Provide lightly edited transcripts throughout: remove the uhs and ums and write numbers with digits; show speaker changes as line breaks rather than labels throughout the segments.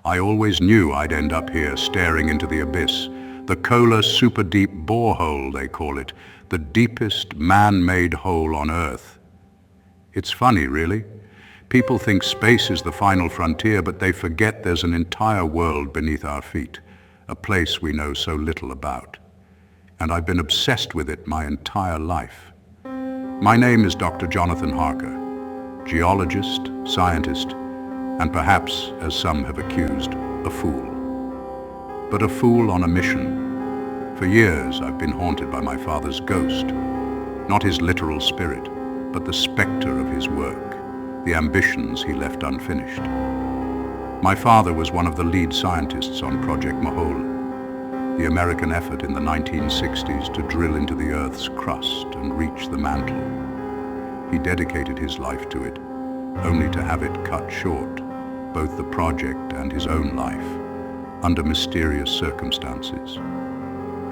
I always knew I'd end up here staring into the abyss. The Kola super deep borehole, they call it. The deepest man-made hole on Earth. It's funny, really. People think space is the final frontier, but they forget there's an entire world beneath our feet, a place we know so little about. And I've been obsessed with it my entire life. My name is Dr. Jonathan Harker, geologist, scientist, and perhaps, as some have accused, a fool. But a fool on a mission. For years I've been haunted by my father's ghost, not his literal spirit, but the specter of his work, the ambitions he left unfinished. My father was one of the lead scientists on Project Mahole, the American effort in the 1960s to drill into the Earth's crust and reach the mantle. He dedicated his life to it, only to have it cut short, both the project and his own life, under mysterious circumstances.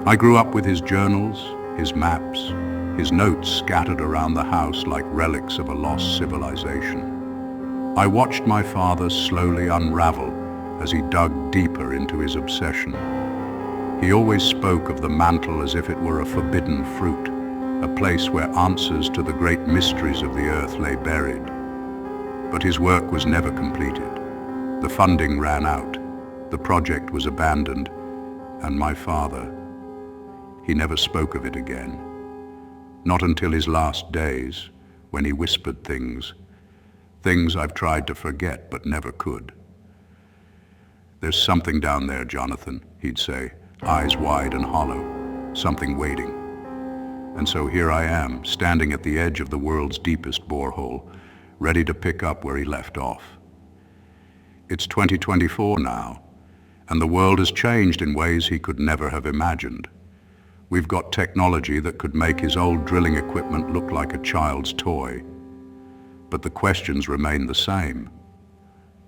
I grew up with his journals, his maps, his notes scattered around the house like relics of a lost civilization. I watched my father slowly unravel as he dug deeper into his obsession. He always spoke of the mantle as if it were a forbidden fruit, a place where answers to the great mysteries of the earth lay buried. But his work was never completed. The funding ran out, the project was abandoned, and my father, he never spoke of it again. Not until his last days, when he whispered things I've tried to forget but never could. "There's something down there, Jonathan," he'd say, eyes wide and hollow, something waiting. And so here I am, standing at the edge of the world's deepest borehole, ready to pick up where he left off. It's 2024 now, and the world has changed in ways he could never have imagined. We've got technology that could make his old drilling equipment look like a child's toy. But the questions remain the same.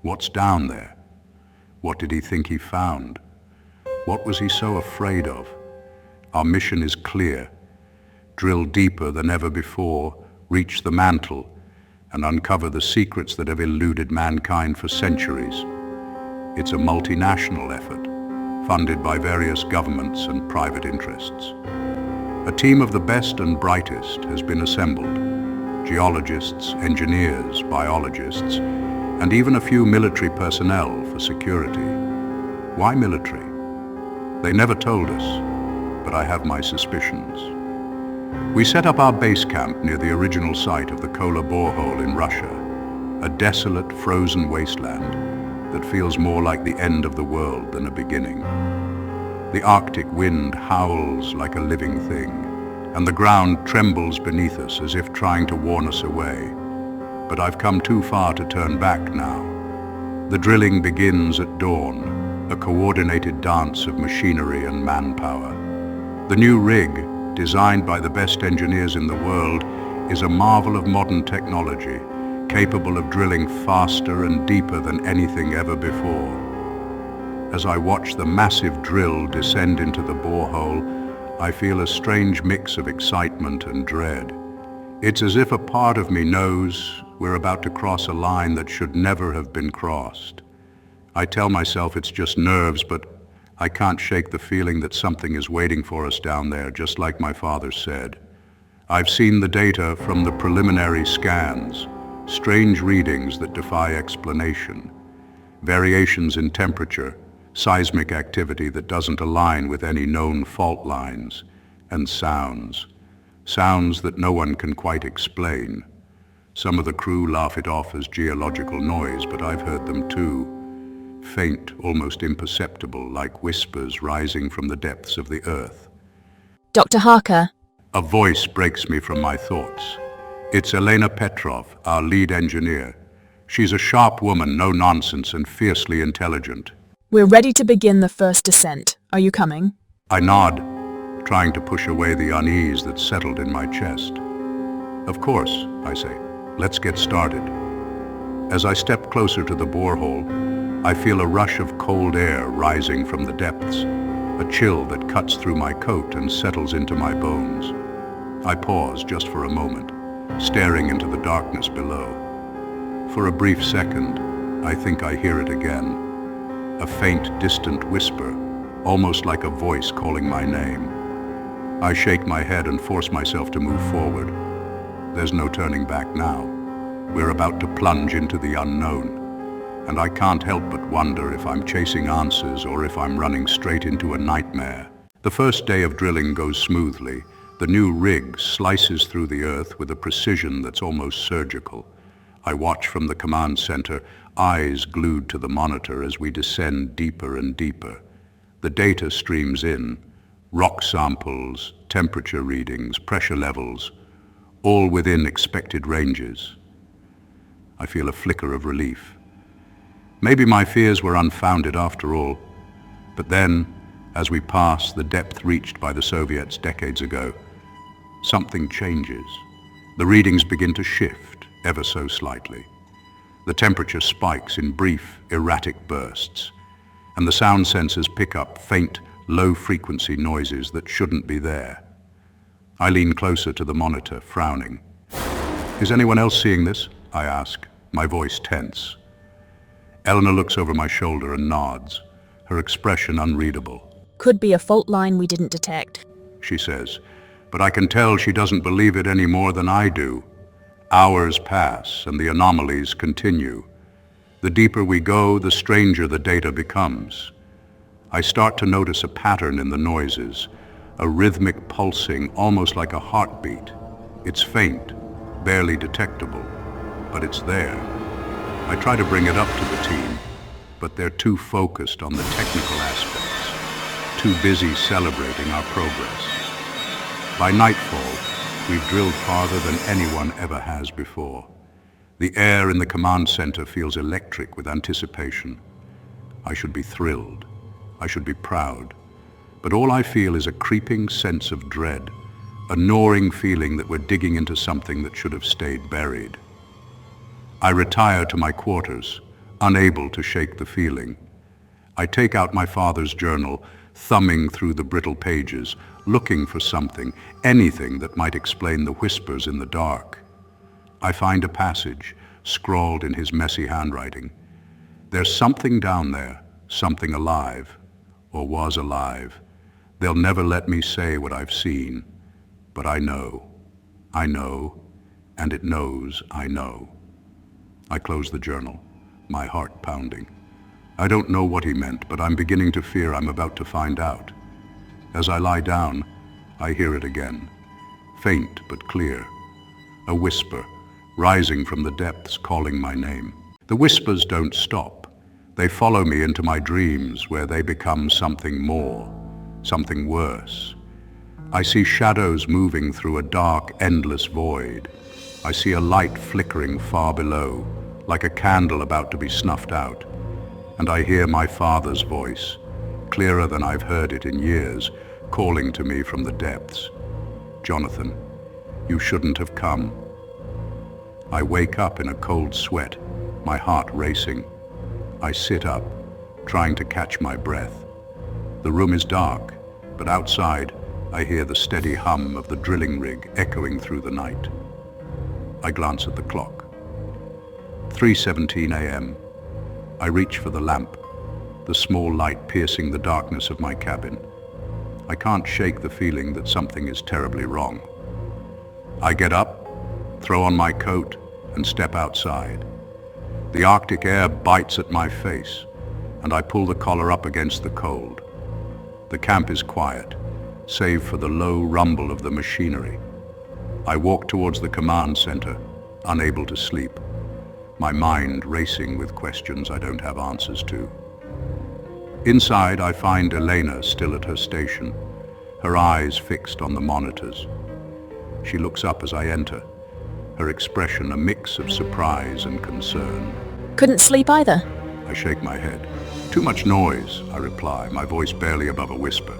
What's down there? What did he think he found? What was he so afraid of? Our mission is clear. Drill deeper than ever before, reach the mantle, and uncover the secrets that have eluded mankind for centuries. It's a multinational effort, funded by various governments and private interests. A team of the best and brightest has been assembled. Geologists, engineers, biologists, and even a few military personnel for security. Why military? They never told us, but I have my suspicions. We set up our base camp near the original site of the Kola borehole in Russia, a desolate, frozen wasteland that feels more like the end of the world than a beginning. The Arctic wind howls like a living thing, and the ground trembles beneath us as if trying to warn us away. But I've come too far to turn back now. The drilling begins at dawn, a coordinated dance of machinery and manpower. The new rig, designed by the best engineers in the world, is a marvel of modern technology, capable of drilling faster and deeper than anything ever before. As I watch the massive drill descend into the borehole, I feel a strange mix of excitement and dread. It's as if a part of me knows we're about to cross a line that should never have been crossed. I tell myself it's just nerves, but I can't shake the feeling that something is waiting for us down there, just like my father said. I've seen the data from the preliminary scans, strange readings that defy explanation, variations in temperature, seismic activity that doesn't align with any known fault lines, and sounds that no one can quite explain. Some of the crew laugh it off as geological noise, but I've heard them too. Faint, almost imperceptible, like whispers rising from the depths of the earth.
Dr. Harker.
A voice breaks me from my thoughts. It's Elena Petrov, our lead engineer. She's a sharp woman, no nonsense, and fiercely intelligent.
We're ready to begin the first descent. Are you coming?
I nod, trying to push away the unease that settled in my chest. Of course, I say. Let's get started. As I step closer to the borehole, I feel a rush of cold air rising from the depths, a chill that cuts through my coat and settles into my bones. I pause just for a moment, staring into the darkness below. For a brief second, I think I hear it again. a faint, distant whisper, almost like a voice calling my name. I shake my head and force myself to move forward. There's no turning back now. We're about to plunge into the unknown, and I can't help but wonder if I'm chasing answers or if I'm running straight into a nightmare. The first day of drilling goes smoothly. The new rig slices through the earth with a precision that's almost surgical. I watch from the command center, eyes glued to the monitor as we descend deeper and deeper. The data streams in, rock samples, temperature readings, pressure levels, all within expected ranges. I feel a flicker of relief. Maybe my fears were unfounded after all. But then, as we pass the depth reached by the Soviets decades ago, something changes. The readings begin to shift, ever so slightly. The temperature spikes in brief, erratic bursts, and the sound sensors pick up faint, low-frequency noises that shouldn't be there. I lean closer to the monitor, frowning. "Is anyone else seeing this?" I ask, my voice tense. Eleanor looks over my shoulder and nods, her expression unreadable.
Could be a fault line we didn't detect,
She says, but I can tell she doesn't believe it any more than I do. Hours pass and the anomalies continue. The deeper we go, the stranger the data becomes. I start to notice a pattern in the noises, a rhythmic pulsing almost like a heartbeat. It's faint, barely detectable, but it's there. I try to bring it up to the team, but they're too focused on the technical aspects, too busy celebrating our progress. By nightfall, we've drilled farther than anyone ever has before. The air in the command center feels electric with anticipation. I should be thrilled. I should be proud. But all I feel is a creeping sense of dread, a gnawing feeling that we're digging into something that should have stayed buried. I retire to my quarters, unable to shake the feeling. I take out my father's journal, thumbing through the brittle pages, looking for something, anything that might explain the whispers in the dark. I find a passage, scrawled in his messy handwriting. There's something down there, something alive, or was alive. They'll never let me say what I've seen, but I know, and it knows I know. I close the journal, my heart pounding. I don't know what he meant, but I'm beginning to fear I'm about to find out. As I lie down, I hear it again, faint but clear, a whisper, rising from the depths, calling my name. The whispers don't stop. They follow me into my dreams, where they become something more, something worse. I see shadows moving through a dark, endless void. I see a light flickering far below, like a candle about to be snuffed out. And I hear my father's voice, clearer than I've heard it in years, calling to me from the depths. "Jonathan, you shouldn't have come." I wake up in a cold sweat, my heart racing. I sit up, trying to catch my breath. The room is dark, but outside I hear the steady hum of the drilling rig echoing through the night. I glance at the clock. 3:17 a.m. I reach for the lamp, the small light piercing the darkness of my cabin. I can't shake the feeling that something is terribly wrong. I get up, throw on my coat, and step outside. The Arctic air bites at my face, and I pull the collar up against the cold. The camp is quiet, save for the low rumble of the machinery. I walk towards the command center, unable to sleep, my mind racing with questions I don't have answers to. Inside, I find Elena still at her station, her eyes fixed on the monitors. She looks up as I enter, her expression a mix of surprise and concern.
Couldn't sleep either.
I shake my head. "Too much noise," I reply, my voice barely above a whisper.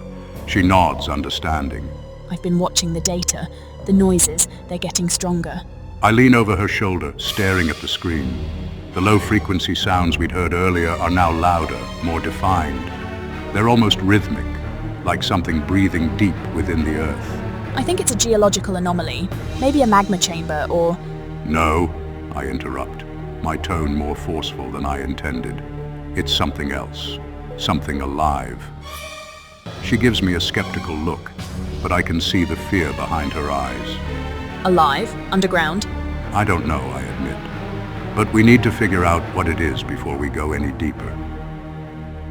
She nods, understanding.
I've been watching the data. The noises, they're getting stronger.
I lean over her shoulder, staring at the screen. The low-frequency sounds we'd heard earlier are now louder, more defined. They're almost rhythmic, like something breathing deep within the earth.
I think it's a geological anomaly. Maybe a magma chamber
No, I interrupt, my tone more forceful than I intended. It's something else, something alive. She gives me a skeptical look, but I can see the fear behind her eyes.
Alive? Underground?
I don't know, I admit. But we need to figure out what it is before we go any deeper.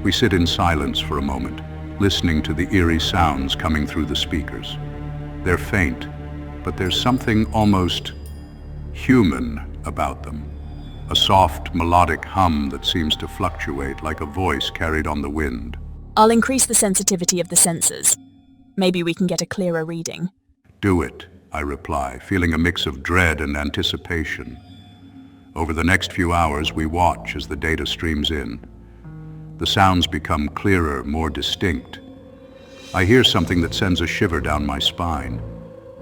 We sit in silence for a moment, listening to the eerie sounds coming through the speakers. They're faint, but there's something almost human about them. A soft, melodic hum that seems to fluctuate like a voice carried on the wind.
I'll increase the sensitivity of the sensors. Maybe we can get a clearer reading.
Do it, I reply, feeling a mix of dread and anticipation. Over the next few hours, we watch as the data streams in. The sounds become clearer, more distinct. I hear something that sends a shiver down my spine.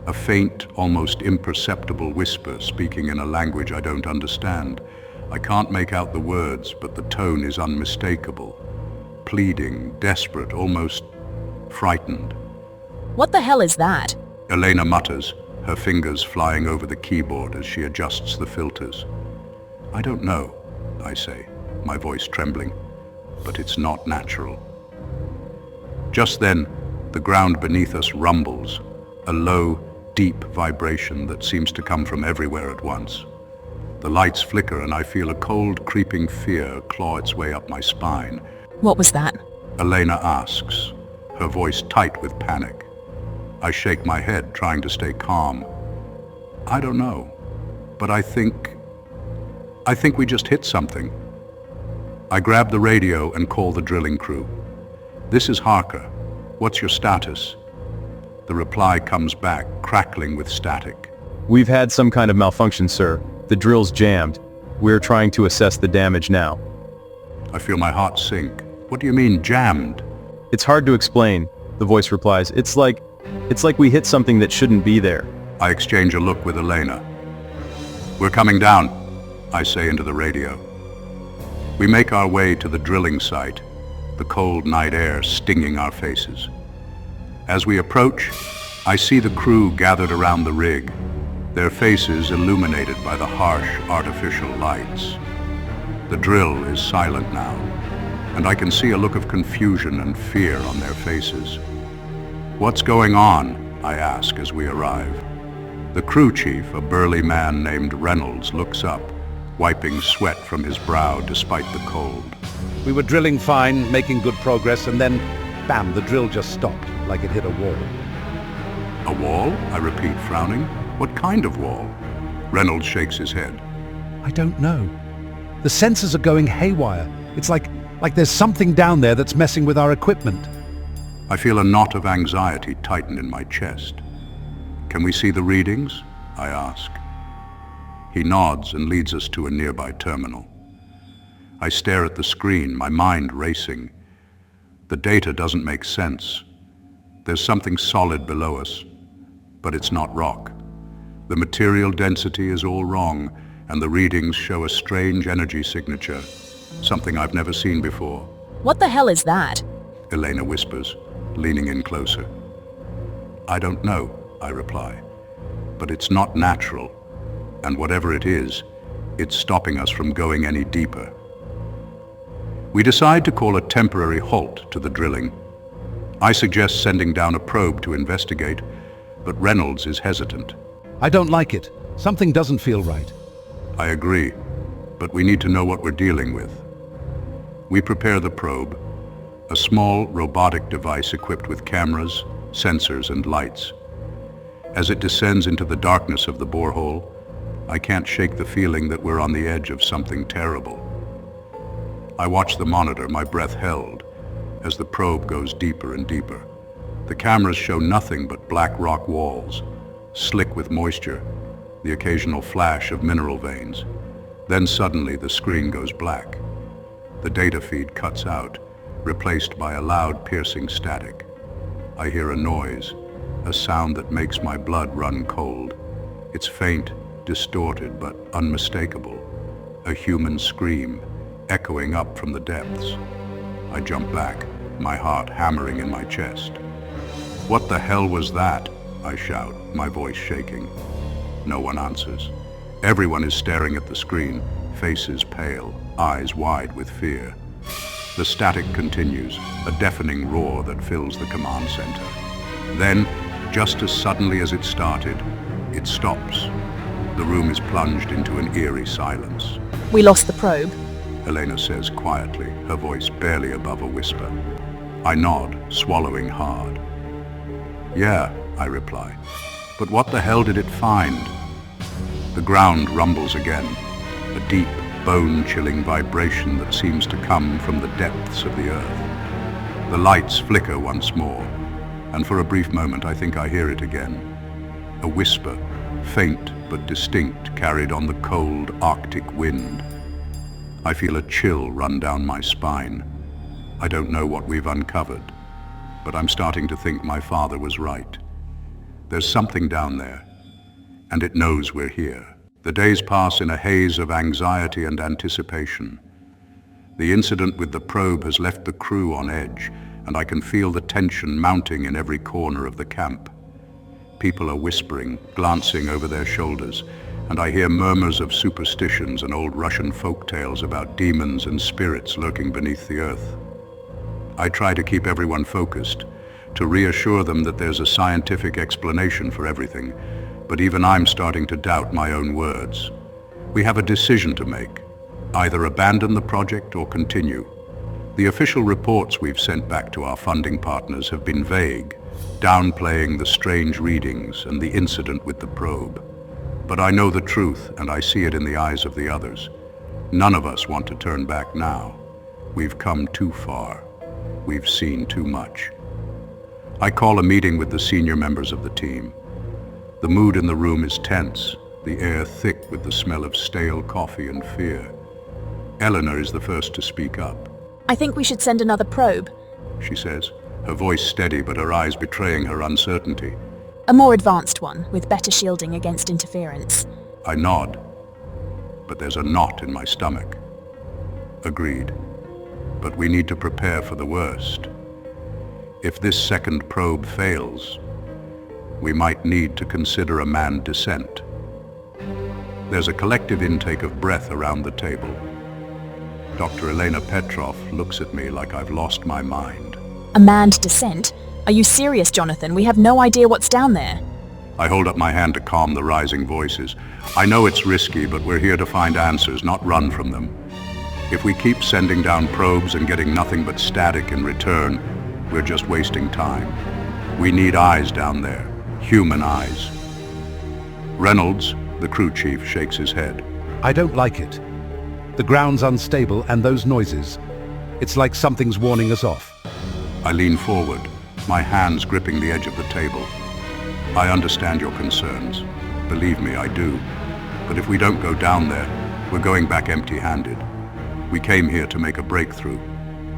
A faint, almost imperceptible whisper speaking in a language I don't understand. I can't make out the words, but the tone is unmistakable. Pleading, desperate, almost frightened.
What the hell is that?
Elena mutters, her fingers flying over the keyboard as she adjusts the filters. I don't know, I say, my voice trembling, but it's not natural. Just then, the ground beneath us rumbles, a low, deep vibration that seems to come from everywhere at once. The lights flicker and I feel a cold, creeping fear claw its way up my spine.
What was that?
Elena asks, her voice tight with panic. I shake my head, trying to stay calm. I don't know, but I think we just hit something. I grab the radio and call the drilling crew. This is Harker. What's your status? The reply comes back, crackling with static.
We've had some kind of malfunction, sir. The drill's jammed. We're trying to assess the damage now.
I feel my heart sink. What do you mean, jammed?
It's hard to explain, the voice replies. It's like we hit something that shouldn't be there.
I exchange a look with Elena. We're coming down, I say into the radio. We make our way to the drilling site, the cold night air stinging our faces. As we approach, I see the crew gathered around the rig, their faces illuminated by the harsh artificial lights. The drill is silent now, and I can see a look of confusion and fear on their faces. What's going on? I ask as we arrive. The crew chief, a burly man named Reynolds, looks up, wiping sweat from his brow despite the cold.
We were drilling fine, making good progress, and then, bam, the drill just stopped, like it hit a wall.
A wall? I repeat, frowning. What kind of wall? Reynolds shakes his head.
I don't know. The sensors are going haywire. It's like there's something down there that's messing with our equipment.
I feel a knot of anxiety tighten in my chest. Can we see the readings? I ask. He nods and leads us to a nearby terminal. I stare at the screen, my mind racing. The data doesn't make sense. There's something solid below us, but it's not rock. The material density is all wrong, and the readings show a strange energy signature, something I've never seen before.
What the hell is that?
Elena whispers, leaning in closer. I don't know, I reply, but it's not natural, and whatever it is, it's stopping us from going any deeper. We decide to call a temporary halt to the drilling. I suggest sending down a probe to investigate, but Reynolds is hesitant.
I don't like it. Something doesn't feel right.
I agree, but we need to know what we're dealing with. We prepare the probe, a small robotic device equipped with cameras, sensors, and lights. As it descends into the darkness of the borehole, I can't shake the feeling that we're on the edge of something terrible. I watch the monitor, my breath held, as the probe goes deeper and deeper. The cameras show nothing but black rock walls, slick with moisture, the occasional flash of mineral veins. Then suddenly the screen goes black. The data feed cuts out, replaced by a loud piercing static. I hear a noise, a sound that makes my blood run cold. It's faint, distorted, but unmistakable. A human scream, echoing up from the depths. I jump back, my heart hammering in my chest. What the hell was that? I shout, my voice shaking. No one answers. Everyone is staring at the screen, faces pale, eyes wide with fear. The static continues, a deafening roar that fills the command center. Then, just as suddenly as it started, it stops. The room is plunged into an eerie silence.
We lost the probe.
Elena says quietly, her voice barely above a whisper. I nod, swallowing hard. Yeah, I reply. But what the hell did it find? The ground rumbles again, a deep, bone-chilling vibration that seems to come from the depths of the earth. The lights flicker once more, and for a brief moment I think I hear it again. A whisper, faint but distinct, carried on the cold Arctic wind. I feel a chill run down my spine. I don't know what we've uncovered, but I'm starting to think my father was right. There's something down there, and it knows we're here. The days pass in a haze of anxiety and anticipation. The incident with the probe has left the crew on edge, and I can feel the tension mounting in every corner of the camp. People are whispering, glancing over their shoulders, and I hear murmurs of superstitions and old Russian folk tales about demons and spirits lurking beneath the earth. I try to keep everyone focused, to reassure them that there's a scientific explanation for everything, but even I'm starting to doubt my own words. We have a decision to make, either abandon the project or continue. The official reports we've sent back to our funding partners have been vague, downplaying the strange readings and the incident with the probe. But I know the truth, and I see it in the eyes of the others. None of us want to turn back now. We've come too far. We've seen too much. I call a meeting with the senior members of the team. The mood in the room is tense, the air thick with the smell of stale coffee and fear. Eleanor is the first to speak up.
I think we should send another probe.
She says, her voice steady but her eyes betraying her uncertainty.
A more advanced one, with better shielding against interference.
I nod, but there's a knot in my stomach. Agreed, but we need to prepare for the worst. If this second probe fails, we might need to consider a manned descent. There's a collective intake of breath around the table. Dr. Elena Petrov looks at me like I've lost my mind.
A manned descent? Are you serious, Jonathan? We have no idea what's down there.
I hold up my hand to calm the rising voices. I know it's risky, but we're here to find answers, not run from them. If we keep sending down probes and getting nothing but static in return, we're just wasting time. We need eyes down there, human eyes. Reynolds, the crew chief, shakes his head.
I don't like it. The ground's unstable, and those noises. It's like something's warning us off.
I lean forward, my hands gripping the edge of the table. I understand your concerns. Believe me, I do. But if we don't go down there, we're going back empty-handed. We came here to make a breakthrough,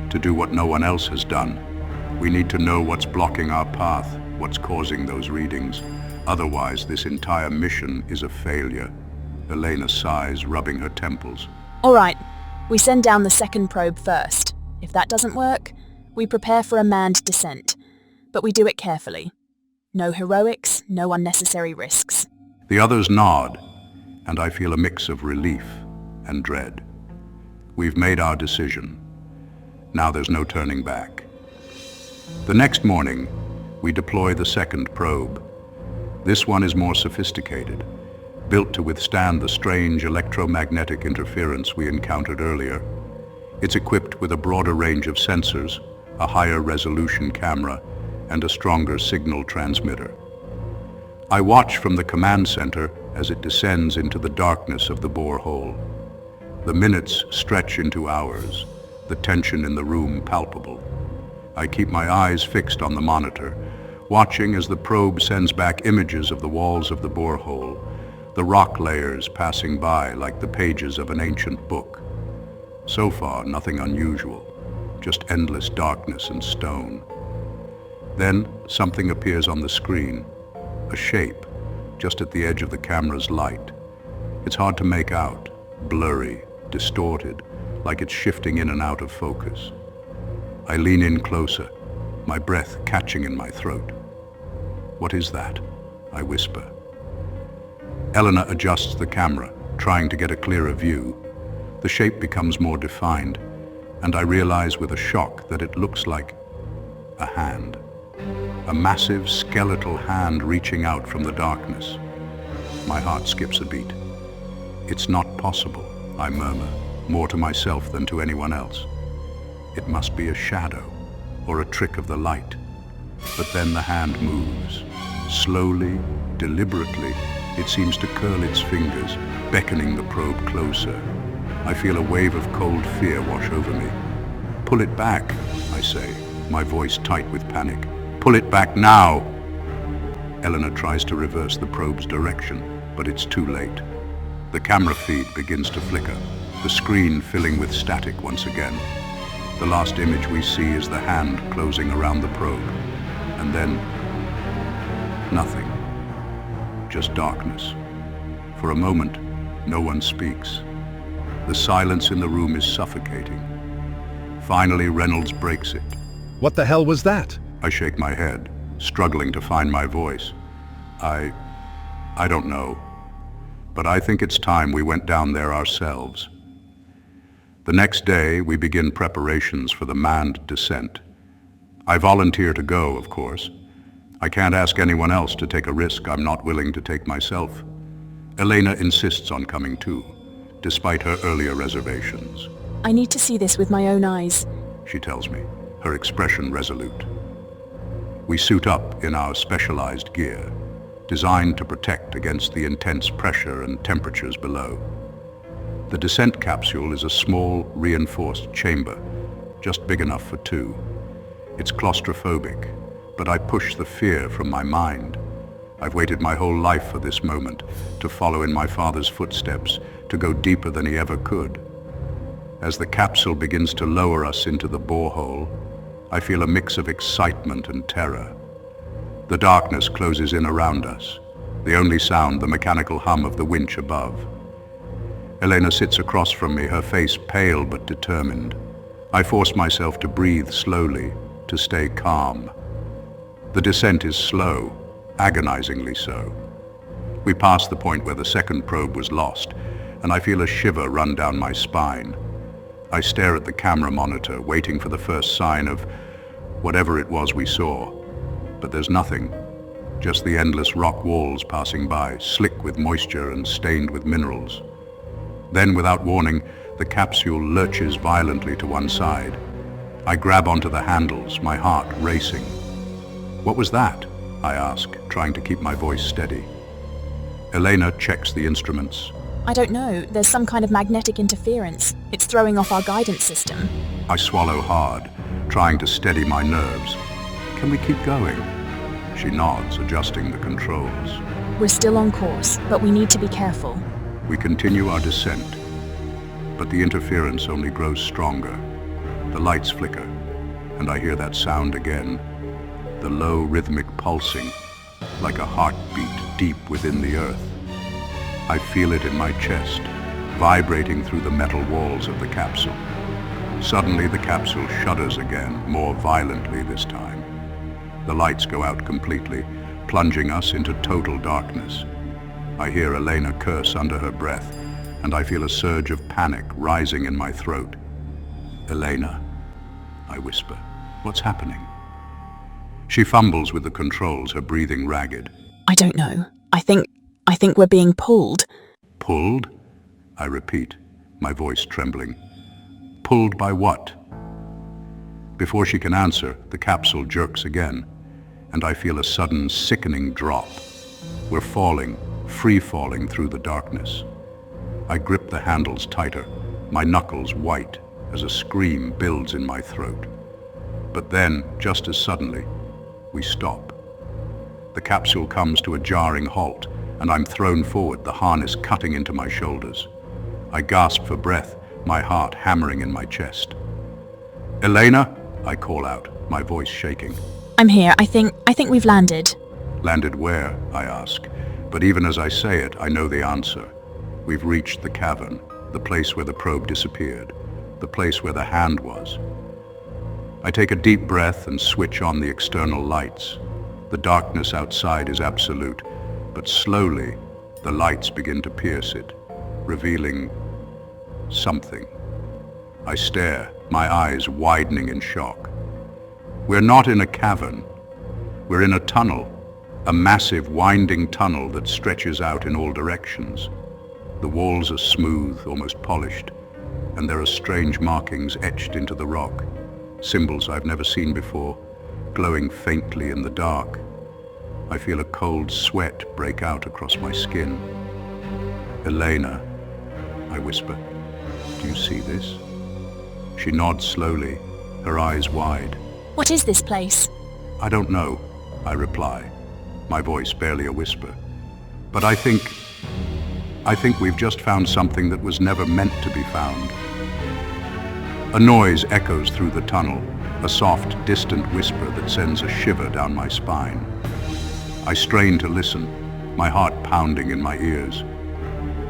to do what no one else has done. We need to know what's blocking our path, what's causing those readings. Otherwise, this entire mission is a failure. Elena sighs, rubbing her temples.
All right, we send down the second probe first. If that doesn't work, we prepare for a manned descent. But we do it carefully. No heroics, no unnecessary risks.
The others nod, and I feel a mix of relief and dread. We've made our decision. Now there's no turning back. The next morning, we deploy the second probe. This one is more sophisticated, built to withstand the strange electromagnetic interference we encountered earlier. It's equipped with a broader range of sensors, a higher resolution camera, and a stronger signal transmitter. I watch from the command center as it descends into the darkness of the borehole. The minutes stretch into hours, the tension in the room palpable. I keep my eyes fixed on the monitor, watching as the probe sends back images of the walls of the borehole, the rock layers passing by like the pages of an ancient book. So far, nothing unusual, just endless darkness and stone. Then something appears on the screen, a shape, just at the edge of the camera's light. It's hard to make out, blurry, distorted, like it's shifting in and out of focus. I lean in closer, my breath catching in my throat. What is that? I whisper. Eleanor adjusts the camera, trying to get a clearer view. The shape becomes more defined. and I realize with a shock that it looks like a hand. A massive skeletal hand reaching out from the darkness. My heart skips a beat. It's not possible, I murmur, more to myself than to anyone else. It must be a shadow or a trick of the light. But then the hand moves. Slowly, deliberately, it seems to curl its fingers, beckoning the probe closer. I feel a wave of cold fear wash over me. Pull it back, I say, my voice tight with panic. Pull it back now! Eleanor tries to reverse the probe's direction, but it's too late. The camera feed begins to flicker, the screen filling with static once again. The last image we see is the hand closing around the probe. And then, nothing. Just darkness. For a moment, no one speaks. The silence in the room is suffocating. Finally, Reynolds breaks it.
What the hell was that?
I shake my head, struggling to find my voice. I don't know. But I think it's time we went down there ourselves. The next day, we begin preparations for the manned descent. I volunteer to go, of course. I can't ask anyone else to take a risk I'm not willing to take myself. Elena insists on coming too, despite her earlier reservations.
I need to see this with my own eyes.
She tells me, her expression resolute. We suit up in our specialized gear, designed to protect against the intense pressure and temperatures below. The descent capsule is a small, reinforced chamber, just big enough for two. It's claustrophobic, but I push the fear from my mind. I've waited my whole life for this moment, to follow in my father's footsteps, to go deeper than he ever could. As the capsule begins to lower us into the borehole, I feel a mix of excitement and terror. The darkness closes in around us, the only sound the mechanical hum of the winch above. Elena sits across from me, her face pale but determined. I force myself to breathe slowly, to stay calm. The descent is slow, agonizingly so. We pass the point where the second probe was lost, and I feel a shiver run down my spine. I stare at the camera monitor, waiting for the first sign of whatever it was we saw. But there's nothing, just the endless rock walls passing by, slick with moisture and stained with minerals. Then, without warning, the capsule lurches violently to one side. I grab onto the handles, my heart racing. What was that? I ask, trying to keep my voice steady. Elena checks the instruments.
I don't know, there's some kind of magnetic interference. It's throwing off our guidance system.
I swallow hard, trying to steady my nerves. Can we keep going? She nods, adjusting the controls.
We're still on course, but we need to be careful.
We continue our descent, but the interference only grows stronger. The lights flicker, and I hear that sound again. The low rhythmic pulsing, like a heartbeat deep within the earth. I feel it in my chest, vibrating through the metal walls of the capsule. Suddenly the capsule shudders again, more violently this time. The lights go out completely, plunging us into total darkness. I hear Elena curse under her breath, and I feel a surge of panic rising in my throat. Elena, I whisper, what's happening? She fumbles with the controls, her breathing ragged.
I don't know. I think we're being pulled.
Pulled? I repeat, my voice trembling. Pulled by what? Before she can answer, the capsule jerks again, and I feel a sudden sickening drop. We're falling, free-falling through the darkness. I grip the handles tighter, my knuckles white as a scream builds in my throat. But then, just as suddenly, we stop. The capsule comes to a jarring halt, and I'm thrown forward, the harness cutting into my shoulders. I gasp for breath, my heart hammering in my chest. Elena, I call out, my voice shaking.
I'm here. I think we've landed.
Landed where? I ask. But even as I say it, I know the answer. We've reached the cavern, the place where the probe disappeared, the place where the hand was. I take a deep breath and switch on the external lights. The darkness outside is absolute, but slowly the lights begin to pierce it, revealing something. I stare, my eyes widening in shock. We're not in a cavern. We're in a tunnel, a massive winding tunnel that stretches out in all directions. The walls are smooth, almost polished, and there are strange markings etched into the rock, symbols I've never seen before, glowing faintly in the dark. I feel a cold sweat break out across my skin. "Elena," I whisper, "do you see this?" She nods slowly, her eyes wide.
What is this place?
"I don't know," I reply, my voice barely a whisper. "But I think we've just found something that was never meant to be found." A noise echoes through the tunnel, a soft, distant whisper that sends a shiver down my spine. I strain to listen, my heart pounding in my ears.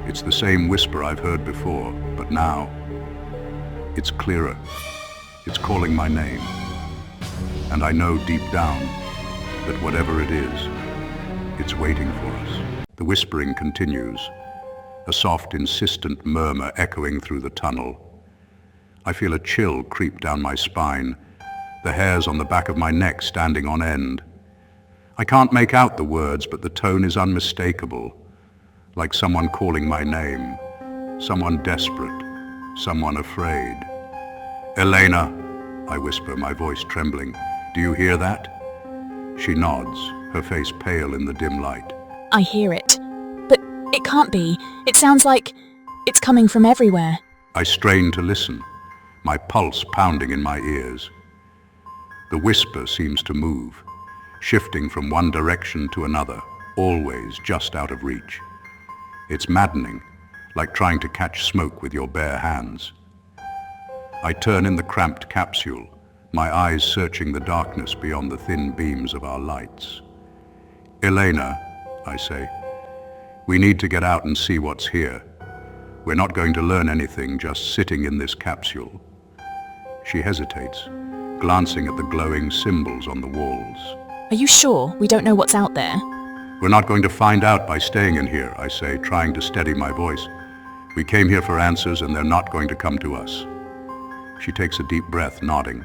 It's the same whisper I've heard before, but now it's clearer. It's calling my name. And I know deep down that whatever it is, it's waiting for us. The whispering continues, a soft, insistent murmur echoing through the tunnel. I feel a chill creep down my spine, the hairs on the back of my neck standing on end. I can't make out the words, but the tone is unmistakable, like someone calling my name, someone desperate, someone afraid. "Elena," I whisper, my voice trembling, "do you hear that?" She nods, her face pale in the dim light.
I hear it. But it can't be. It sounds like it's coming from everywhere.
I strain to listen, my pulse pounding in my ears. The whisper seems to move, shifting from one direction to another, always just out of reach. It's maddening, like trying to catch smoke with your bare hands. I turn in the cramped capsule, my eyes searching the darkness beyond the thin beams of our lights. "Elena," I say, "we need to get out and see what's here. We're not going to learn anything just sitting in this capsule." She hesitates, glancing at the glowing symbols on the walls.
Are you sure we don't know what's out there?
"We're not going to find out by staying in here," I say, trying to steady my voice. "We came here for answers and they're not going to come to us." She takes a deep breath, nodding.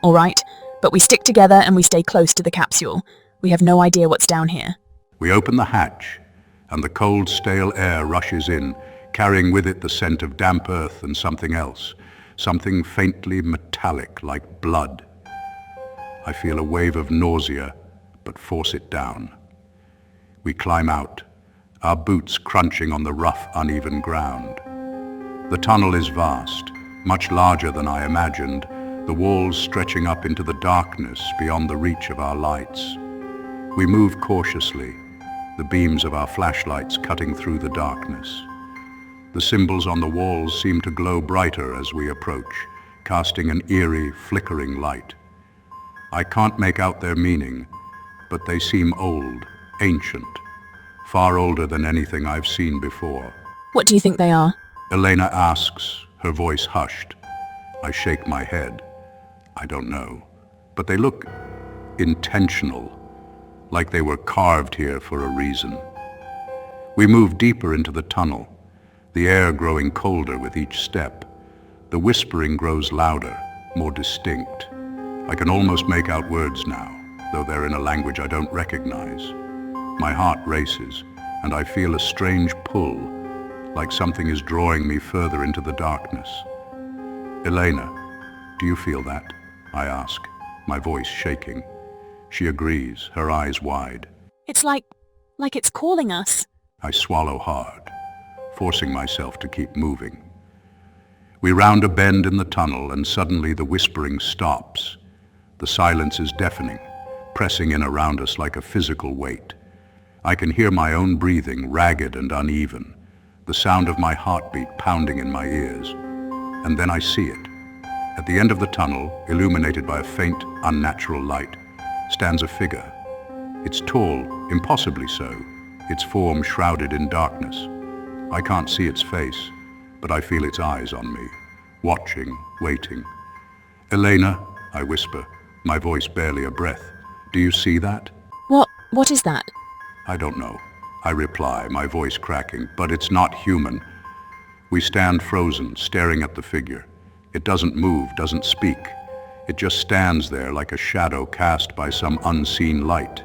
All right, but we stick together and we stay close to the capsule. We have no idea what's down here.
We open the hatch, and the cold, stale air rushes in, carrying with it the scent of damp earth and something else, something faintly metallic like blood. I feel a wave of nausea, but force it down. We climb out, our boots crunching on the rough, uneven ground. The tunnel is vast, much larger than I imagined, the walls stretching up into the darkness beyond the reach of our lights. We move cautiously, the beams of our flashlights cutting through the darkness. The symbols on the walls seem to glow brighter as we approach, casting an eerie, flickering light. I can't make out their meaning, but they seem old, ancient, far older than anything I've seen before.
What do you think they are?
Elena asks, her voice hushed. I shake my head. I don't know, but they look intentional, like they were carved here for a reason. We move deeper into the tunnel, the air growing colder with each step. The whispering grows louder, more distinct. I can almost make out words now, though they're in a language I don't recognize. My heart races, and I feel a strange pull, like something is drawing me further into the darkness. "Elena, do you feel that?" I ask, my voice shaking. She agrees, her eyes wide.
It's like it's calling us.
I swallow hard, forcing myself to keep moving. We round a bend in the tunnel, and suddenly the whispering stops. The silence is deafening, pressing in around us like a physical weight. I can hear my own breathing, ragged and uneven, the sound of my heartbeat pounding in my ears. And then I see it. At the end of the tunnel, illuminated by a faint, unnatural light, stands a figure. It's tall, impossibly so, its form shrouded in darkness. I can't see its face, but I feel its eyes on me, watching, waiting. "Elena," I whisper, my voice barely a breath. "Do you see that?"
What is that?
"I don't know," I reply, my voice cracking, "but it's not human." We stand frozen, staring at the figure, It doesn't move, doesn't speak. It just stands there like a shadow cast by some unseen light.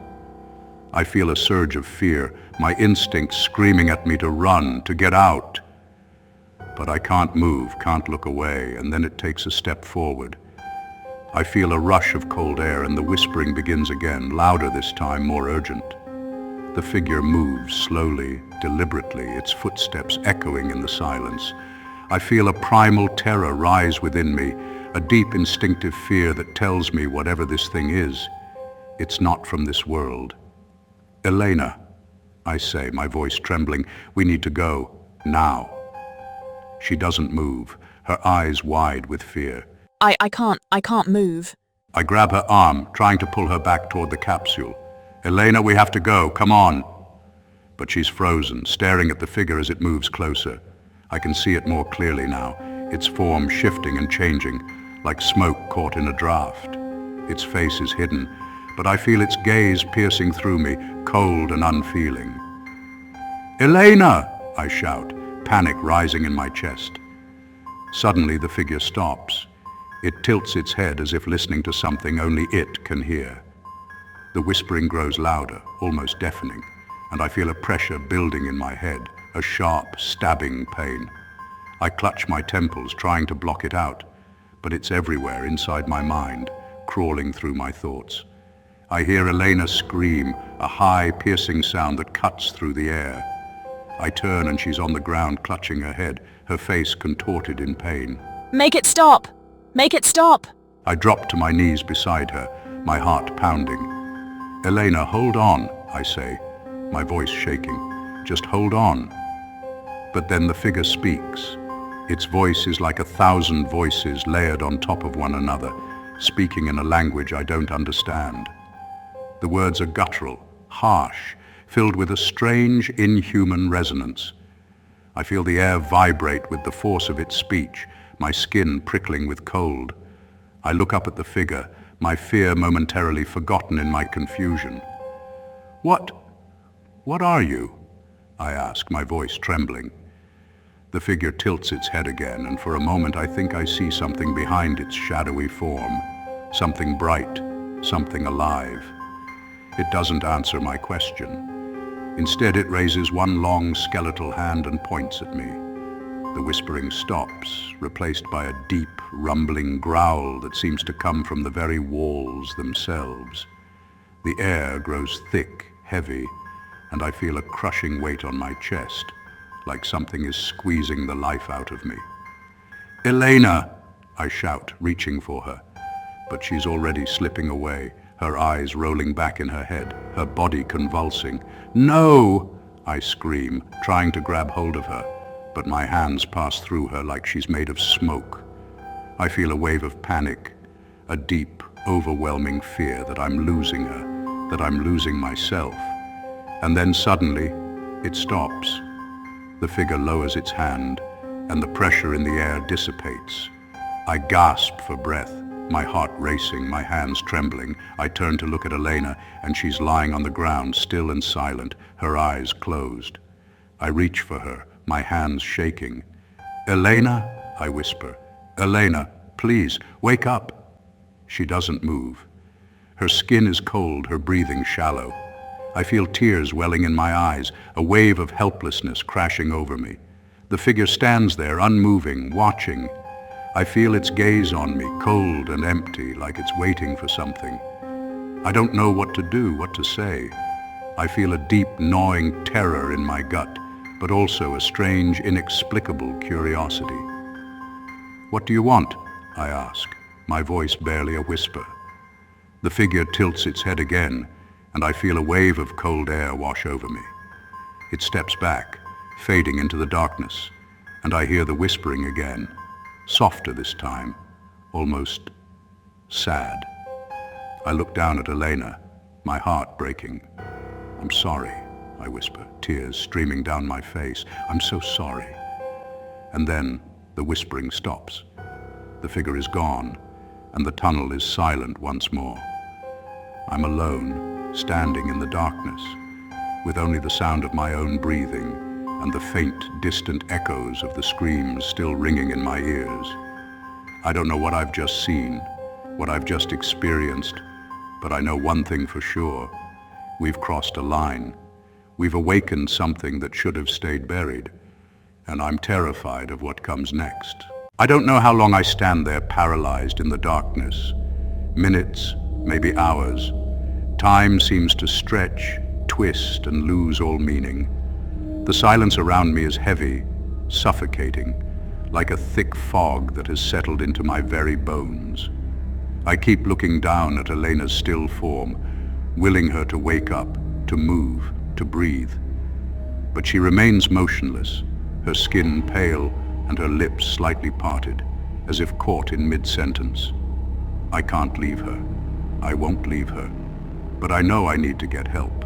I feel a surge of fear, my instincts screaming at me to run, to get out. But I can't move, can't look away, and then it takes a step forward. I feel a rush of cold air and the whispering begins again, louder this time, more urgent. The figure moves slowly, deliberately, its footsteps echoing in the silence. I feel a primal terror rise within me, a deep instinctive fear that tells me whatever this thing is, it's not from this world. Elena, I say, my voice trembling, we need to go, now. She doesn't move, her eyes wide with fear.
I can't move.
I grab her arm, trying to pull her back toward the capsule. Elena, we have to go, come on. But she's frozen, staring at the figure as it moves closer. I can see it more clearly now, its form shifting and changing, like smoke caught in a draft. Its face is hidden, but I feel its gaze piercing through me, cold and unfeeling. Elena! I shout, panic rising in my chest. Suddenly the figure stops. It tilts its head as if listening to something only it can hear. The whispering grows louder, almost deafening, and I feel a pressure building in my head, a sharp, stabbing pain. I clutch my temples, trying to block it out, but it's everywhere inside my mind, crawling through my thoughts. I hear Elena scream, a high, piercing sound that cuts through the air. I turn and she's on the ground clutching her head, her face contorted in pain.
Make it stop! Make it stop!
I drop to my knees beside her, my heart pounding. Elena, hold on, I say, my voice shaking. Just hold on. But then the figure speaks. Its voice is like 1,000 voices layered on top of one another, speaking in a language I don't understand. The words are guttural, harsh, filled with a strange, inhuman resonance. I feel the air vibrate with the force of its speech, my skin prickling with cold. I look up at the figure, my fear momentarily forgotten in my confusion. What are you? I ask, my voice trembling. The figure tilts its head again, and for a moment I think I see something behind its shadowy form, something bright, something alive. It doesn't answer my question. Instead, it raises one long skeletal hand and points at me. The whispering stops, replaced by a deep, rumbling growl that seems to come from the very walls themselves. The air grows thick, heavy, and I feel a crushing weight on my chest, like something is squeezing the life out of me. Elena! I shout, reaching for her, but she's already slipping away, her eyes rolling back in her head, her body convulsing. No! I scream, trying to grab hold of her, but my hands pass through her like she's made of smoke. I feel a wave of panic, a deep, overwhelming fear that I'm losing her, that I'm losing myself. And then suddenly, it stops. The figure lowers its hand, and the pressure in the air dissipates. I gasp for breath, my heart racing, my hands trembling. I turn to look at Elena, and she's lying on the ground, still and silent, her eyes closed. I reach for her, my hands shaking. Elena, I whisper. Elena, please, wake up. She doesn't move. Her skin is cold, her breathing shallow. I feel tears welling in my eyes, a wave of helplessness crashing over me. The figure stands there, unmoving, watching. I feel its gaze on me, cold and empty, like it's waiting for something. I don't know what to do, what to say. I feel a deep, gnawing terror in my gut, but also a strange, inexplicable curiosity. What do you want? I ask, my voice barely a whisper. The figure tilts its head again, and I feel a wave of cold air wash over me. It steps back, fading into the darkness, and I hear the whispering again, softer this time, almost sad. I look down at Elena, my heart breaking. I'm sorry, I whisper, tears streaming down my face. I'm so sorry. And then the whispering stops. The figure is gone, and the tunnel is silent once more. I'm alone, standing in the darkness, with only the sound of my own breathing and the faint, distant echoes of the screams still ringing in my ears. I don't know what I've just seen, what I've just experienced, but I know one thing for sure. We've crossed a line. We've awakened something that should have stayed buried, and I'm terrified of what comes next. I don't know how long I stand there paralyzed in the darkness. Minutes, maybe hours. Time seems to stretch, twist, and lose all meaning. The silence around me is heavy, suffocating, like a thick fog that has settled into my very bones. I keep looking down at Elena's still form, willing her to wake up, to move, to breathe. But she remains motionless, her skin pale and her lips slightly parted, as if caught in mid-sentence. I can't leave her. I won't leave her. But I know I need to get help.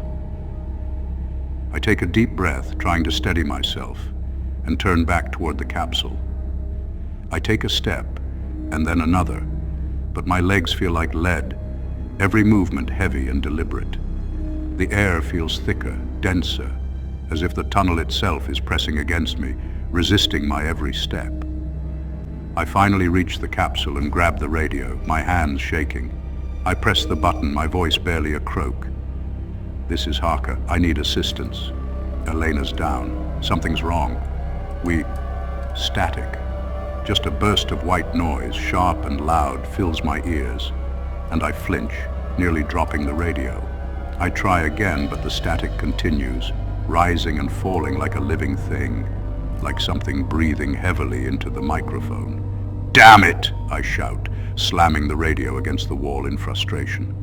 I take a deep breath, trying to steady myself, and turn back toward the capsule. I take a step, and then another, but my legs feel like lead, every movement heavy and deliberate. The air feels thicker, denser, as if the tunnel itself is pressing against me, resisting my every step. I finally reach the capsule and grab the radio, my hands shaking. I press the button, my voice barely a croak. This is Harker. I need assistance. Elena's down. Something's wrong. Static. Just a burst of white noise, sharp and loud, fills my ears, and I flinch, nearly dropping the radio. I try again, but the static continues, rising and falling like a living thing, like something breathing heavily into the microphone. Damn it! I shout, slamming the radio against the wall in frustration.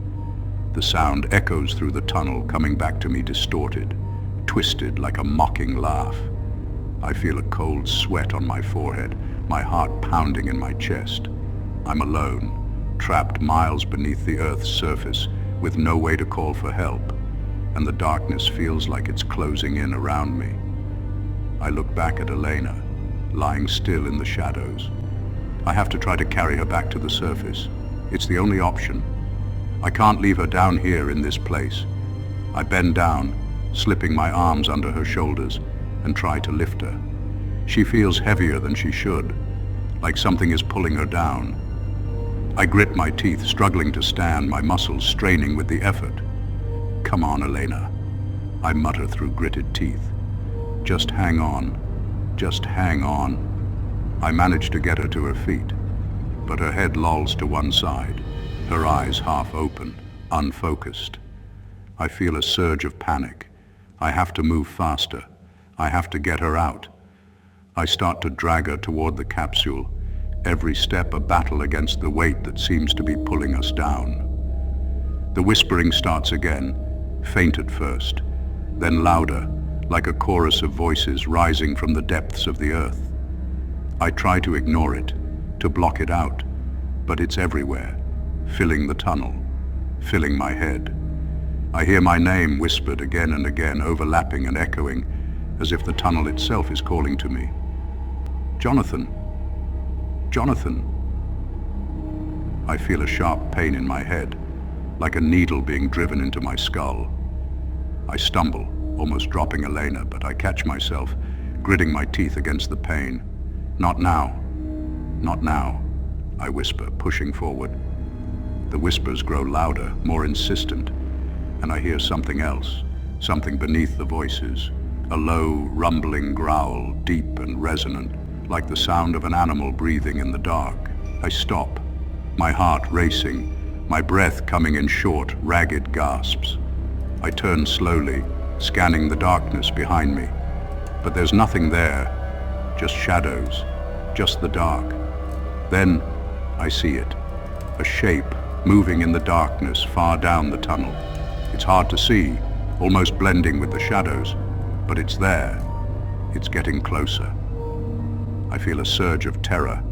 The sound echoes through the tunnel, coming back to me distorted, twisted like a mocking laugh. I feel a cold sweat on my forehead, my heart pounding in my chest. I'm alone, trapped miles beneath the Earth's surface, with no way to call for help, and the darkness feels like it's closing in around me. I look back at Elena, lying still in the shadows. I have to try to carry her back to the surface. It's the only option. I can't leave her down here in this place. I bend down, slipping my arms under her shoulders, and try to lift her. She feels heavier than she should, like something is pulling her down. I grit my teeth, struggling to stand, my muscles straining with the effort. Come on, Elena, I mutter through gritted teeth. Just hang on. Just hang on. I manage to get her to her feet, but her head lolls to one side, her eyes half open, unfocused. I feel a surge of panic. I have to move faster. I have to get her out. I start to drag her toward the capsule, every step a battle against the weight that seems to be pulling us down. The whispering starts again, faint at first, then louder, like a chorus of voices rising from the depths of the earth. I try to ignore it, to block it out, but it's everywhere, filling the tunnel, filling my head. I hear my name whispered again and again, overlapping and echoing, as if the tunnel itself is calling to me. Jonathan. Jonathan. I feel a sharp pain in my head, like a needle being driven into my skull. I stumble, almost dropping Elena, but I catch myself, gritting my teeth against the pain. Not now. Not now, I whisper, pushing forward. The whispers grow louder, more insistent, and I hear something else, something beneath the voices. A low, rumbling growl, deep and resonant, like the sound of an animal breathing in the dark. I stop, my heart racing, my breath coming in short, ragged gasps. I turn slowly, scanning the darkness behind me. But there's nothing there, just shadows, just the dark. Then I see it, a shape moving in the darkness far down the tunnel. It's hard to see, almost blending with the shadows, but it's there. It's getting closer. I feel a surge of terror,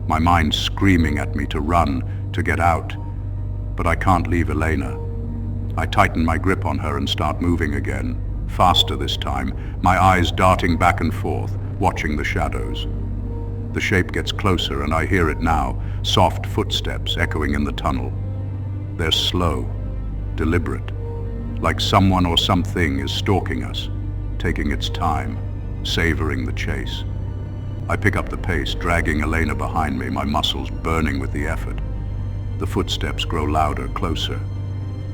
my mind screaming at me to run, to get out, but I can't leave Elena. I tighten my grip on her and start moving again, faster this time, my eyes darting back and forth, watching the shadows. The shape gets closer and I hear it now, soft footsteps echoing in the tunnel. They're slow, deliberate, like someone or something is stalking us, taking its time, savoring the chase. I pick up the pace, dragging Elena behind me, my muscles burning with the effort. The footsteps grow louder, closer.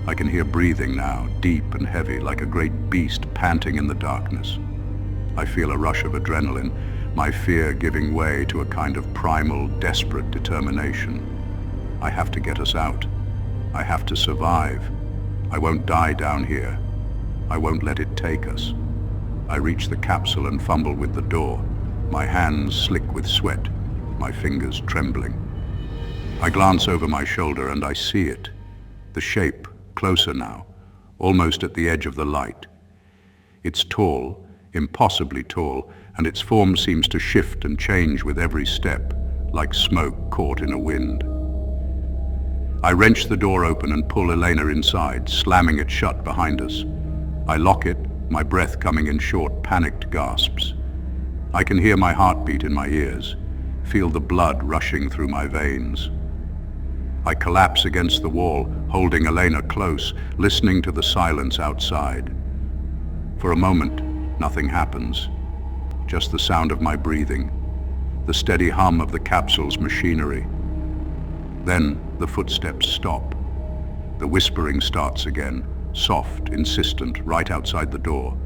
I can hear breathing now, deep and heavy, like a great beast panting in the darkness. I feel a rush of adrenaline, my fear giving way to a kind of primal, desperate determination. I have to get us out. I have to survive. I won't die down here. I won't let it take us. I reach the capsule and fumble with the door, my hands slick with sweat, my fingers trembling. I glance over my shoulder and I see it. The shape, closer now, almost at the edge of the light. It's tall, impossibly tall, and its form seems to shift and change with every step, like smoke caught in a wind. I wrench the door open and pull Elena inside, slamming it shut behind us. I lock it, my breath coming in short, panicked gasps. I can hear my heartbeat in my ears, feel the blood rushing through my veins. I collapse against the wall, holding Elena close, listening to the silence outside. For a moment, nothing happens. Just the sound of my breathing, the steady hum of the capsule's machinery. Then the footsteps stop. The whispering starts again, soft, insistent, right outside the door.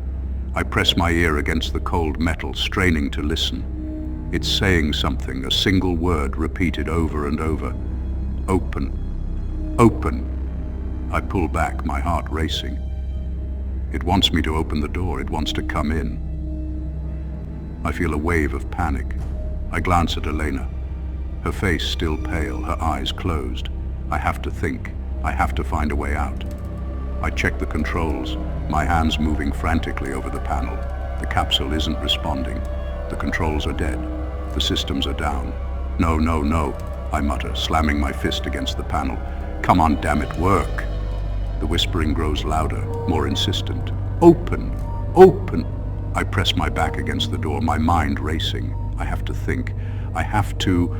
I press my ear against the cold metal, straining to listen. It's saying something, a single word repeated over and over. Open. Open. I pull back, my heart racing. It wants me to open the door. It wants to come in. I feel a wave of panic. I glance at Elena. Her face still pale, her eyes closed. I have to think. I have to find a way out. I check the controls, my hands moving frantically over the panel. The capsule isn't responding. The controls are dead. The systems are down. No, no, no, I mutter, slamming my fist against the panel. Come on, damn it, work. The whispering grows louder, more insistent. Open, open. I press my back against the door, my mind racing. I have to think. I have to...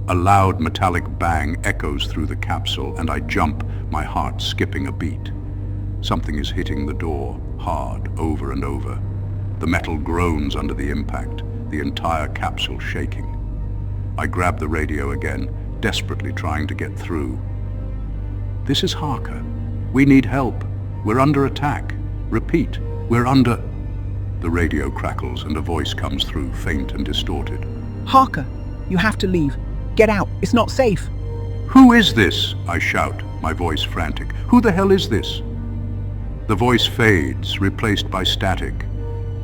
A loud metallic bang echoes through the capsule, and I jump, my heart skipping a beat. Something is hitting the door, hard, over and over. The metal groans under the impact, the entire capsule shaking. I grab the radio again, desperately trying to get through. This is Harker. We need help. We're under attack. Repeat, we're under... The radio crackles and a voice comes through, faint and distorted.
Harker, you have to leave. Get out. It's not safe.
Who is this? I shout, my voice frantic. Who the hell is this? The voice fades, replaced by static,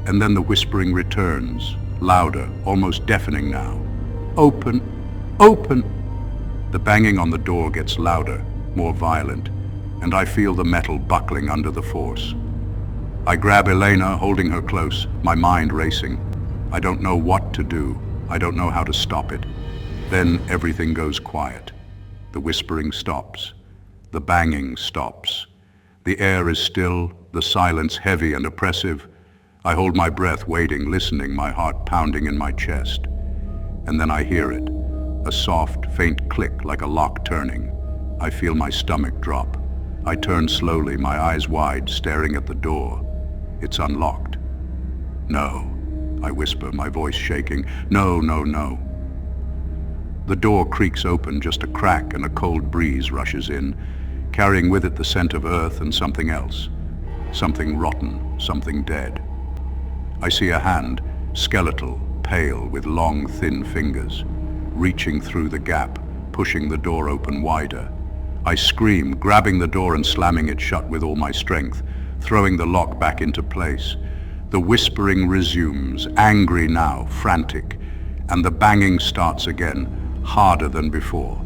and then the whispering returns, louder, almost deafening now. Open, open. The banging on the door gets louder, more violent, and I feel the metal buckling under the force. I grab Elena, holding her close, my mind racing. I don't know what to do. I don't know how to stop it. Then everything goes quiet. The whispering stops. The banging stops. The air is still, the silence heavy and oppressive. I hold my breath, waiting, listening, my heart pounding in my chest. And then I hear it, a soft, faint click like a lock turning. I feel my stomach drop. I turn slowly, my eyes wide, staring at the door. It's unlocked. No, I whisper, my voice shaking. No, no, no. The door creaks open, just a crack, and a cold breeze rushes in, carrying with it the scent of earth and something else. Something rotten, something dead. I see a hand, skeletal, pale, with long, thin fingers, reaching through the gap, pushing the door open wider. I scream, grabbing the door and slamming it shut with all my strength, throwing the lock back into place. The whispering resumes, angry now, frantic, and the banging starts again, harder than before.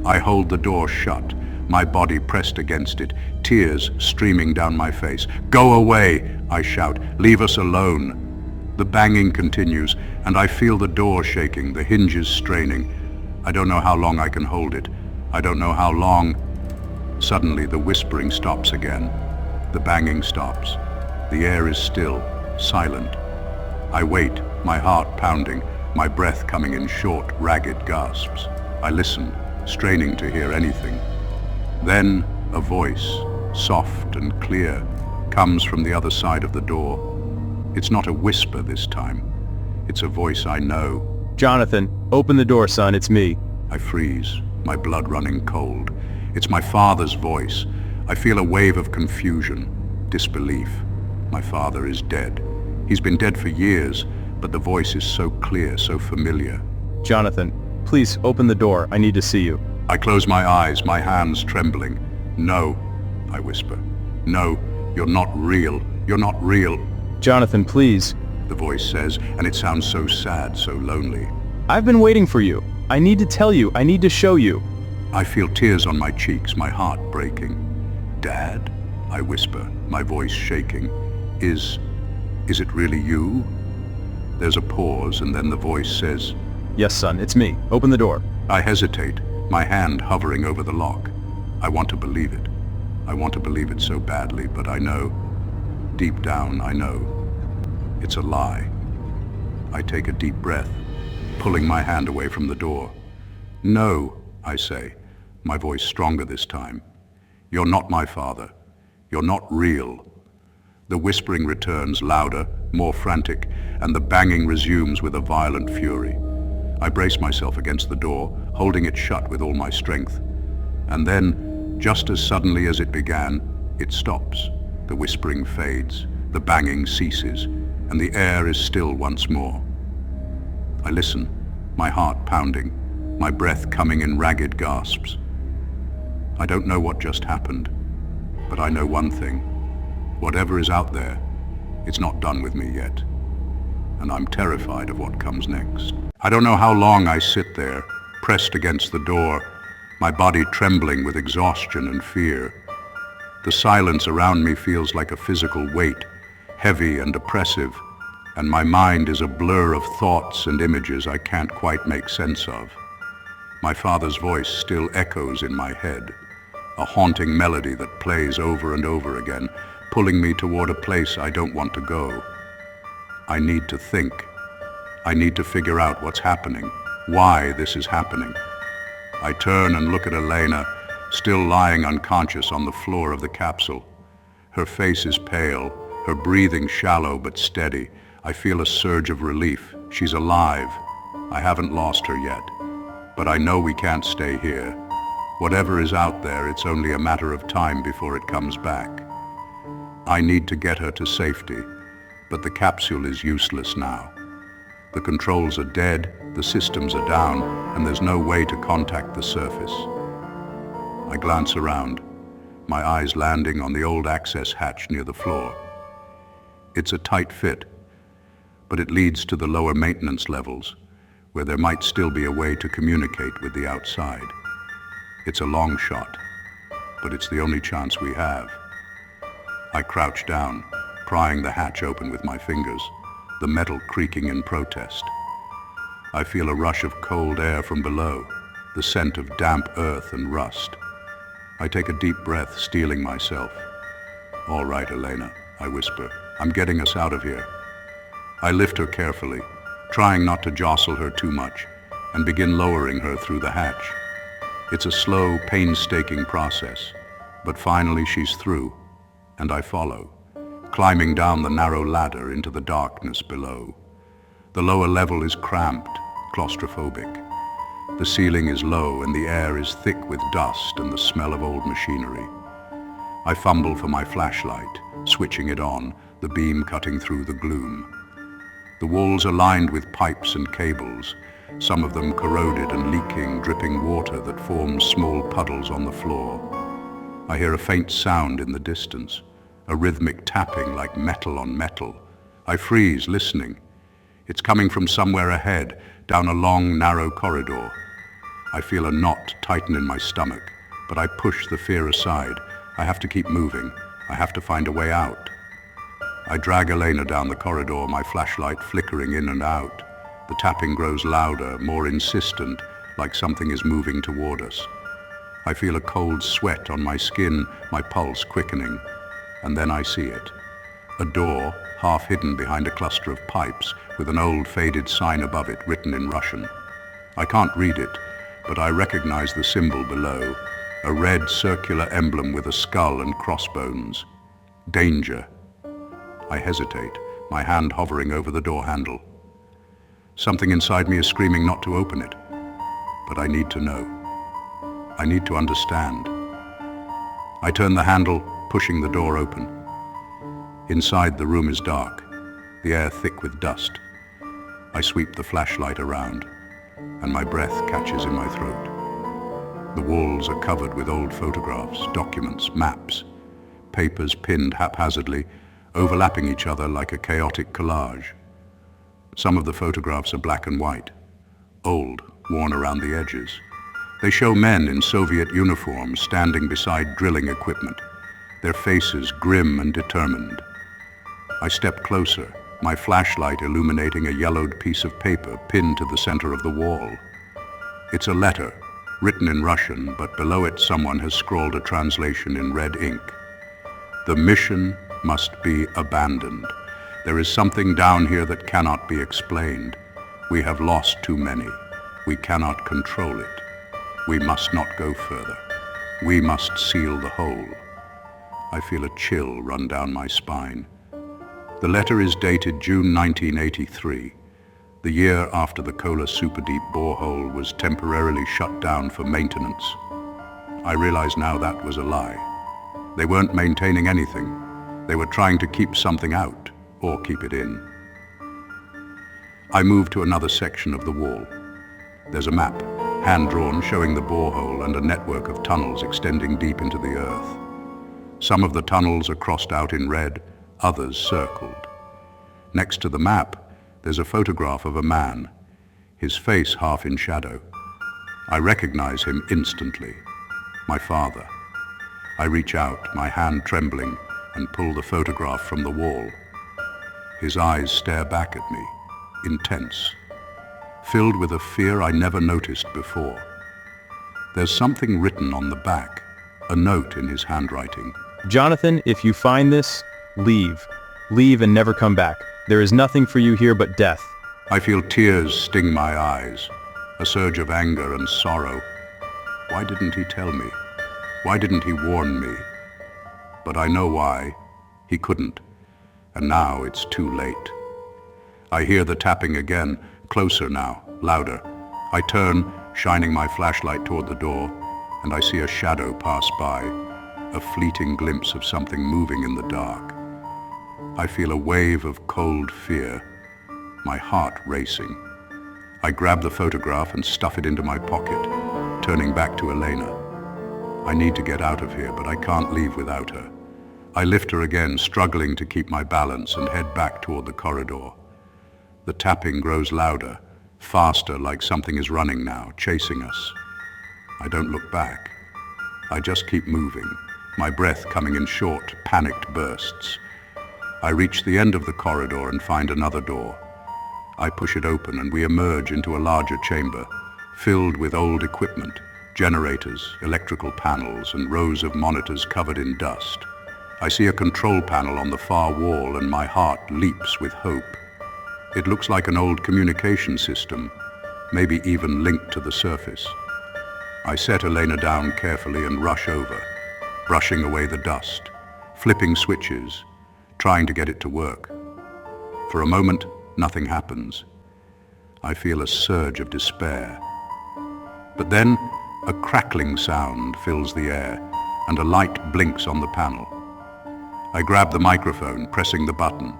I hold the door shut, my body pressed against it, tears streaming down my face. Go away, I shout, leave us alone. The banging continues, and I feel the door shaking, the hinges straining. I don't know how long I can hold it. I don't know how long. Suddenly the whispering stops again. The banging stops. The air is still, silent. I wait, my heart pounding, my breath coming in short, ragged gasps. I listen, straining to hear anything. Then a voice, soft and clear, comes from the other side of the door. It's not a whisper this time. It's a voice I know.
Jonathan, open the door, son, it's me.
I freeze, my blood running cold. It's my father's voice. I feel a wave of confusion, disbelief. My father is dead. He's been dead for years, but the voice is so clear, so familiar.
Jonathan, please open the door, I need to see you.
I close my eyes, my hands trembling. No, I whisper. No, you're not real. You're not real.
Jonathan, please.
The voice says, and it sounds so sad, so lonely.
I've been waiting for you. I need to tell you, I need to show you.
I feel tears on my cheeks, my heart breaking. Dad? I whisper, my voice shaking. Is it really you? There's a pause, and then the voice says,
Yes, son, it's me. Open the door.
I hesitate, my hand hovering over the lock. I want to believe it. I want to believe it so badly, but I know, deep down I know, it's a lie. I take a deep breath, pulling my hand away from the door. No, I say, my voice stronger this time. You're not my father. You're not real. The whispering returns louder, more frantic, and the banging resumes with a violent fury. I brace myself against the door, holding it shut with all my strength. And then, just as suddenly as it began, it stops. The whispering fades, the banging ceases, and the air is still once more. I listen, my heart pounding, my breath coming in ragged gasps. I don't know what just happened, but I know one thing. Whatever is out there, it's not done with me yet. And I'm terrified of what comes next. I don't know how long I sit there, pressed against the door, my body trembling with exhaustion and fear. The silence around me feels like a physical weight, heavy and oppressive, and my mind is a blur of thoughts and images I can't quite make sense of. My father's voice still echoes in my head, a haunting melody that plays over and over again, pulling me toward a place I don't want to go. I need to think. I need to figure out what's happening, why this is happening. I turn and look at Elena, still lying unconscious on the floor of the capsule. Her face is pale, her breathing shallow but steady. I feel a surge of relief. She's alive. I haven't lost her yet. But I know we can't stay here. Whatever is out there, it's only a matter of time before it comes back. I need to get her to safety, but the capsule is useless now. The controls are dead, the systems are down, and there's no way to contact the surface. I glance around, my eyes landing on the old access hatch near the floor. It's a tight fit, but it leads to the lower maintenance levels, where there might still be a way to communicate with the outside. It's a long shot, but it's the only chance we have. I crouch down, prying the hatch open with my fingers, the metal creaking in protest. I feel a rush of cold air from below, the scent of damp earth and rust. I take a deep breath, steeling myself. All right, Elena, I whisper. I'm getting us out of here. I lift her carefully, trying not to jostle her too much, and begin lowering her through the hatch. It's a slow, painstaking process, but finally she's through, and I follow, climbing down the narrow ladder into the darkness below. The lower level is cramped, claustrophobic. The ceiling is low and the air is thick with dust and the smell of old machinery. I fumble for my flashlight, switching it on, the beam cutting through the gloom. The walls are lined with pipes and cables, some of them corroded and leaking, dripping water that forms small puddles on the floor. I hear a faint sound in the distance, a rhythmic tapping like metal on metal. I freeze, listening. It's coming from somewhere ahead, down a long, narrow corridor. I feel a knot tighten in my stomach, but I push the fear aside. I have to keep moving. I have to find a way out. I drag Elena down the corridor, my flashlight flickering in and out. The tapping grows louder, more insistent, like something is moving toward us. I feel a cold sweat on my skin, my pulse quickening. And then I see it. A door, half hidden behind a cluster of pipes, with an old faded sign above it written in Russian. I can't read it, but I recognize the symbol below, a red circular emblem with a skull and crossbones. Danger. I hesitate, my hand hovering over the door handle. Something inside me is screaming not to open it. But I need to know. I need to understand. I turn the handle, pushing the door open. Inside, the room is dark, the air thick with dust. I sweep the flashlight around, and my breath catches in my throat. The walls are covered with old photographs, documents, maps, papers pinned haphazardly, overlapping each other like a chaotic collage. Some of the photographs are black and white, old, worn around the edges. They show men in Soviet uniforms standing beside drilling equipment, their faces grim and determined. I step closer, my flashlight illuminating a yellowed piece of paper pinned to the center of the wall. It's a letter, written in Russian, but below it someone has scrawled a translation in red ink. The mission must be abandoned. There is something down here that cannot be explained. We have lost too many. We cannot control it. We must not go further. We must seal the hole. I feel a chill run down my spine. The letter is dated June 1983, the year after the Kola super deep borehole was temporarily shut down for maintenance. I realize now that was a lie. They weren't maintaining anything. They were trying to keep something out, or keep it in. I move to another section of the wall. There's a map, hand-drawn, showing the borehole and a network of tunnels extending deep into the earth. Some of the tunnels are crossed out in red, others circled. Next to the map, there's a photograph of a man, his face half in shadow. I recognize him instantly. My father. I reach out, my hand trembling, and pull the photograph from the wall. His eyes stare back at me, intense, filled with a fear I never noticed before. There's something written on the back, a note in his handwriting.
Jonathan, if you find this, leave. Leave and never come back. There is nothing for you here but death.
I feel tears sting my eyes, a surge of anger and sorrow. Why didn't he tell me? Why didn't he warn me? But I know why. He couldn't. And now it's too late. I hear the tapping again, closer now, louder. I turn, shining my flashlight toward the door, and I see a shadow pass by, a fleeting glimpse of something moving in the dark. I feel a wave of cold fear, my heart racing. I grab the photograph and stuff it into my pocket, turning back to Elena. I need to get out of here, but I can't leave without her. I lift her again, struggling to keep my balance, and head back toward the corridor. The tapping grows louder, faster, like something is running now, chasing us. I don't look back. I just keep moving, my breath coming in short, panicked bursts. I reach the end of the corridor and find another door. I push it open and we emerge into a larger chamber, filled with old equipment, generators, electrical panels, and rows of monitors covered in dust. I see a control panel on the far wall and my heart leaps with hope. It looks like an old communication system, maybe even linked to the surface. I set Elena down carefully and rush over, brushing away the dust, flipping switches, trying to get it to work. For a moment, nothing happens. I feel a surge of despair. But then, a crackling sound fills the air, and a light blinks on the panel. I grab the microphone, pressing the button.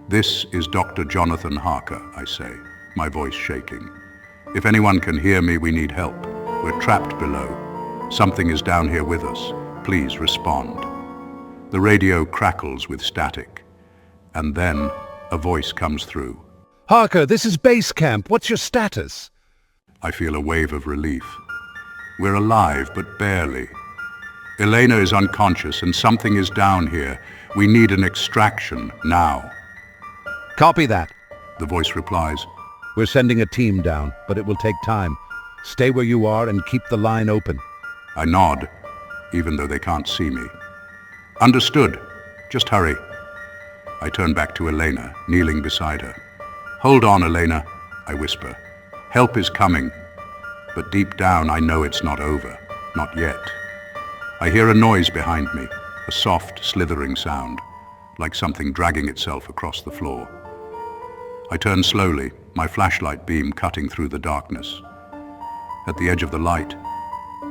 "This is Dr. Jonathan Harker," I say, my voice shaking. "If anyone can hear me, we need help. We're trapped below. Something is down here with us. Please respond." The radio crackles with static, and then a voice comes through.
Harker, this is base camp. What's your status?
I feel a wave of relief. We're alive, but barely. Elena is unconscious and something is down here. We need an extraction now.
Copy that.
The voice replies.
We're sending a team down, but it will take time. Stay where you are and keep the line open.
I nod, even though they can't see me. Understood. Just hurry. I turn back to Elena, kneeling beside her. Hold on, Elena, I whisper. Help is coming. But deep down, I know it's not over. Not yet. I hear a noise behind me, a soft, slithering sound, like something dragging itself across the floor. I turn slowly, my flashlight beam cutting through the darkness. At the edge of the light,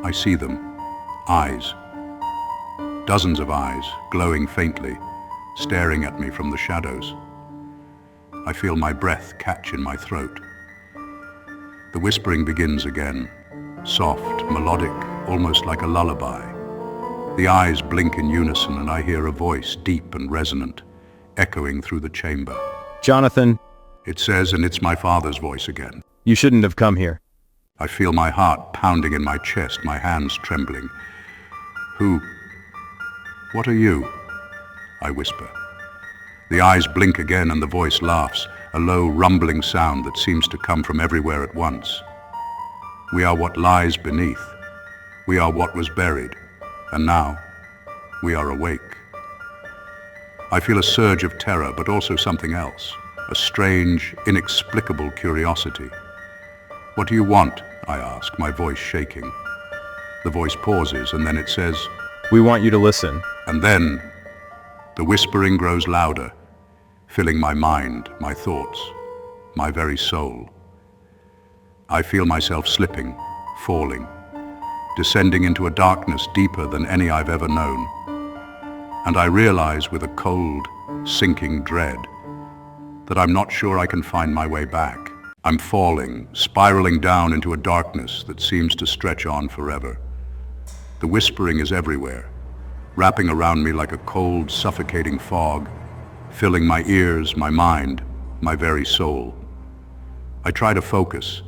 I see them. Eyes. Dozens of eyes, glowing faintly, staring at me from the shadows. I feel my breath catch in my throat. The whispering begins again, soft, melodic, almost like a lullaby. The eyes blink in unison and I hear a voice, deep and resonant, echoing through the chamber.
Jonathan,
It says, and it's my father's voice again.
you shouldn't have come here.
I feel my heart pounding in my chest, my hands trembling. Who? What are you? I whisper. The eyes blink again and the voice laughs, a low rumbling sound that seems to come from everywhere at once. We are what lies beneath. We are what was buried. And now, we are awake. I feel a surge of terror, but also something else. A strange, inexplicable curiosity. What do you want? I ask, my voice shaking. The voice pauses and then it says,
We want you to listen.
and then the whispering grows louder, filling my mind, my thoughts, my very soul. I feel myself slipping, falling, descending into a darkness deeper than any I've ever known. And I realize with a cold, sinking dread that I'm not sure I can find my way back. I'm falling, spiraling down into a darkness that seems to stretch on forever. The whispering is everywhere, wrapping around me like a cold, suffocating fog, filling my ears, my mind, my very soul. I try to focus,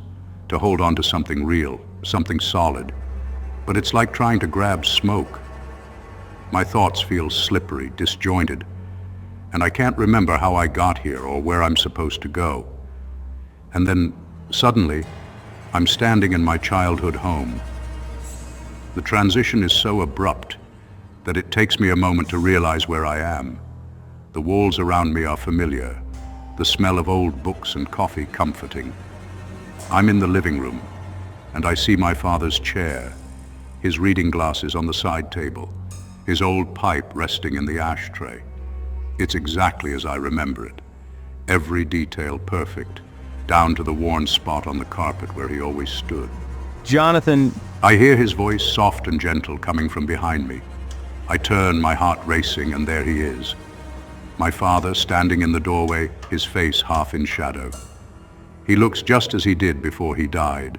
to hold on to something real, something solid, but it's like trying to grab smoke. My thoughts feel slippery, disjointed, and I can't remember how I got here or where I'm supposed to go. And then, suddenly, I'm standing in my childhood home. The transition is so abrupt that it takes me a moment to realize where I am. The walls around me are familiar, the smell of old books and coffee comforting. I'm in the living room, and I see my father's chair, his reading glasses on the side table, his old pipe resting in the ashtray. It's exactly as I remember it. Every detail perfect, down to the worn spot on the carpet where he always stood.
Jonathan,
I hear his voice, soft and gentle, coming from behind me. I turn, my heart racing, and there he is. My father, standing in the doorway, his face half in shadow. He looks just as he did before he died.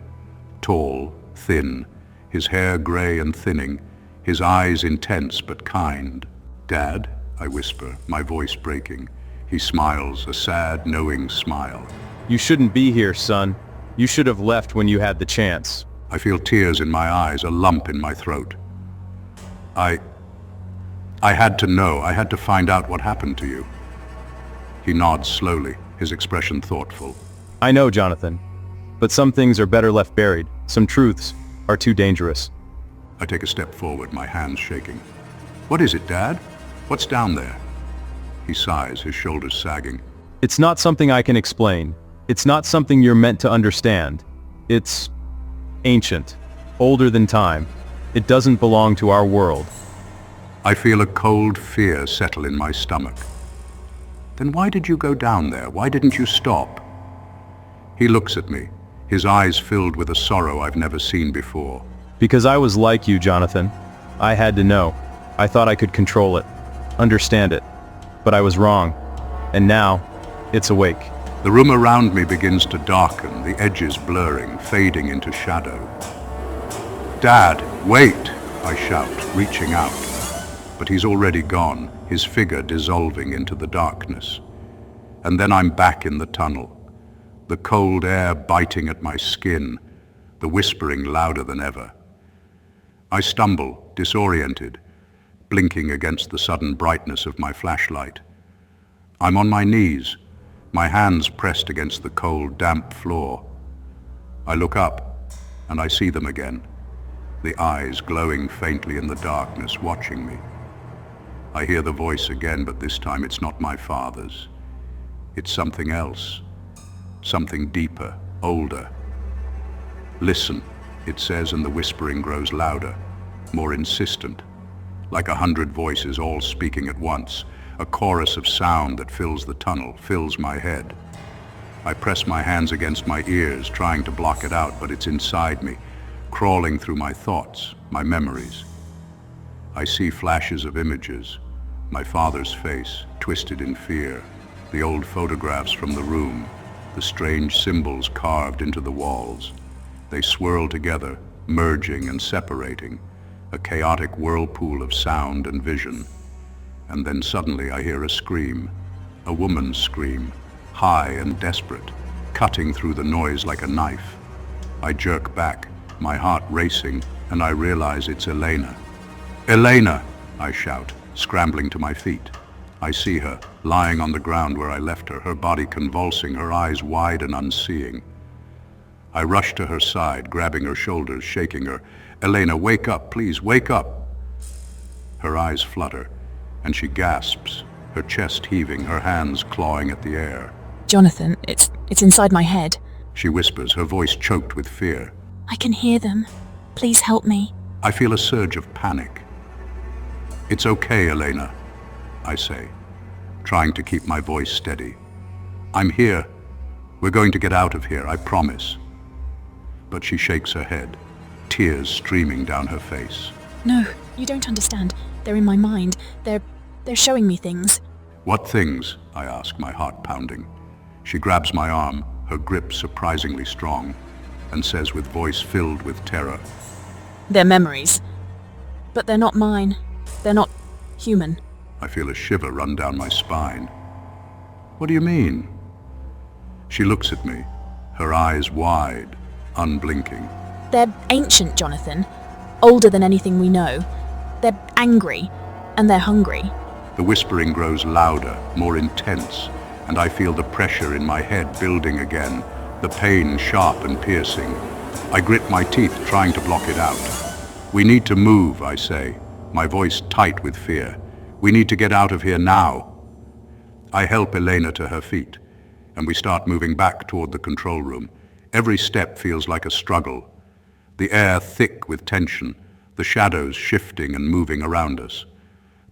Tall, thin, his hair gray and thinning, his eyes intense but kind. Dad, I whisper, my voice breaking. He smiles, a sad, knowing smile.
you shouldn't be here, son. You should have left when you had the chance.
I feel tears in my eyes, a lump in my throat. I had to know, I had to find out what happened to you. He nods slowly, his expression thoughtful.
I know, Jonathan. But some things are better left buried. Some truths are too dangerous.
I take a step forward, my hands shaking. What is it, Dad? What's down there? He sighs, his shoulders sagging.
It's not something I can explain. It's not something you're meant to understand. It's ancient, older than time. It doesn't belong to our world.
I feel a cold fear settle in my stomach. Then why did you go down there? Why didn't you stop? He looks at me, his eyes filled with a sorrow I've never seen before.
Because I was like you, Jonathan. I had to know. I thought I could control it, understand it. But I was wrong. And now, it's awake.
The room around me begins to darken, the edges blurring, fading into shadow. Dad, wait, I shout, reaching out. But he's already gone, his figure dissolving into the darkness. And then I'm back in the tunnel, the cold air biting at my skin, the whispering louder than ever. I stumble, disoriented, blinking against the sudden brightness of my flashlight. I'm on my knees, my hands pressed against the cold, damp floor. I look up, and I see them again, the eyes glowing faintly in the darkness, watching me. I hear the voice again, but this time it's not my father's. It's something else, something deeper, older. Listen, it says, and the whispering grows louder, more insistent, like 100 voices all speaking at once, a chorus of sound that fills the tunnel, fills my head. I press my hands against my ears, trying to block it out, but it's inside me, crawling through my thoughts, my memories. I see flashes of images, my father's face, twisted in fear, the old photographs from the room, the strange symbols carved into the walls. They swirl together, merging and separating, a chaotic whirlpool of sound and vision. And then suddenly I hear a scream, a woman's scream, high and desperate, cutting through the noise like a knife. I jerk back, my heart racing, and I realize it's Elena. "Elena!" I shout, scrambling to my feet. I see her, lying on the ground where I left her, her body convulsing, her eyes wide and unseeing. I rush to her side, grabbing her shoulders, shaking her. "Elena, wake up, please, wake up!" Her eyes flutter, and she gasps, her chest heaving, her hands clawing at the air.
Jonathan, it's inside my head.
She whispers, her voice choked with fear.
I can hear them. Please help me.
I feel a surge of panic. "It's okay, Elena," I say, trying to keep my voice steady. "I'm here. We're going to get out of here, I promise." But she shakes her head, tears streaming down her face.
No, you don't understand. They're in my mind. They're showing me things.
"What things?" I ask, my heart pounding. She grabs my arm, her grip surprisingly strong, and says with voice filled with terror,
They're memories. But they're not mine. They're not human.
I feel a shiver run down my spine. "What do you mean?" She looks at me, her eyes wide, unblinking.
They're ancient, Jonathan. Older than anything we know. They're angry. And they're hungry.
The whispering grows louder, more intense, and I feel the pressure in my head building again, the pain sharp and piercing. I grit my teeth, trying to block it out. "We need to move," I say, my voice tight with fear. "We need to get out of here now." I help Elena to her feet, and we start moving back toward the control room. Every step feels like a struggle. The air thick with tension, the shadows shifting and moving around us.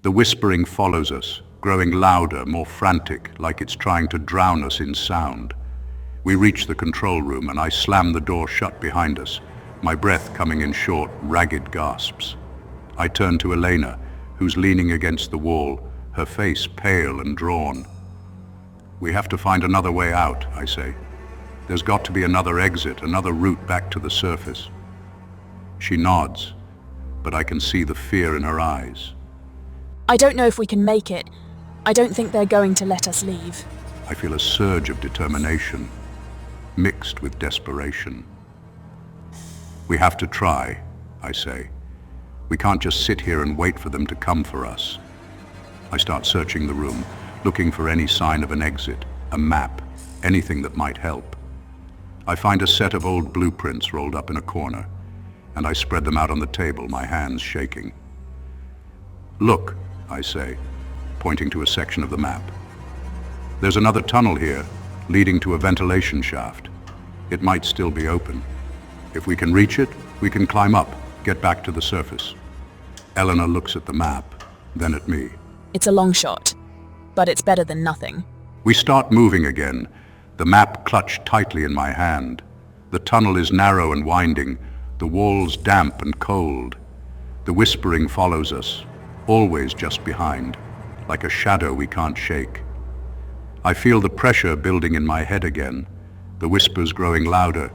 The whispering follows us, growing louder, more frantic, like it's trying to drown us in sound. We reach the control room and I slam the door shut behind us, my breath coming in short, ragged gasps. I turn to Elena, who's leaning against the wall, her face pale and drawn. "We have to find another way out," I say. "There's got to be another exit, another route back to the surface." She nods, but I can see the fear in her eyes.
I don't know if we can make it. I don't think they're going to let us leave.
I feel a surge of determination, mixed with desperation. "We have to try," I say. "We can't just sit here and wait for them to come for us." I start searching the room, looking for any sign of an exit, a map, anything that might help. I find a set of old blueprints rolled up in a corner, and I spread them out on the table, my hands shaking. "Look," I say, pointing to a section of the map. "There's another tunnel here, leading to a ventilation shaft. It might still be open. If we can reach it, we can climb up, get back to the surface." Eleanor looks at the map, then at me.
It's a long shot, but it's better than nothing.
We start moving again, the map clutched tightly in my hand. The tunnel is narrow and winding, the walls damp and cold. The whispering follows us, always just behind, like a shadow we can't shake. I feel the pressure building in my head again, the whispers growing louder,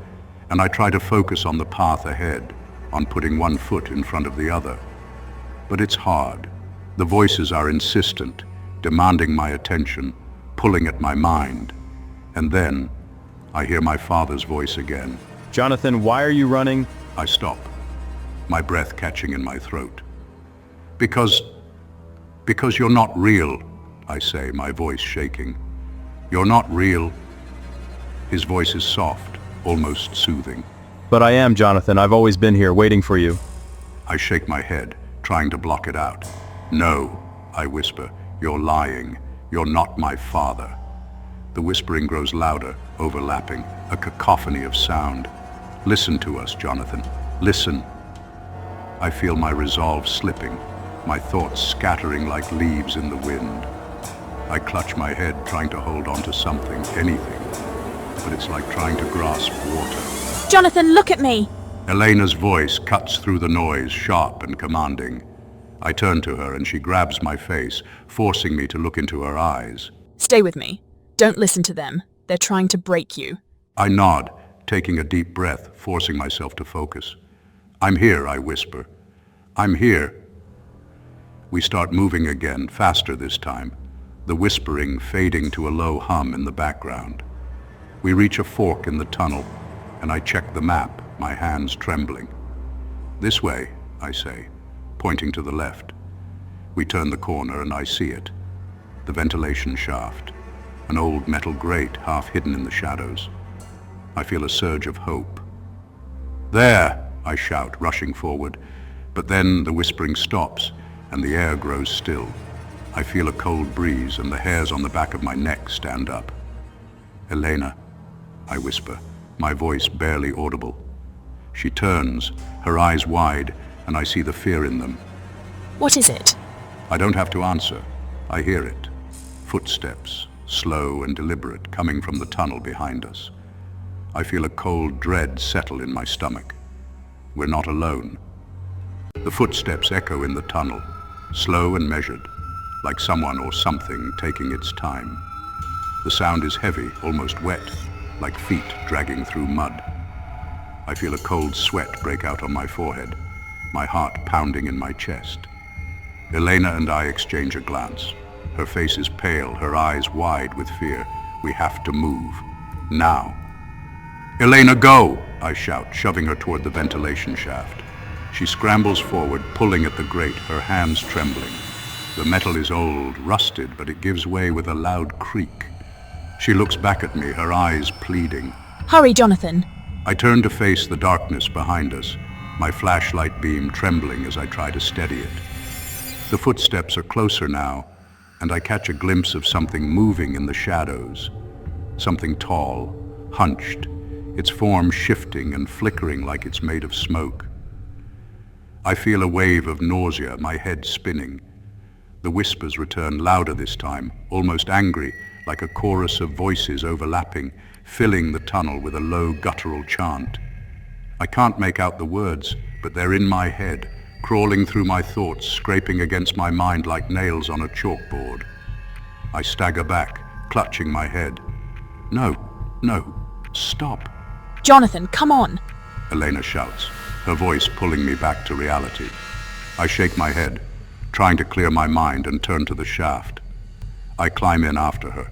and I try to focus on the path ahead, on putting one foot in front of the other. But it's hard. The voices are insistent, demanding my attention, pulling at my mind. And then, I hear my father's voice again.
Jonathan, why are you running?
I stop, my breath catching in my throat. Because you're not real," I say, my voice shaking. "You're not real." His voice is soft, almost soothing.
But I am, Jonathan. I've always been here, waiting for you.
I shake my head, trying to block it out. "No," I whisper, "you're lying. You're not my father." The whispering grows louder, overlapping, a cacophony of sound. "Listen to us, Jonathan. Listen." I feel my resolve slipping, my thoughts scattering like leaves in the wind. I clutch my head, trying to hold on to something, anything. but it's like trying to grasp water.
Jonathan, look at me!
Elena's voice cuts through the noise, sharp and commanding. I turn to her and she grabs my face, forcing me to look into her eyes.
Stay with me. Don't listen to them. They're trying to break you.
I nod, taking a deep breath, forcing myself to focus. I'm here, I whisper. I'm here. We start moving again, faster this time, the whispering fading to a low hum in the background. We reach a fork in the tunnel, and I check the map, my hands trembling. This way, I say, pointing to the left. We turn the corner and I see it. The ventilation shaft, an old metal grate half hidden in the shadows. I feel a surge of hope. There, I shout, rushing forward, but then the whispering stops and the air grows still. I feel a cold breeze and the hairs on the back of my neck stand up. Elena, I whisper, my voice barely audible. She turns, her eyes wide, and I see the fear in them.
What is it?
I don't have to answer. I hear it. Footsteps, slow and deliberate, coming from the tunnel behind us. I feel a cold dread settle in my stomach. We're not alone. The footsteps echo in the tunnel, slow and measured, like someone or something taking its time. The sound is heavy, almost wet, like feet dragging through mud. I feel a cold sweat break out on my forehead, my heart pounding in my chest. Elena and I exchange a glance. Her face is pale, her eyes wide with fear. We have to move. Now. Elena, go! I shout, shoving her toward the ventilation shaft. She scrambles forward, pulling at the grate, her hands trembling. The metal is old, rusted, but it gives way with a loud creak. She looks back at me, her eyes pleading.
Hurry, Jonathan.
I turn to face the darkness behind us, my flashlight beam trembling as I try to steady it. The footsteps are closer now, and I catch a glimpse of something moving in the shadows. Something tall, hunched, its form shifting and flickering like it's made of smoke. I feel a wave of nausea, my head spinning. The whispers return louder this time, almost angry, like a chorus of voices overlapping, filling the tunnel with a low guttural chant. I can't make out the words, but they're in my head, crawling through my thoughts, scraping against my mind like nails on a chalkboard. I stagger back, clutching my head. No, stop.
Jonathan, come on.
Elena shouts, her voice pulling me back to reality. I shake my head, trying to clear my mind and turn to the shaft. I climb in after her,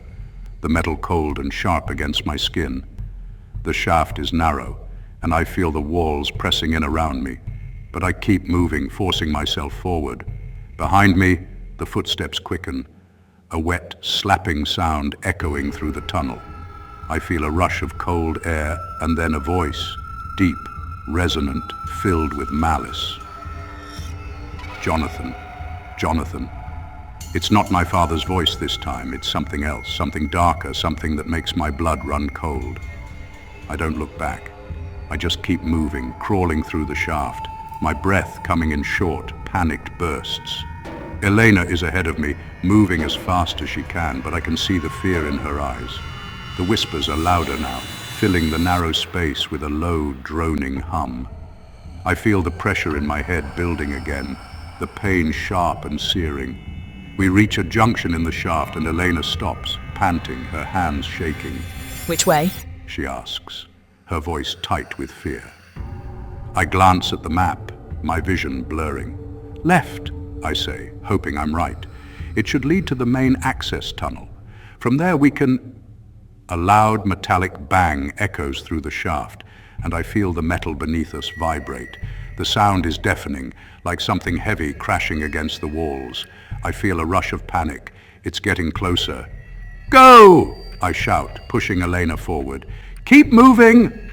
the metal cold and sharp against my skin. The shaft is narrow, and I feel the walls pressing in around me, but I keep moving, forcing myself forward. Behind me, the footsteps quicken, a wet, slapping sound echoing through the tunnel. I feel a rush of cold air, and then a voice, deep, resonant, filled with malice. Jonathan. It's not my father's voice this time, it's something else, something darker, something that makes my blood run cold. I don't look back. I just keep moving, crawling through the shaft, my breath coming in short, panicked bursts. Elena is ahead of me, moving as fast as she can, but I can see the fear in her eyes. The whispers are louder now, filling the narrow space with a low, droning hum. I feel the pressure in my head building again, the pain sharp and searing. We reach a junction in the shaft and Elena stops, panting, her hands shaking.
Which way?
She asks, her voice tight with fear. I glance at the map, my vision blurring. Left, I say, hoping I'm right. It should lead to the main access tunnel. From there we can... A loud metallic bang echoes through the shaft, and I feel the metal beneath us vibrate. The sound is deafening, like something heavy crashing against the walls. I feel a rush of panic. It's getting closer. Go! I shout, pushing Elena forward. Keep moving!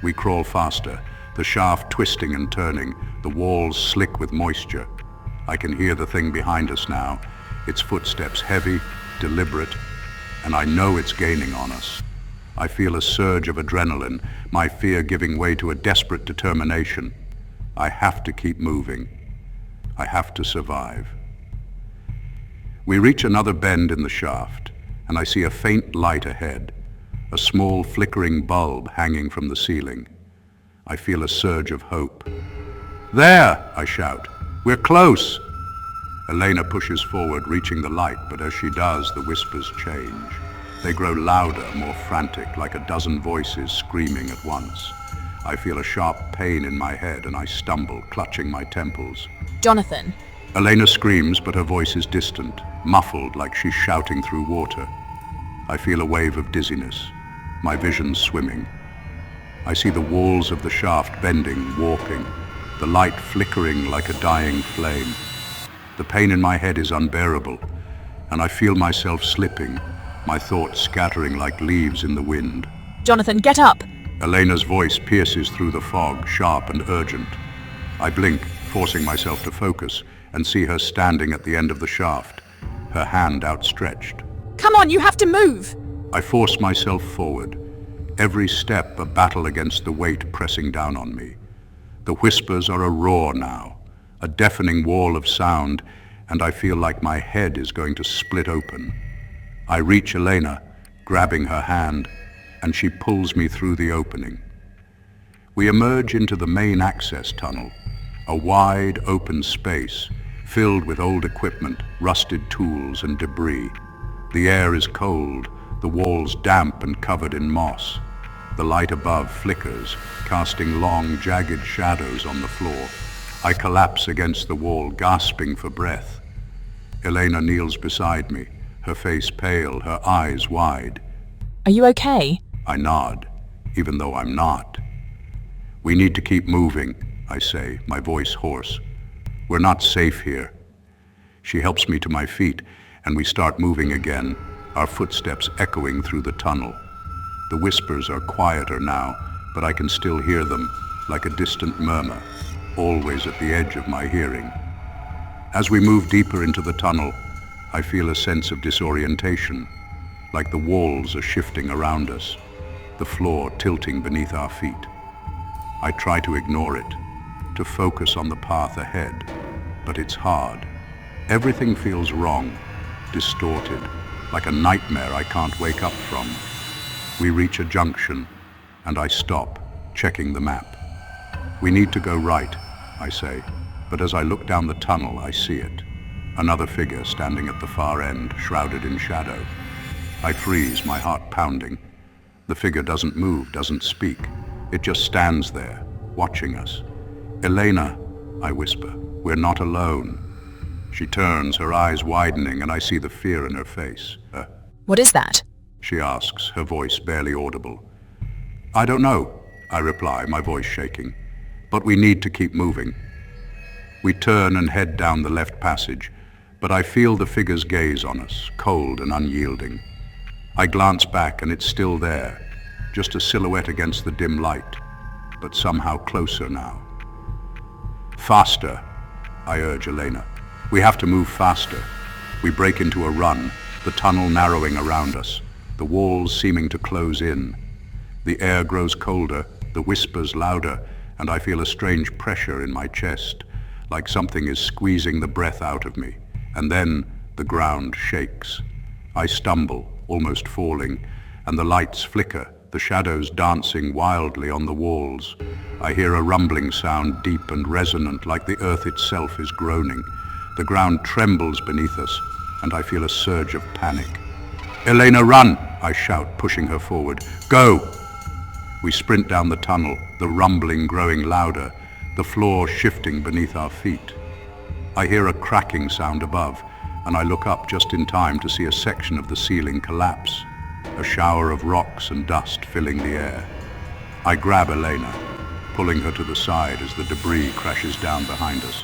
We crawl faster, the shaft twisting and turning, the walls slick with moisture. I can hear the thing behind us now, its footsteps heavy, deliberate, and I know it's gaining on us. I feel a surge of adrenaline, my fear giving way to a desperate determination. I have to keep moving. I have to survive. We reach another bend in the shaft, and I see a faint light ahead. a small flickering bulb hanging from the ceiling. I feel a surge of hope. "There!" I shout. "We're close!" Elena pushes forward, reaching the light, but as she does, the whispers change. They grow louder, more frantic, like a dozen voices screaming at once. I feel a sharp pain in my head and I stumble, clutching my temples.
Jonathan.
Elena screams, but her voice is distant, muffled like she's shouting through water. I feel a wave of dizziness, my vision swimming. I see the walls of the shaft bending, warping, the light flickering like a dying flame. The pain in my head is unbearable, and I feel myself slipping, my thoughts scattering like leaves in the wind.
Jonathan, get up!
Elena's voice pierces through the fog, sharp and urgent. I blink, forcing myself to focus, and see her standing at the end of the shaft, her hand outstretched.
Come on, you have to move!
I force myself forward, every step a battle against the weight pressing down on me. The whispers are a roar now, a deafening wall of sound, and I feel like my head is going to split open. I reach Elena, grabbing her hand, and she pulls me through the opening. We emerge into the main access tunnel, a wide open space filled with old equipment, rusted tools and debris. The air is cold, the walls damp and covered in moss. The light above flickers, casting long, jagged shadows on the floor. I collapse against the wall, gasping for breath. Elena kneels beside me, her face pale, her eyes wide.
Are you okay?
I nod, even though I'm not. "We need to keep moving," I say, my voice hoarse. "We're not safe here." She helps me to my feet, and we start moving again, our footsteps echoing through the tunnel. The whispers are quieter now, but I can still hear them, like a distant murmur, always at the edge of my hearing. As we move deeper into the tunnel, I feel a sense of disorientation, like the walls are shifting around us, the floor tilting beneath our feet. I try to ignore it, to focus on the path ahead, but it's hard. Everything feels wrong, distorted, like a nightmare I can't wake up from. We reach a junction, and I stop, checking the map. "We need to go right," I say, but as I look down the tunnel, I see it. Another figure standing at the far end, shrouded in shadow. I freeze, my heart pounding. The figure doesn't move, doesn't speak. It just stands there, watching us. "Elena," I whisper, "we're not alone." She turns, her eyes widening, and I see the fear in her face.
What is that?
She asks, her voice barely audible. "I don't know," I reply, my voice shaking. "But we need to keep moving." We turn and head down the left passage, but I feel the figure's gaze on us, cold and unyielding. I glance back and it's still there, just a silhouette against the dim light, but somehow closer now. "Faster," I urge Elena. "We have to move faster." We break into a run, the tunnel narrowing around us, the walls seeming to close in. The air grows colder, the whispers louder, and I feel a strange pressure in my chest, like something is squeezing the breath out of me. And then the ground shakes. I stumble, almost falling, and the lights flicker, the shadows dancing wildly on the walls. I hear a rumbling sound, deep and resonant, like the earth itself is groaning. The ground trembles beneath us, and I feel a surge of panic. "Elena, run!" I shout, pushing her forward. "Go!" We sprint down the tunnel, the rumbling growing louder, the floor shifting beneath our feet. I hear a cracking sound above, and I look up just in time to see a section of the ceiling collapse, a shower of rocks and dust filling the air. I grab Elena, pulling her to the side as the debris crashes down behind us.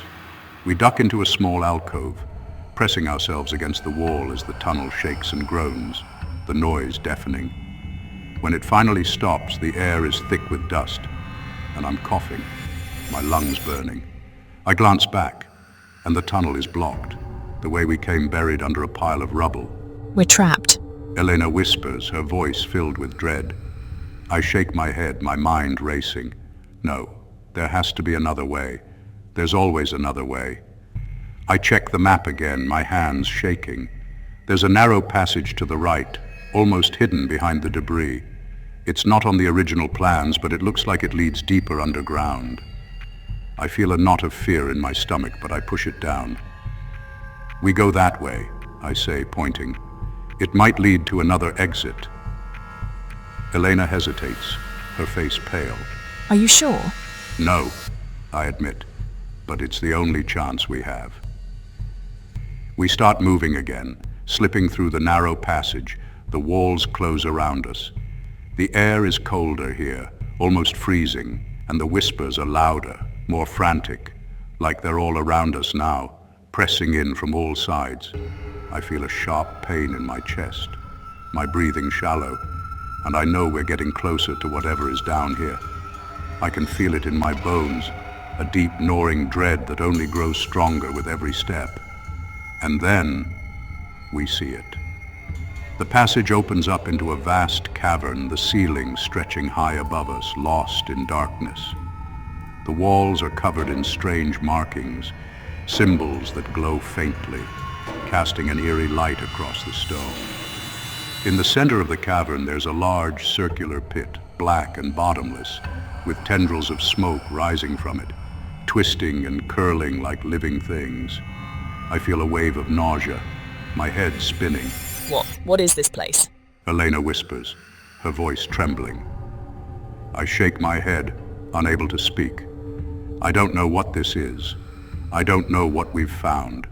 We duck into a small alcove, pressing ourselves against the wall as the tunnel shakes and groans, the noise deafening. When it finally stops, the air is thick with dust, and I'm coughing, my lungs burning. I glance back, and the tunnel is blocked, the way we came buried under a pile of rubble.
We're trapped.
Elena whispers, her voice filled with dread. I shake my head, my mind racing. No, there has to be another way. There's always another way. I check the map again, my hands shaking. There's a narrow passage to the right, almost hidden behind the debris. It's not on the original plans, but it looks like it leads deeper underground. I feel a knot of fear in my stomach, but I push it down. We go that way, I say, pointing. It might lead to another exit. Elena hesitates, her face pale.
Are you sure?
No, I admit, but it's the only chance we have. We start moving again, slipping through the narrow passage. The walls close around us. The air is colder here, almost freezing, and the whispers are louder, more frantic, like they're all around us now, pressing in from all sides. I feel a sharp pain in my chest, my breathing shallow, and I know we're getting closer to whatever is down here. I can feel it in my bones, a deep gnawing dread that only grows stronger with every step. And then we see it. The passage opens up into a vast cavern, the ceiling stretching high above us, lost in darkness. The walls are covered in strange markings, symbols that glow faintly, casting an eerie light across the stone. In the center of the cavern, there's a large circular pit, black and bottomless, with tendrils of smoke rising from it, twisting and curling like living things. I feel a wave of nausea, my head spinning.
What is this place?
Elena whispers, her voice trembling. I shake my head, unable to speak. I don't know what this is. I don't know what we've found.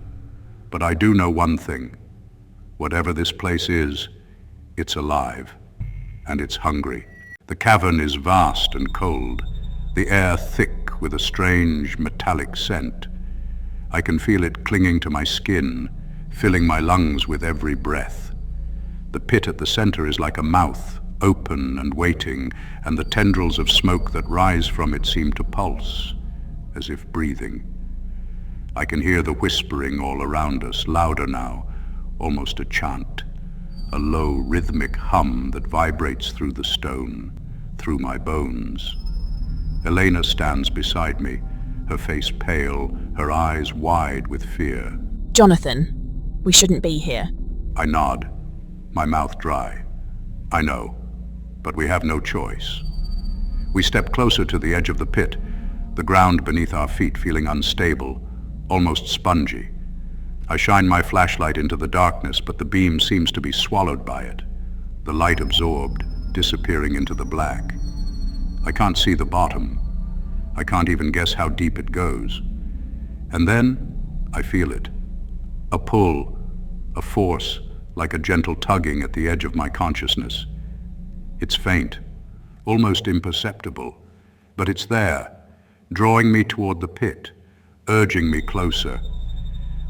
But I do know one thing. Whatever this place is, it's alive, and it's hungry. The cavern is vast and cold, the air thick with a strange metallic scent. I can feel it clinging to my skin, filling my lungs with every breath. The pit at the center is like a mouth, open and waiting, and the tendrils of smoke that rise from it seem to pulse, as if breathing. I can hear the whispering all around us, louder now, almost a chant, a low rhythmic hum that vibrates through the stone, through my bones. Elena stands beside me, her face pale, her eyes wide with fear.
Jonathan, we shouldn't be here.
I nod, my mouth dry. I know, but we have no choice. We step closer to the edge of the pit, the ground beneath our feet feeling unstable, almost spongy. I shine my flashlight into the darkness, but the beam seems to be swallowed by it, the light absorbed, disappearing into the black. I can't see the bottom. I can't even guess how deep it goes. And then I feel it. A pull, a force, like a gentle tugging at the edge of my consciousness. It's faint, almost imperceptible, but it's there, drawing me toward the pit, urging me closer.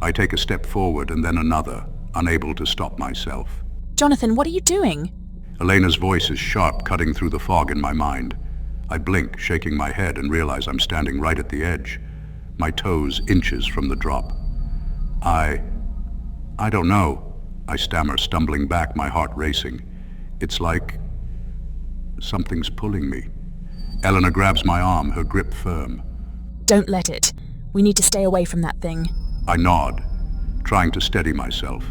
I take a step forward and then another, unable to stop myself.
Jonathan, what are you doing?
Elena's voice is sharp, cutting through the fog in my mind. I blink, shaking my head, and realize I'm standing right at the edge, my toes inches from the drop. I don't know, I stammer, stumbling back, my heart racing. It's like something's pulling me. Elena grabs my arm, her grip firm.
Don't let it. We need to stay away from that thing.
I nod, trying to steady myself.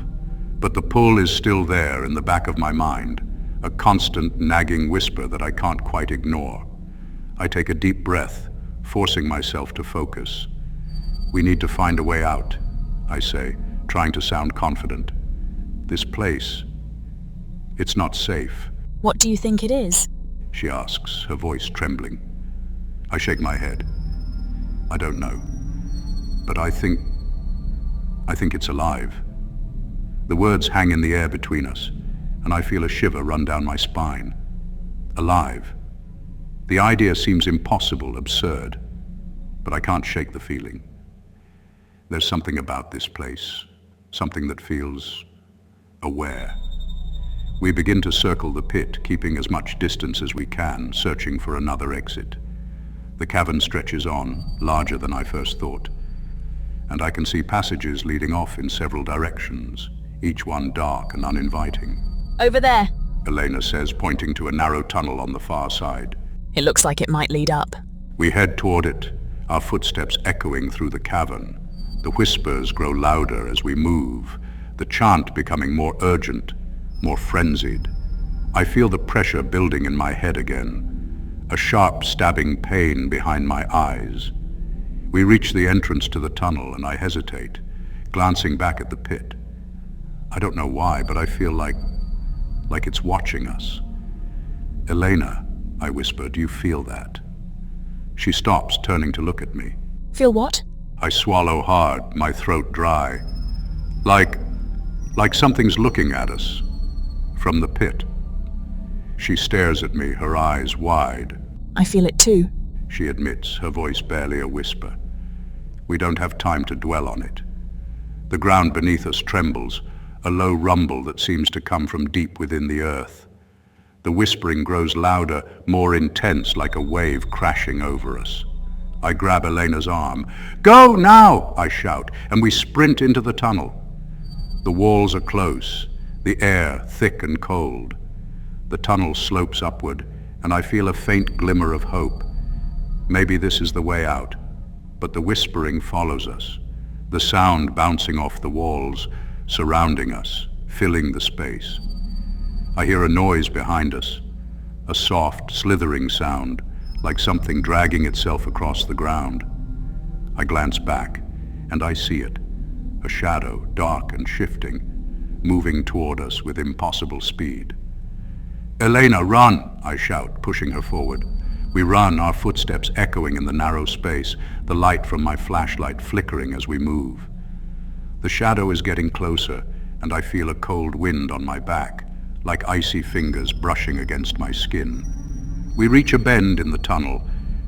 But the pull is still there in the back of my mind, a constant nagging whisper that I can't quite ignore. I take a deep breath, forcing myself to focus. We need to find a way out, I say, trying to sound confident. This place, it's not safe.
What do you think it is?
She asks, her voice trembling. I shake my head. I don't know. But I think it's alive. The words hang in the air between us, and I feel a shiver run down my spine. Alive. The idea seems impossible, absurd, but I can't shake the feeling. There's something about this place, something that feels aware. We begin to circle the pit, keeping as much distance as we can, searching for another exit. The cavern stretches on, larger than I first thought, and I can see passages leading off in several directions, each one dark and uninviting.
Over there.
Elena says, pointing to a narrow tunnel on the far side.
It looks like it might lead up.
We head toward it, our footsteps echoing through the cavern. The whispers grow louder as we move, the chant becoming more urgent, more frenzied. I feel the pressure building in my head again, a sharp stabbing pain behind my eyes. We reach the entrance to the tunnel and I hesitate, glancing back at the pit. I don't know why, but I feel like it's watching us. Elena, I whisper, do you feel that? She stops, turning to look at me.
Feel what?
I swallow hard, my throat dry. Like something's looking at us from the pit. She stares at me, her eyes wide.
I feel it too.
She admits, her voice barely a whisper. We don't have time to dwell on it. The ground beneath us trembles, a low rumble that seems to come from deep within the earth. The whispering grows louder, more intense, like a wave crashing over us. I grab Elena's arm. Go now, I shout, and we sprint into the tunnel. The walls are close, the air thick and cold. The tunnel slopes upward, and I feel a faint glimmer of hope. Maybe this is the way out, but the whispering follows us, the sound bouncing off the walls, surrounding us, filling the space. I hear a noise behind us, a soft, slithering sound, like something dragging itself across the ground. I glance back, and I see it, a shadow, dark and shifting, moving toward us with impossible speed. Elena, run, I shout, pushing her forward. We run, our footsteps echoing in the narrow space, the light from my flashlight flickering as we move. The shadow is getting closer, and I feel a cold wind on my back, like icy fingers brushing against my skin. We reach a bend in the tunnel,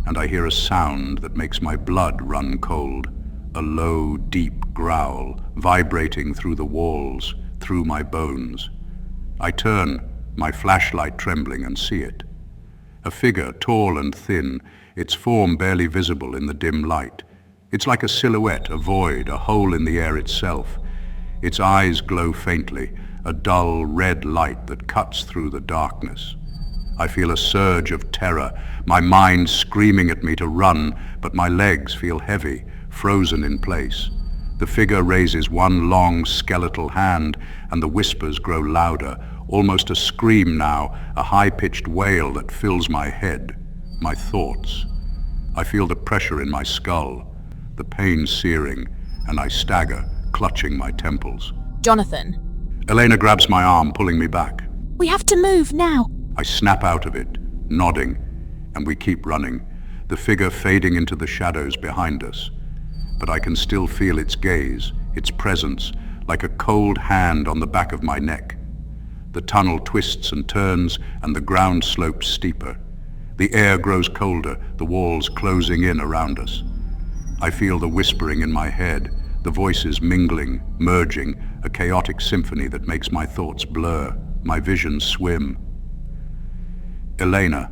and I hear a sound that makes my blood run cold, a low, deep growl vibrating through the walls, through my bones. I turn, my flashlight trembling, and see it. A figure, tall and thin, its form barely visible in the dim light. It's like a silhouette, a void, a hole in the air itself. Its eyes glow faintly, a dull red light that cuts through the darkness. I feel a surge of terror, my mind screaming at me to run, but my legs feel heavy, frozen in place. The figure raises one long skeletal hand, and the whispers grow louder, almost a scream now, a high-pitched wail that fills my head, my thoughts. I feel the pressure in my skull, the pain searing, and I stagger, clutching my temples.
Jonathan.
Elena grabs my arm, pulling me back.
We have to move now.
I snap out of it, nodding, and we keep running, the figure fading into the shadows behind us. But I can still feel its gaze, its presence, like a cold hand on the back of my neck. The tunnel twists and turns, and the ground slopes steeper. The air grows colder, the walls closing in around us. I feel the whispering in my head, the voices mingling, merging, a chaotic symphony that makes my thoughts blur, my visions swim. Elena,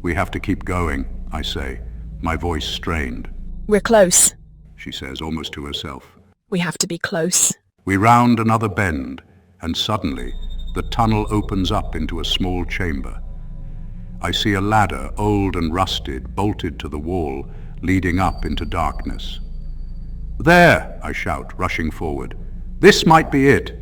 we have to keep going, I say, my voice strained.
We're close.
She says, almost to herself.
We have to be close.
We round another bend, and suddenly, the tunnel opens up into a small chamber. I see a ladder, old and rusted, bolted to the wall, leading up into darkness. There, I shout, rushing forward. This might be it.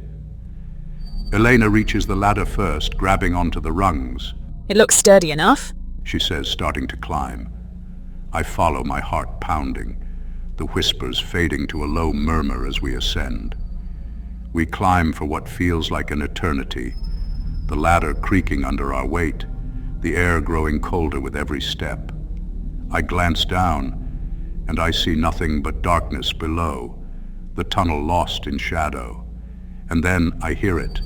Elena reaches the ladder first, grabbing onto the rungs.
It looks sturdy enough,
she says, starting to climb. I follow, my heart pounding, the whispers fading to a low murmur as we ascend. We climb for what feels like an eternity, the ladder creaking under our weight, the air growing colder with every step. I glance down, and I see nothing but darkness below, the tunnel lost in shadow. And then I hear it,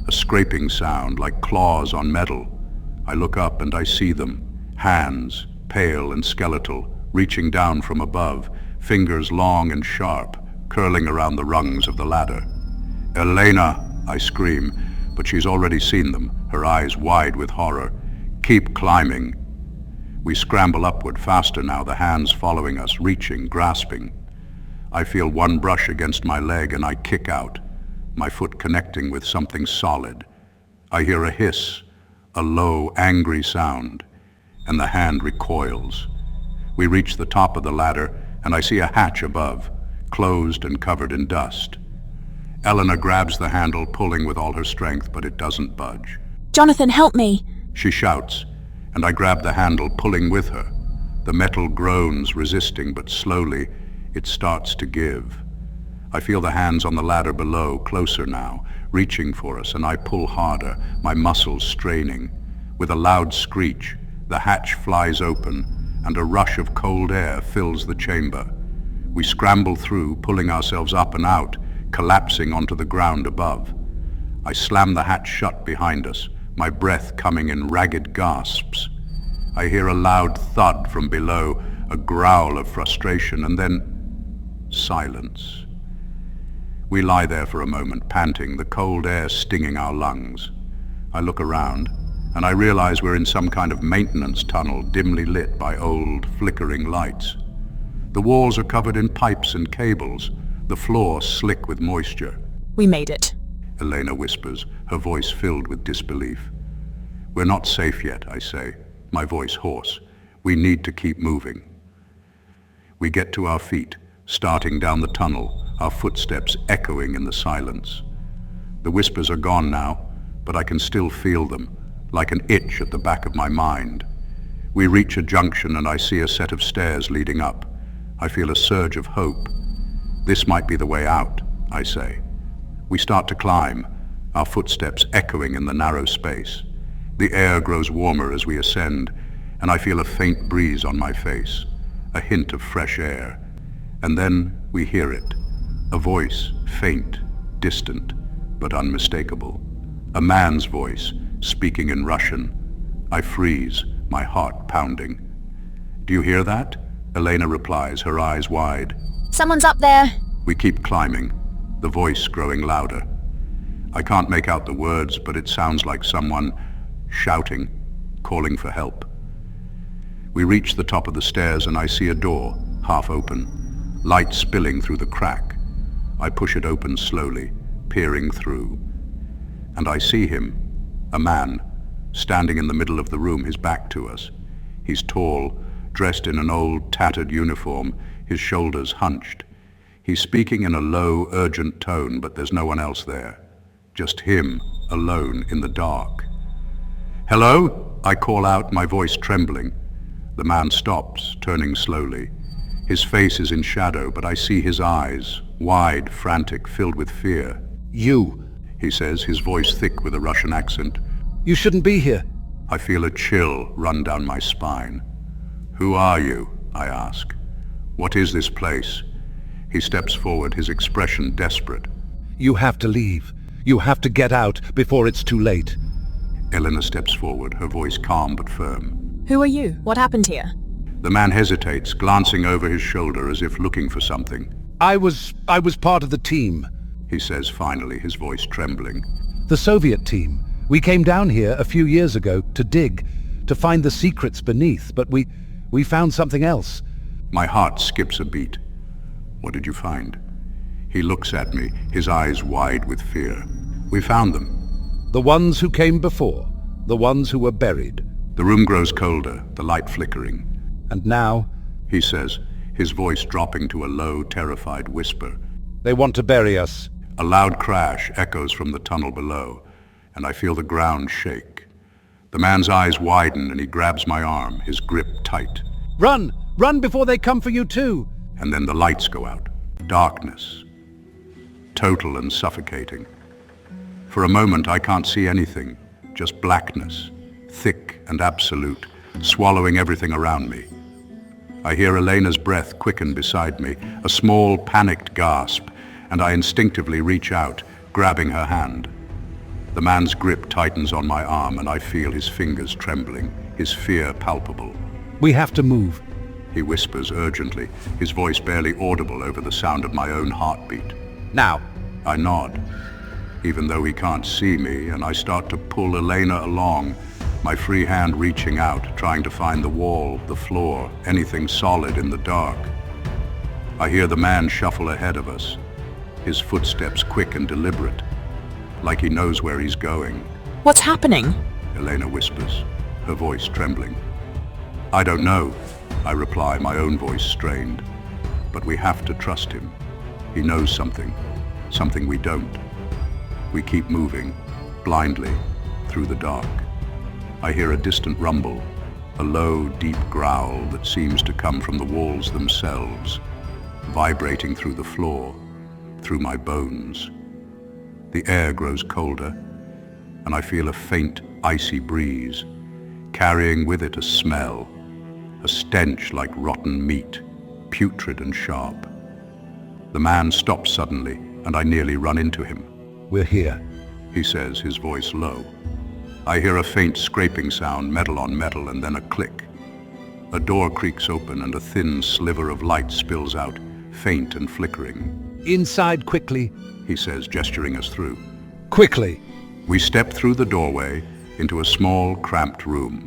a scraping sound like claws on metal. I look up and I see them, hands, pale and skeletal, reaching down from above, fingers long and sharp, curling around the rungs of the ladder. Elena, I scream, but she's already seen them, her eyes wide with horror. Keep climbing. We scramble upward, faster now, the hands following us, reaching, grasping. I feel one brush against my leg and I kick out, my foot connecting with something solid. I hear a hiss, a low, angry sound, and the hand recoils. We reach the top of the ladder, and I see a hatch above, closed and covered in dust. Elena grabs the handle, pulling with all her strength, but it doesn't budge.
Jonathan, help me!
She shouts, and I grab the handle, pulling with her. The metal groans, resisting, but slowly it starts to give. I feel the hands on the ladder below, closer now, reaching for us, and I pull harder, my muscles straining. With a loud screech, the hatch flies open, and a rush of cold air fills the chamber. We scramble through, pulling ourselves up and out, collapsing onto the ground above. I slam the hatch shut behind us, my breath coming in ragged gasps. I hear a loud thud from below, a growl of frustration, and then silence. We lie there for a moment, panting, the cold air stinging our lungs. I look around, and I realize we're in some kind of maintenance tunnel, dimly lit by old, flickering lights. The walls are covered in pipes and cables, the floor slick with moisture.
We made it.
Elena whispers, her voice filled with disbelief. We're not safe yet, I say, my voice hoarse. We need to keep moving. We get to our feet, starting down the tunnel, our footsteps echoing in the silence. The whispers are gone now, but I can still feel them, like an itch at the back of my mind. We reach a junction and I see a set of stairs leading up. I feel a surge of hope. This might be the way out, I say. We start to climb, our footsteps echoing in the narrow space. The air grows warmer as we ascend, and I feel a faint breeze on my face, a hint of fresh air. And then we hear it, a voice, faint, distant, but unmistakable. A man's voice, speaking in Russian. I freeze, my heart pounding. Do you hear that? Elena replies, her eyes wide.
Someone's up there!
We keep climbing, the voice growing louder. I can't make out the words, but it sounds like someone shouting, calling for help. We reach the top of the stairs and I see a door, half open, light spilling through the crack. I push it open slowly, peering through. And I see him, a man, standing in the middle of the room, his back to us. He's tall, dressed in an old, tattered uniform, his shoulders hunched. He's speaking in a low, urgent tone, but there's no one else there. Just him, alone in the dark. "Hello?" I call out, my voice trembling. The man stops, turning slowly. His face is in shadow, but I see his eyes, wide, frantic, filled with fear.
You.
He says, his voice thick with a Russian accent.
You shouldn't be here.
I feel a chill run down my spine. "Who are you?" I ask. "What is this place?" He steps forward, his expression desperate.
You have to leave. You have to get out before it's too late.
Elena steps forward, her voice calm but firm.
Who are you? What happened here?
The man hesitates, glancing over his shoulder as if looking for something.
I was part of the team.
He says finally, his voice trembling.
The Soviet team. We came down here a few years ago to dig, to find the secrets beneath, but we found something else.
My heart skips a beat. What did you find? He looks at me, his eyes wide with fear. We found them.
The ones who came before, the ones who were buried.
The room grows colder, the light flickering.
And now,
He says, his voice dropping to a low, terrified whisper.
they want to bury us.
A loud crash echoes from the tunnel below, and I feel the ground shake. The man's eyes widen and he grabs my arm, his grip tight.
Run! Run before they come for you too!
And then the lights go out. Darkness. Total and suffocating. For a moment I can't see anything, just blackness, thick and absolute, swallowing everything around me. I hear Elena's breath quicken beside me, a small panicked gasp, and I instinctively reach out, grabbing her hand. The man's grip tightens on my arm and I feel his fingers trembling, his fear palpable.
We have to move.
He whispers urgently, his voice barely audible over the sound of my own heartbeat.
Now.
I nod, even though he can't see me, and I start to pull Elena along, my free hand reaching out, trying to find the wall, the floor, anything solid in the dark. I hear the man shuffle ahead of us, his footsteps quick and deliberate, like he knows where he's going.
What's happening?
Elena whispers, her voice trembling. I don't know, I reply, my own voice strained. But we have to trust him. He knows something we don't. We keep moving, blindly, through the dark. I hear a distant rumble, a low, deep growl that seems to come from the walls themselves, vibrating through the floor, through my bones. The air grows colder, and I feel a faint, icy breeze, carrying with it a smell, a stench like rotten meat, putrid and sharp. The man stops suddenly, and I nearly run into him.
We're here.
He says, his voice low. I hear a faint scraping sound, metal on metal, and then a click. A door creaks open and a thin sliver of light spills out, faint and flickering.
Inside quickly.
He says, gesturing us through.
Quickly.
We step through the doorway into a small, cramped room.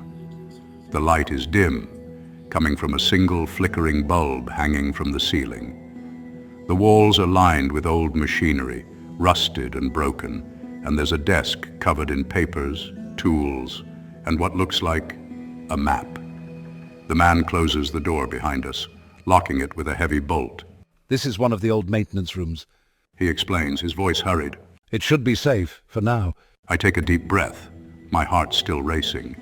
The light is dim, coming from a single flickering bulb hanging from the ceiling. The walls are lined with old machinery, rusted and broken, and there's a desk covered in papers, tools, and what looks like a map. The man closes the door behind us, locking it with a heavy bolt.
This is one of the old maintenance rooms.
He explains, his voice hurried.
It should be safe, for now.
I take a deep breath, my heart still racing.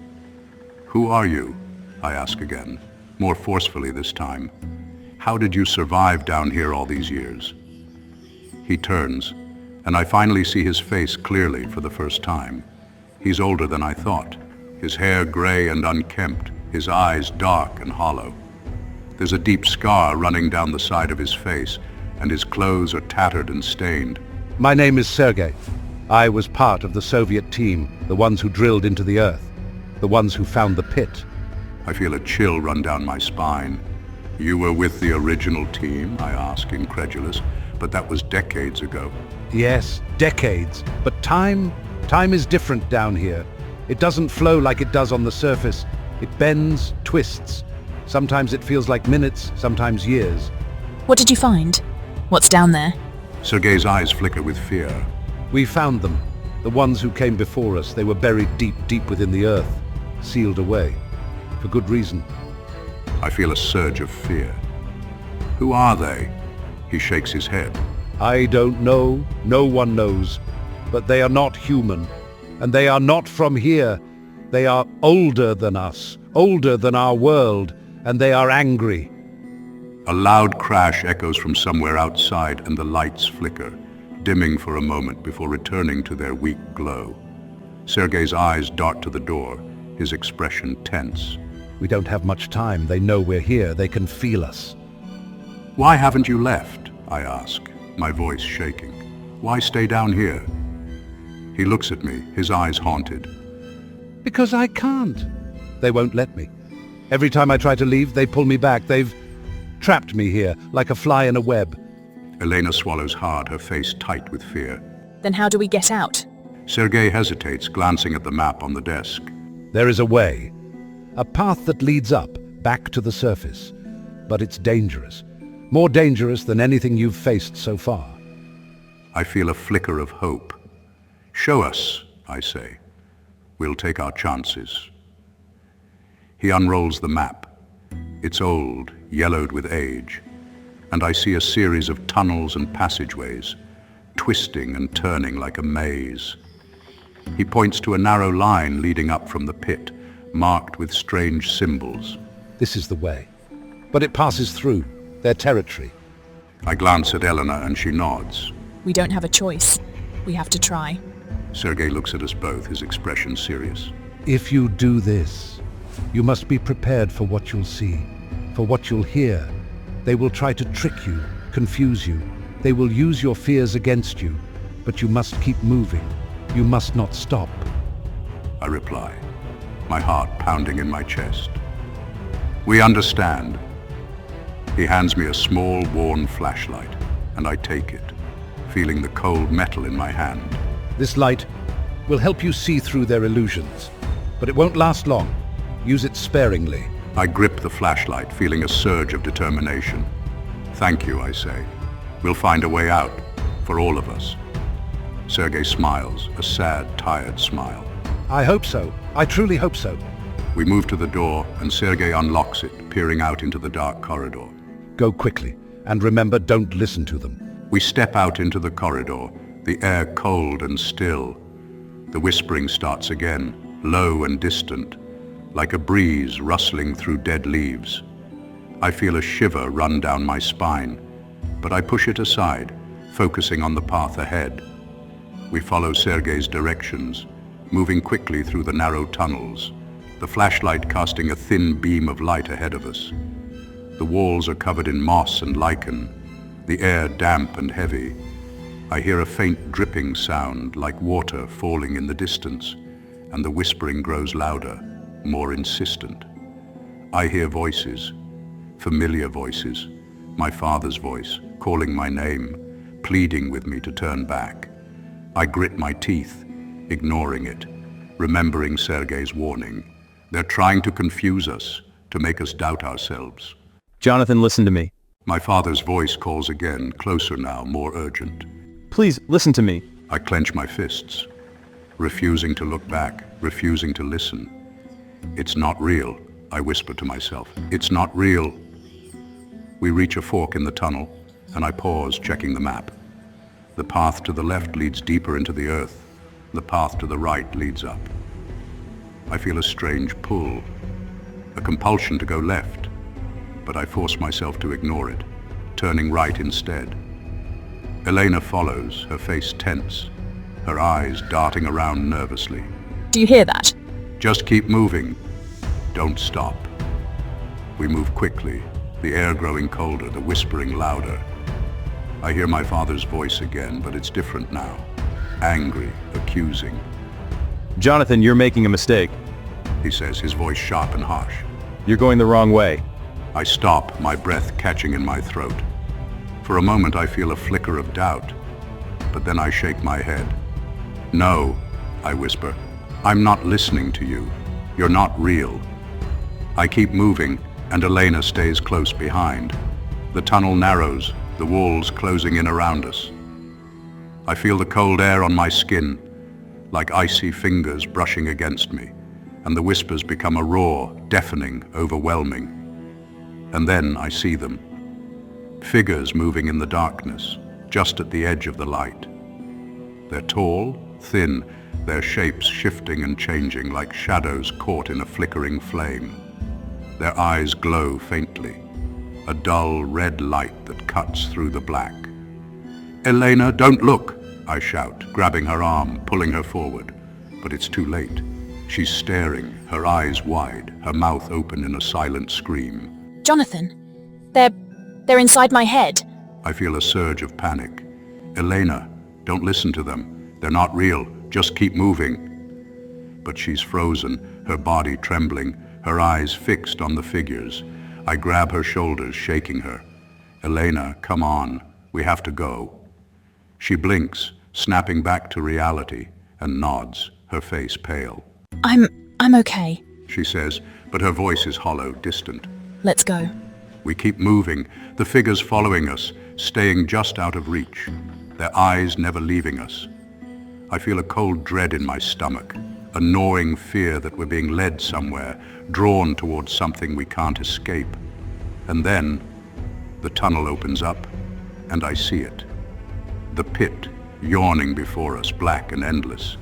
Who are you? I ask again, more forcefully this time. How did you survive down here all these years? He turns, and I finally see his face clearly for the first time. He's older than I thought, his hair gray and unkempt, his eyes dark and hollow. There's a deep scar running down the side of his face, and his clothes are tattered and stained.
My name is Sergei. I was part of the Soviet team, the ones who drilled into the earth, the ones who found the pit.
I feel a chill run down my spine. You were with the original team, I ask, incredulous, but that was decades ago.
Yes, decades. But time is different down here. It doesn't flow like it does on the surface. It bends, twists. Sometimes it feels like minutes, sometimes years.
What did you find? What's down there?
Sergei's eyes flicker with fear.
We found them. The ones who came before us. They were buried deep, deep within the earth. Sealed away. For good reason.
I feel a surge of fear. Who are they? He shakes his head.
I don't know. No one knows. But they are not human. And they are not from here. They are older than us. Older than our world. And they are angry.
A loud crash echoes from somewhere outside and the lights flicker, dimming for a moment before returning to their weak glow. Sergei's eyes dart to the door, his expression tense.
We don't have much time. They know we're here. They can feel us.
Why haven't you left? I ask, my voice shaking. Why stay down here? He looks at me, his eyes haunted.
Because I can't. They won't let me. Every time I try to leave, they pull me back. They've trapped me here, like a fly in a web.
Elena swallows hard, her face tight with fear.
Then how do we get out?
Sergei hesitates, glancing at the map on the desk.
There is a way. A path that leads up, back to the surface. But it's dangerous. More dangerous than anything you've faced so far.
I feel a flicker of hope. Show us, I say. We'll take our chances. He unrolls the map. It's old, yellowed with age, and I see a series of tunnels and passageways, twisting and turning like a maze. He points to a narrow line leading up from the pit, marked with strange symbols.
This is the way. But it passes through their territory.
I glance at Elena and she nods.
We don't have a choice. We have to try.
Sergei looks at us both, his expression serious.
If you do this, you must be prepared for what you'll see, for what you'll hear. They will try to trick you, confuse you. They will use your fears against you, but you must keep moving. You must not stop.
I reply, my heart pounding in my chest. We understand. He hands me a small, worn flashlight, and I take it, feeling the cold metal in my hand.
This light will help you see through their illusions, but it won't last long. Use it sparingly.
I grip the flashlight, feeling a surge of determination. Thank you, I say. We'll find a way out, for all of us. Sergei smiles, a sad, tired smile.
I hope so. I truly hope so.
We move to the door, and Sergei unlocks it, peering out into the dark corridor.
Go quickly, and remember, don't listen to them.
We step out into the corridor, the air cold and still. The whispering starts again, low and distant, like a breeze rustling through dead leaves. I feel a shiver run down my spine, but I push it aside, focusing on the path ahead. We follow Sergei's directions, moving quickly through the narrow tunnels, the flashlight casting a thin beam of light ahead of us. The walls are covered in moss and lichen, the air damp and heavy. I hear a faint dripping sound like water falling in the distance, and the whispering grows louder, more insistent. I hear voices, familiar voices, my father's voice, calling my name, pleading with me to turn back. I grit my teeth, ignoring it, remembering Sergei's warning. They're trying to confuse us, to make us doubt ourselves.
Jonathan, listen to me.
My father's voice calls again, closer now, more urgent.
Please, listen to me.
I clench my fists, refusing to look back, refusing to listen. It's not real, I whisper to myself. It's not real. We reach a fork in the tunnel, and I pause, checking the map. The path to the left leads deeper into the earth. The path to the right leads up. I feel a strange pull, a compulsion to go left, but I force myself to ignore it, turning right instead. Elena follows, her face tense, her eyes darting around nervously.
Do you hear that?
Just keep moving. Don't stop. We move quickly, the air growing colder, the whispering louder. I hear my father's voice again, but it's different now. Angry, accusing.
Jonathan, you're making a mistake.
He says, his voice sharp and harsh.
You're going the wrong way.
I stop, my breath catching in my throat. For a moment I feel a flicker of doubt, but then I shake my head. No, I whisper. I'm not listening to you. You're not real. I keep moving, and Elena stays close behind. The tunnel narrows, the walls closing in around us. I feel the cold air on my skin, like icy fingers brushing against me, and the whispers become a roar, deafening, overwhelming. And then I see them. Figures moving in the darkness, just at the edge of the light. They're tall, thin, their shapes shifting and changing like shadows caught in a flickering flame. Their eyes glow faintly, a dull red light that cuts through the black. Elena, don't look, I shout, grabbing her arm, pulling her forward. But it's too late. She's staring, her eyes wide, her mouth open in a silent scream.
Jonathan, they're inside my head.
I feel a surge of panic. Elena, don't listen to them. They're not real. Just keep moving. But she's frozen, her body trembling, her eyes fixed on the figures. I grab her shoulders, shaking her. Elena, come on. We have to go. She blinks, snapping back to reality, and nods, her face pale.
I'm okay.
She says, but her voice is hollow, distant.
Let's go.
We keep moving, the figures following us, staying just out of reach, their eyes never leaving us. I feel a cold dread in my stomach, a gnawing fear that we're being led somewhere, drawn towards something we can't escape. And then, the tunnel opens up, and I see it. The pit, yawning before us, black and endless.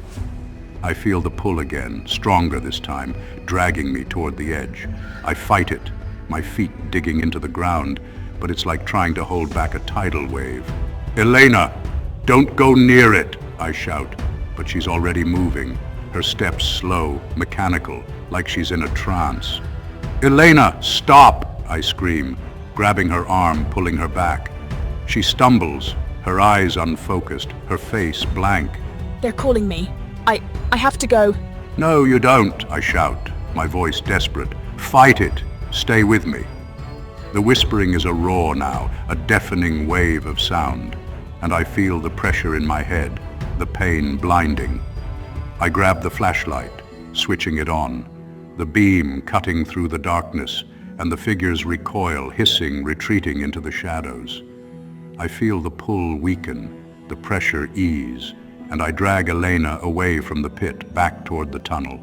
I feel the pull again, stronger this time, dragging me toward the edge. I fight it, my feet digging into the ground, but it's like trying to hold back a tidal wave. Elena, don't go near it, I shout, but she's already moving, her steps slow, mechanical, like she's in a trance. Elena, stop, I scream, grabbing her arm, pulling her back. She stumbles, her eyes unfocused, her face blank.
They're calling me. I have to go.
No, you don't, I shout, my voice desperate. Fight it. Stay with me. The whispering is a roar now, a deafening wave of sound, and I feel the pressure in my head, the pain blinding. I grab the flashlight, switching it on, the beam cutting through the darkness, and the figures recoil, hissing, retreating into the shadows. I feel the pull weaken, the pressure ease, and I drag Elena away from the pit, back toward the tunnel.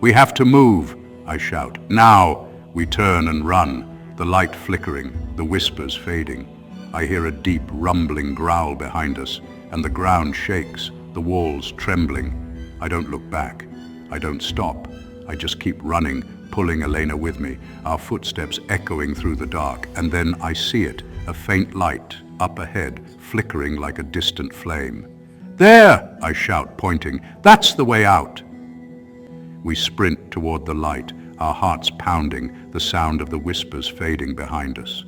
We have to move, I shout. Now! We turn and run, the light flickering, the whispers fading. I hear a deep, rumbling growl behind us, and the ground shakes, the walls trembling. I don't look back. I don't stop. I just keep running, pulling Elena with me, our footsteps echoing through the dark, and then I see it, a faint light, up ahead, flickering like a distant flame. "There!" I shout, pointing. "That's the way out!" We sprint toward the light, our hearts pounding, the sound of the whispers fading behind us.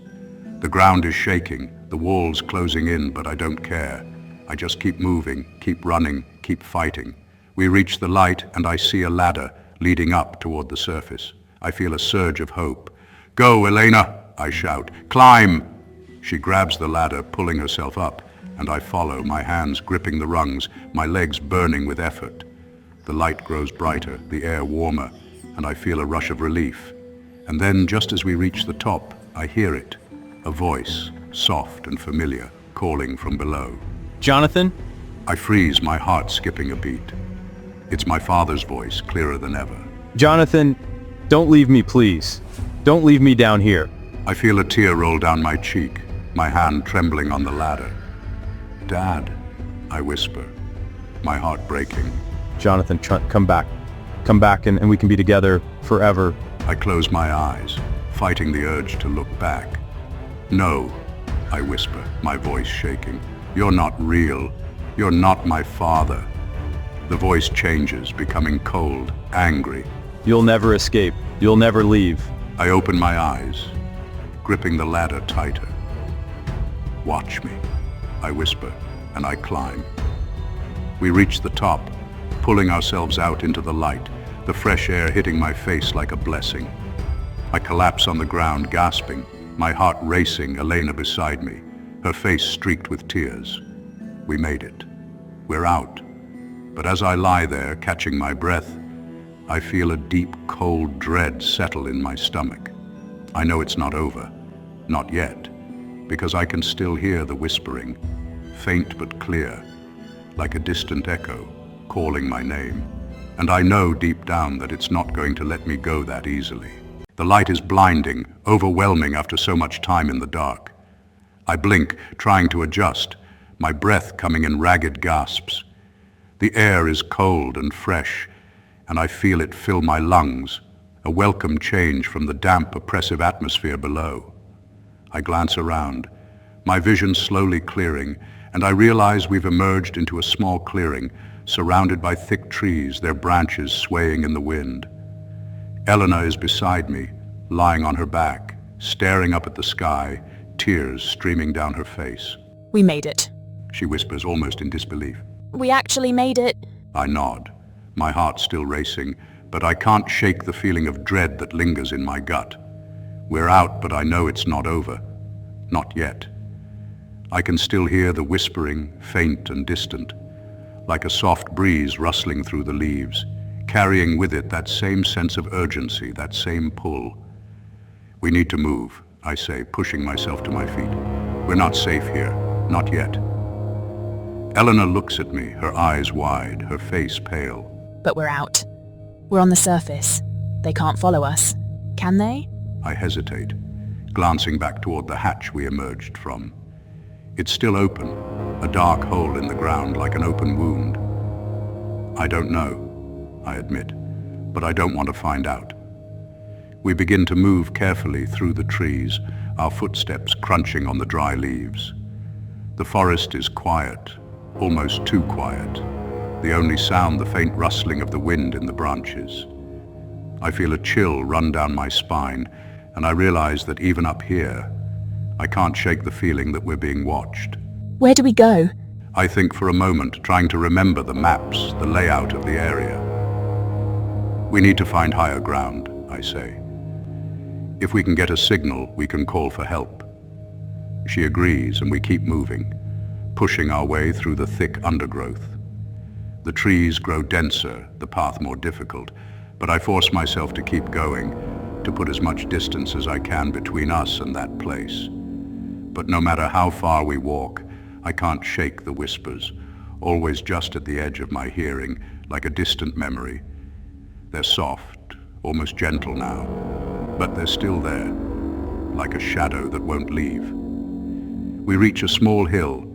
The ground is shaking, the walls closing in, but I don't care. I just keep moving, keep running, keep fighting. We reach the light, and I see a ladder leading up toward the surface. I feel a surge of hope. "Go, Elena!" I shout. "Climb!" She grabs the ladder, pulling herself up, and I follow, my hands gripping the rungs, my legs burning with effort. The light grows brighter, the air warmer, and I feel a rush of relief. And then, just as we reach the top, I hear it, a voice, soft and familiar, calling from below.
Jonathan?
I freeze, my heart skipping a beat. It's my father's voice, clearer than ever.
Jonathan, don't leave me, please. Don't leave me down here.
I feel a tear roll down my cheek, my hand trembling on the ladder. "Dad," I whisper, my heart breaking.
Jonathan, come back. Come back and we can be together forever.
I close my eyes, fighting the urge to look back. "No," I whisper, my voice shaking. "You're not real. You're not my father." The voice changes, becoming cold, angry.
You'll never escape. You'll never leave.
I open my eyes, gripping the ladder tighter. "Watch me," I whisper, and I climb. We reach the top, pulling ourselves out into the light, the fresh air hitting my face like a blessing. I collapse on the ground, gasping, my heart racing, Elena beside me, her face streaked with tears. We made it. We're out. But as I lie there, catching my breath, I feel a deep, cold dread settle in my stomach. I know it's not over. Not yet. Because I can still hear the whispering, faint but clear, like a distant echo, calling my name. And I know deep down that it's not going to let me go that easily. The light is blinding, overwhelming after so much time in the dark. I blink, trying to adjust, my breath coming in ragged gasps. The air is cold and fresh, and I feel it fill my lungs, a welcome change from the damp, oppressive atmosphere below. I glance around, my vision slowly clearing, and I realize we've emerged into a small clearing, surrounded by thick trees, their branches swaying in the wind. Elena is beside me, lying on her back, staring up at the sky, tears streaming down her face.
"We made it."
She whispers, almost in disbelief.
"We actually made it."
I nod, my heart still racing, but I can't shake the feeling of dread that lingers in my gut. We're out, but I know it's not over. Not yet. I can still hear the whispering, faint and distant, like a soft breeze rustling through the leaves, carrying with it that same sense of urgency, that same pull. "We need to move," I say, pushing myself to my feet. "We're not safe here. Not yet." Elena looks at me, her eyes wide, her face pale.
"But we're out. We're on the surface. They can't follow us. Can they?"
I hesitate, glancing back toward the hatch we emerged from. It's still open, a dark hole in the ground like an open wound. "I don't know," I admit, "but I don't want to find out." We begin to move carefully through the trees, our footsteps crunching on the dry leaves. The forest is quiet, almost too quiet. The only sound, the faint rustling of the wind in the branches. I feel a chill run down my spine, and I realize that even up here, I can't shake the feeling that we're being watched.
"Where do we go?"
I think for a moment, trying to remember the maps, the layout of the area. "We need to find higher ground," I say. "If we can get a signal, we can call for help." She agrees, and we keep moving, pushing our way through the thick undergrowth. The trees grow denser, the path more difficult, but I force myself to keep going, to put as much distance as I can between us and that place. But no matter how far we walk, I can't shake the whispers, always just at the edge of my hearing, like a distant memory. They're soft, almost gentle now, but they're still there, like a shadow that won't leave. We reach a small hill,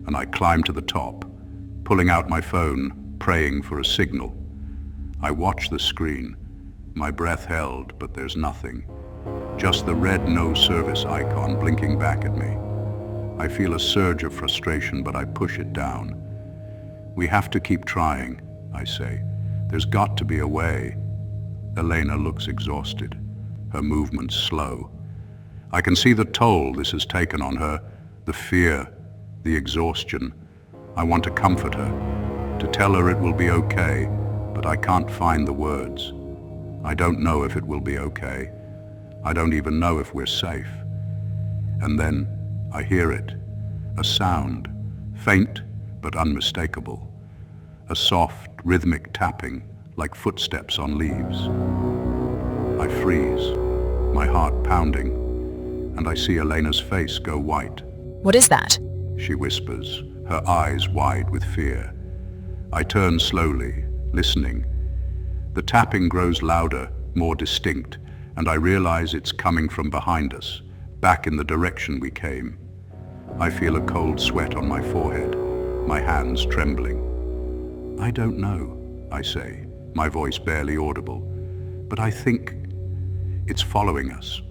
and I climb to the top, pulling out my phone, praying for a signal. I watch the screen. My breath held, but there's nothing. Just the red no service icon blinking back at me. I feel a surge of frustration, but I push it down. We have to keep trying, I say. There's got to be a way. Elena looks exhausted, her movements slow. I can see the toll this has taken on her, the fear, the exhaustion. I want to comfort her, to tell her it will be okay, but I can't find the words. I don't know if it will be okay. I don't even know if we're safe. And then I hear it, a sound, faint but unmistakable. A soft, rhythmic tapping, like footsteps on leaves. I freeze, my heart pounding, and I see Elena's face go white.
What is that?
She whispers, her eyes wide with fear. I turn slowly, listening. The tapping grows louder, more distinct, and I realize it's coming from behind us, back in the direction we came. I feel a cold sweat on my forehead, my hands trembling. I don't know, I say, my voice barely audible, but I think it's following us.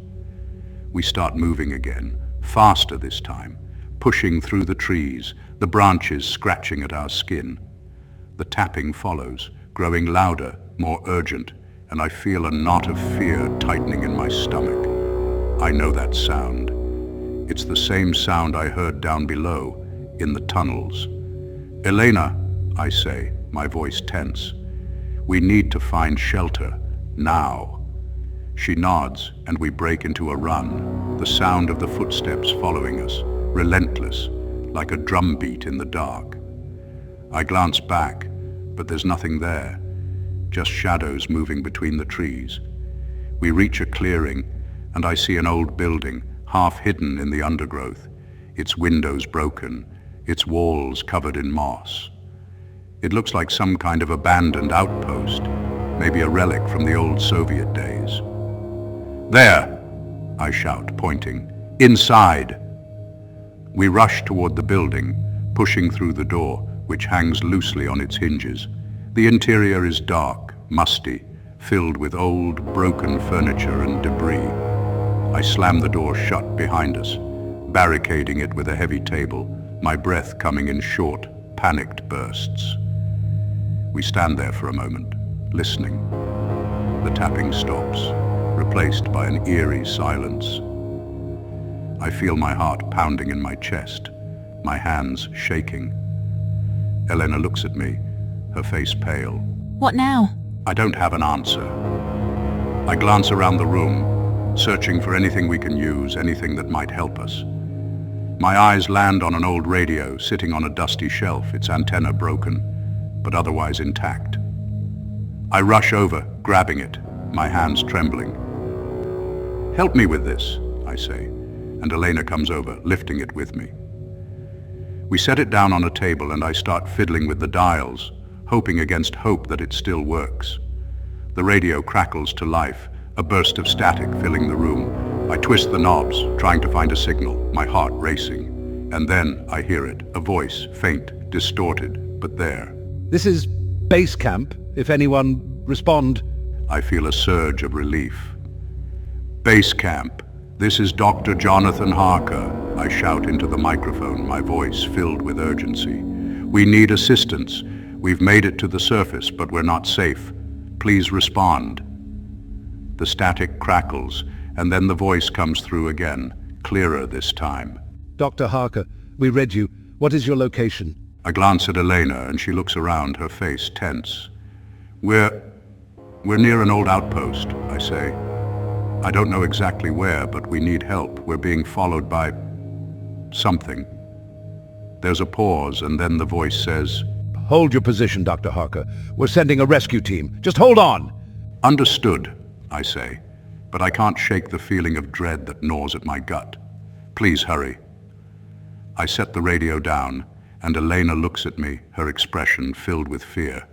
We start moving again, faster this time, pushing through the trees, the branches scratching at our skin. The tapping follows, growing louder, more urgent, and I feel a knot of fear tightening in my stomach. I know that sound. It's the same sound I heard down below, in the tunnels. Elena, I say, my voice tense. We need to find shelter, now. She nods, and we break into a run, the sound of the footsteps following us, relentless, like a drumbeat in the dark. I glance back, but there's nothing there, just shadows moving between the trees. We reach a clearing, and I see an old building, half hidden in the undergrowth, its windows broken, its walls covered in moss. It looks like some kind of abandoned outpost, maybe a relic from the old Soviet days. There, I shout, pointing. Inside! We rush toward the building, pushing through the door, which hangs loosely on its hinges. The interior is dark, musty, filled with old, broken furniture and debris. I slam the door shut behind us, barricading it with a heavy table, my breath coming in short, panicked bursts. We stand there for a moment, listening. The tapping stops, replaced by an eerie silence. I feel my heart pounding in my chest, my hands shaking. Elena looks at me, her face pale.
What now?
I don't have an answer. I glance around the room, searching for anything we can use, anything that might help us. My eyes land on an old radio sitting on a dusty shelf, its antenna broken, but otherwise intact. I rush over, grabbing it, my hands trembling. Help me with this, I say, and Elena comes over, lifting it with me. We set it down on a table and I start fiddling with the dials, hoping against hope that it still works. The radio crackles to life, a burst of static filling the room. I twist the knobs, trying to find a signal, my heart racing. And then I hear it, a voice, faint, distorted, but there.
This is base camp. If anyone, respond.
I feel a surge of relief. Base camp. This is Dr. Jonathan Harker, I shout into the microphone, my voice filled with urgency. We need assistance. We've made it to the surface, but we're not safe. Please respond. The static crackles, and then the voice comes through again, clearer this time.
Dr. Harker, we read you. What is your location?
I glance at Elena, and she looks around, her face tense. We're near an old outpost, I say. I don't know exactly where, but we need help. We're being followed by something. There's a pause, and then the voice says,
Hold your position, Dr. Harker. We're sending a rescue team. Just hold on.
Understood, I say, but I can't shake the feeling of dread that gnaws at my gut. Please hurry. I set the radio down, and Elena looks at me, her expression filled with fear.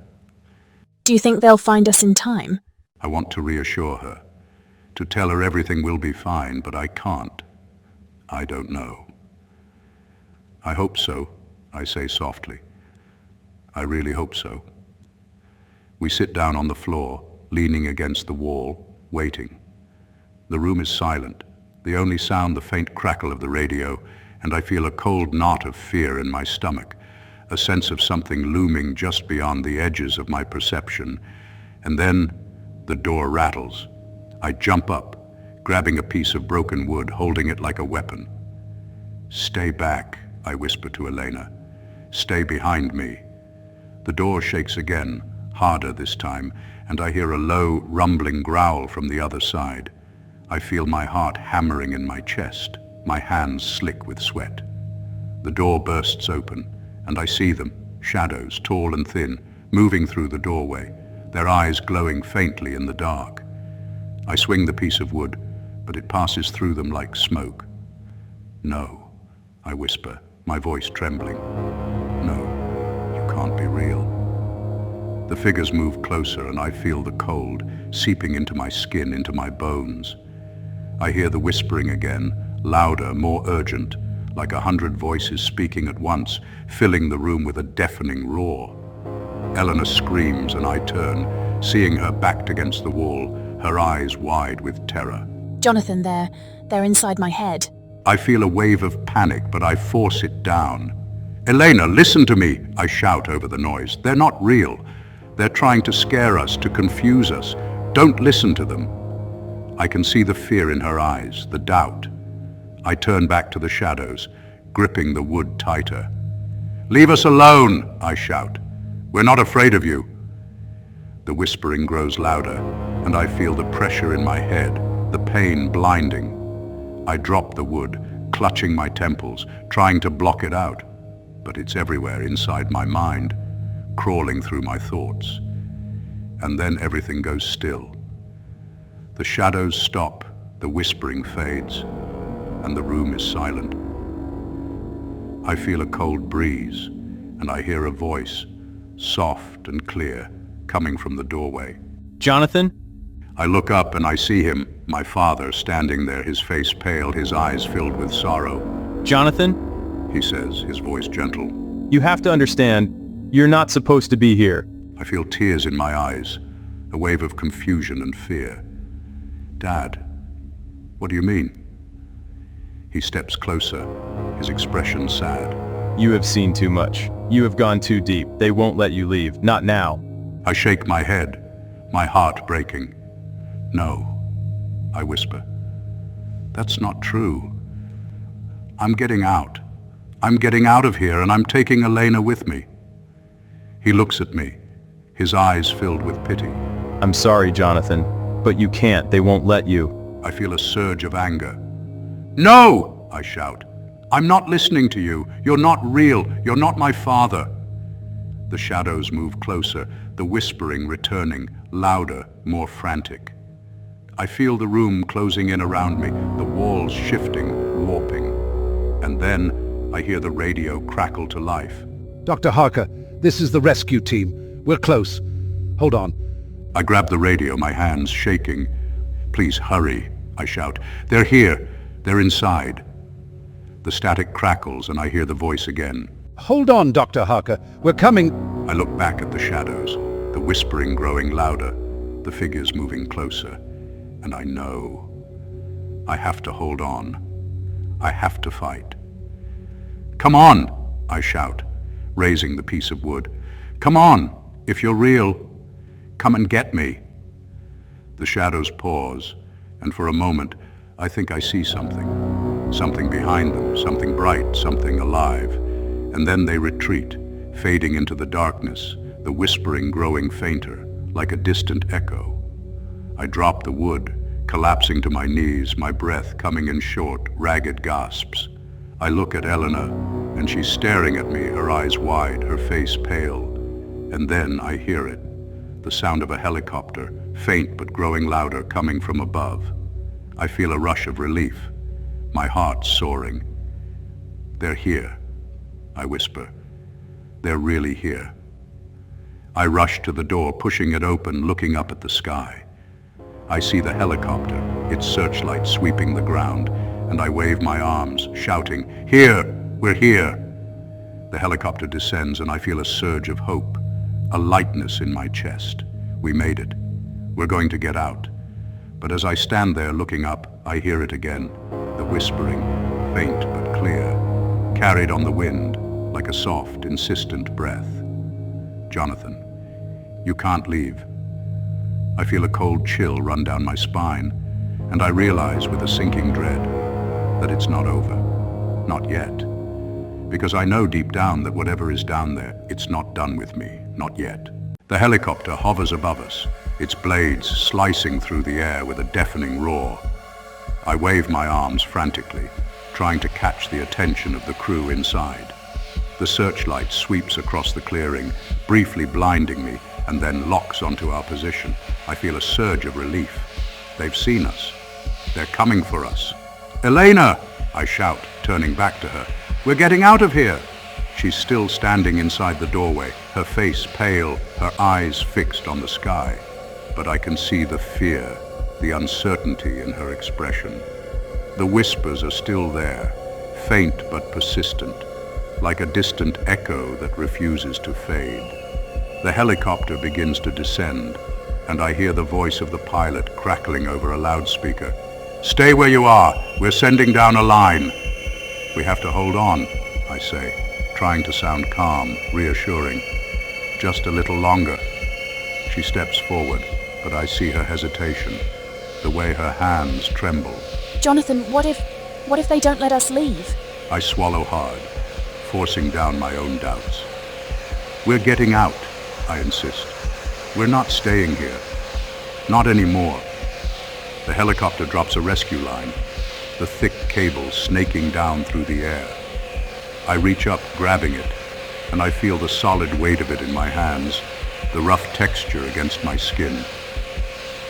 Do you think they'll find us in time?
I want to reassure her, to tell her everything will be fine, but I can't. I don't know. I hope so, I say softly. I really hope so. We sit down on the floor, leaning against the wall, waiting. The room is silent, the only sound the faint crackle of the radio, and I feel a cold knot of fear in my stomach, a sense of something looming just beyond the edges of my perception. And then the door rattles. I jump up, grabbing a piece of broken wood, holding it like a weapon. "Stay back," I whisper to Elena. "Stay behind me." The door shakes again, harder this time, and I hear a low, rumbling growl from the other side. I feel my heart hammering in my chest, my hands slick with sweat. The door bursts open, and I see them, shadows, tall and thin, moving through the doorway, their eyes glowing faintly in the dark. I swing the piece of wood, but it passes through them like smoke. "No," I whisper, my voice trembling. "No, you can't be real." The figures move closer, and I feel the cold seeping into my skin, into my bones. I hear the whispering again, louder, more urgent, like 100 voices speaking at once, filling the room with a deafening roar. Eleanor screams, and I turn, seeing her backed against the wall, her eyes wide with terror.
Jonathan, they're inside my head.
I feel a wave of panic, but I force it down. "Elena, listen to me," I shout over the noise. "They're not real. They're trying to scare us, to confuse us. Don't listen to them." I can see the fear in her eyes, the doubt. I turn back to the shadows, gripping the wood tighter. "Leave us alone," I shout. "We're not afraid of you." The whispering grows louder, and I feel the pressure in my head, the pain blinding. I drop the wood, clutching my temples, trying to block it out, but it's everywhere inside my mind, crawling through my thoughts. And then everything goes still. The shadows stop, the whispering fades, and the room is silent. I feel a cold breeze, and I hear a voice, soft and clear, coming from the doorway.
"Jonathan?"
I look up and I see him, my father, standing there, his face pale, his eyes filled with sorrow.
"Jonathan?"
He says, his voice gentle.
"You have to understand, you're not supposed to be here."
I feel tears in my eyes, a wave of confusion and fear. "Dad, what do you mean?" He steps closer, his expression sad.
"You have seen too much. You have gone too deep. They won't let you leave. Not now."
I shake my head, my heart breaking. "No," I whisper. "That's not true. I'm getting out. I'm getting out of here, and I'm taking Elena with me." He looks at me, his eyes filled with pity.
"I'm sorry, Jonathan, but you can't. They won't let you."
I feel a surge of anger. "No!" I shout. "I'm not listening to you. You're not real. You're not my father." The shadows move closer, the whispering returning, louder, more frantic. I feel the room closing in around me, the walls shifting, warping. And then I hear the radio crackle to life.
Dr. Harker, this is the rescue team. We're close. Hold on.
I grab the radio, my hands shaking. "Please hurry," I shout. "They're here. They're inside." The static crackles and I hear the voice again.
Hold on, Dr. Harker. We're coming.
I look back at the shadows, the whispering growing louder, the figures moving closer. And I know. I have to hold on. I have to fight. "Come on," I shout, raising the piece of wood. "Come on, if you're real. Come and get me." The shadows pause, and for a moment, I think I see something. Something behind them, something bright, something alive. And then they retreat, fading into the darkness, the whispering growing fainter, like a distant echo. I drop the wood, collapsing to my knees, my breath coming in short, ragged gasps. I look at Eleanor, and she's staring at me, her eyes wide, her face pale. And then I hear it, the sound of a helicopter, faint but growing louder, coming from above. I feel a rush of relief, my heart soaring. "They're here," I whisper. "They're really here." I rush to the door, pushing it open, looking up at the sky. I see the helicopter, its searchlight sweeping the ground, and I wave my arms, shouting, "Here! We're here!" The helicopter descends and I feel a surge of hope, a lightness in my chest. We made it. We're going to get out. But as I stand there looking up, I hear it again, the whispering, faint but clear, carried on the wind like a soft, insistent breath. Jonathan, you can't leave. I feel a cold chill run down my spine, and I realize with a sinking dread that it's not over. Not yet. Because I know deep down that whatever is down there, it's not done with me. Not yet. The helicopter hovers above us, its blades slicing through the air with a deafening roar. I wave my arms frantically, trying to catch the attention of the crew inside. The searchlight sweeps across the clearing, briefly blinding me, and then locks onto our position. I feel a surge of relief. They've seen us. They're coming for us. "Elena!" I shout, turning back to her. "We're getting out of here!" She's still standing inside the doorway, her face pale, her eyes fixed on the sky. But I can see the fear, the uncertainty in her expression. The whispers are still there, faint but persistent, like a distant echo that refuses to fade. The helicopter begins to descend, and I hear the voice of the pilot crackling over a loudspeaker. "Stay where you are. We're sending down a line." "We have to hold on," I say, trying to sound calm, reassuring. "Just a little longer." She steps forward, but I see her hesitation, the way her hands tremble.
Jonathan, what if they don't let us leave?
I swallow hard, forcing down my own doubts. "We're getting out," I insist. "We're not staying here. Not anymore." The helicopter drops a rescue line, the thick cable snaking down through the air. I reach up, grabbing it, and I feel the solid weight of it in my hands, the rough texture against my skin.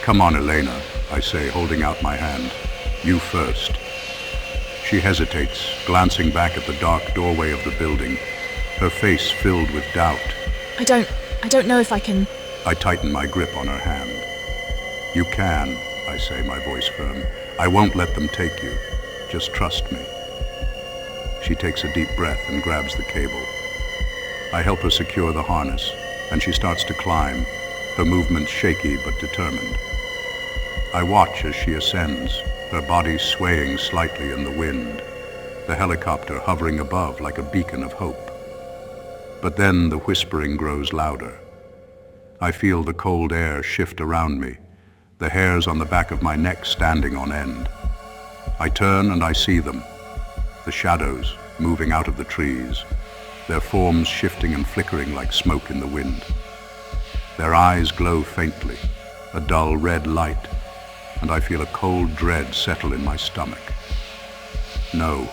"Come on, Elena," I say, holding out my hand. "You first." She hesitates, glancing back at the dark doorway of the building, her face filled with doubt.
I don't know if I can...
I tighten my grip on her hand. "You can," I say, my voice firm. "I won't let them take you. Just trust me." She takes a deep breath and grabs the cable. I help her secure the harness, and she starts to climb, her movements shaky but determined. I watch as she ascends, her body swaying slightly in the wind, the helicopter hovering above like a beacon of hope. But then the whispering grows louder. I feel the cold air shift around me, the hairs on the back of my neck standing on end. I turn and I see them, the shadows moving out of the trees, their forms shifting and flickering like smoke in the wind. Their eyes glow faintly, a dull red light, and I feel a cold dread settle in my stomach. "No,"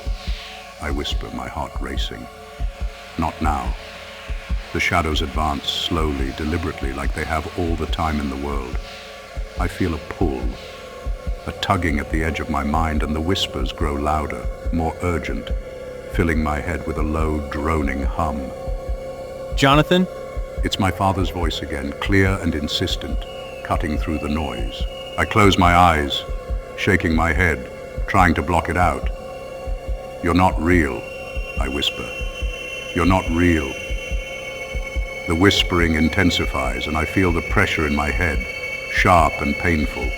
I whisper, my heart racing. "Not now." The shadows advance slowly, deliberately, like they have all the time in the world. I feel a pull, a tugging at the edge of my mind, and the whispers grow louder, more urgent, filling my head with a low, droning hum.
Jonathan?
It's my father's voice again, clear and insistent, cutting through the noise. I close my eyes, shaking my head, trying to block it out. "You're not real," I whisper. "You're not real." The whispering intensifies, and I feel the pressure in my head, sharp and painful,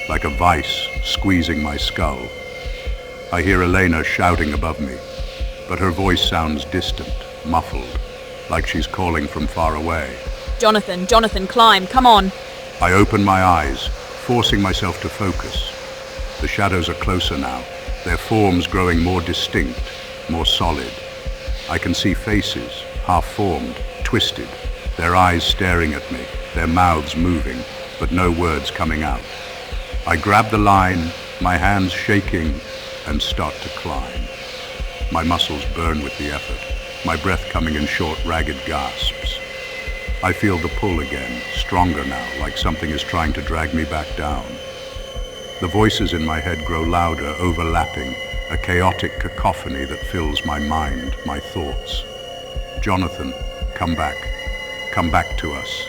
like a vice squeezing my skull. I hear Elena shouting above me, but her voice sounds distant, muffled, like she's calling from far away.
Jonathan, climb, come on.
I open my eyes, forcing myself to focus. The shadows are closer now, their forms growing more distinct, more solid. I can see faces, half-formed, twisted, their eyes staring at me, their mouths moving, but no words coming out. I grab the line, my hands shaking, and start to climb. My muscles burn with the effort, my breath coming in short, ragged gasps. I feel the pull again, stronger now, like something is trying to drag me back down. The voices in my head grow louder, overlapping, a chaotic cacophony that fills my mind, my thoughts. "Jonathan, come back. Come back to us."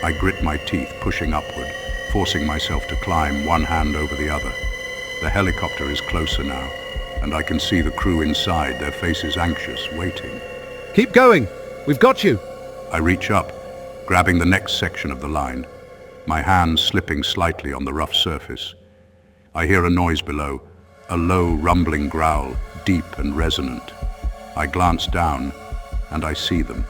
I grit my teeth, pushing upward, forcing myself to climb, one hand over the other. The helicopter is closer now, and I can see the crew inside, their faces anxious, waiting.
Keep going! We've got you!
I reach up, grabbing the next section of the line, my hands slipping slightly on the rough surface. I hear a noise below, a low rumbling growl, deep and resonant. I glance down, and I see them.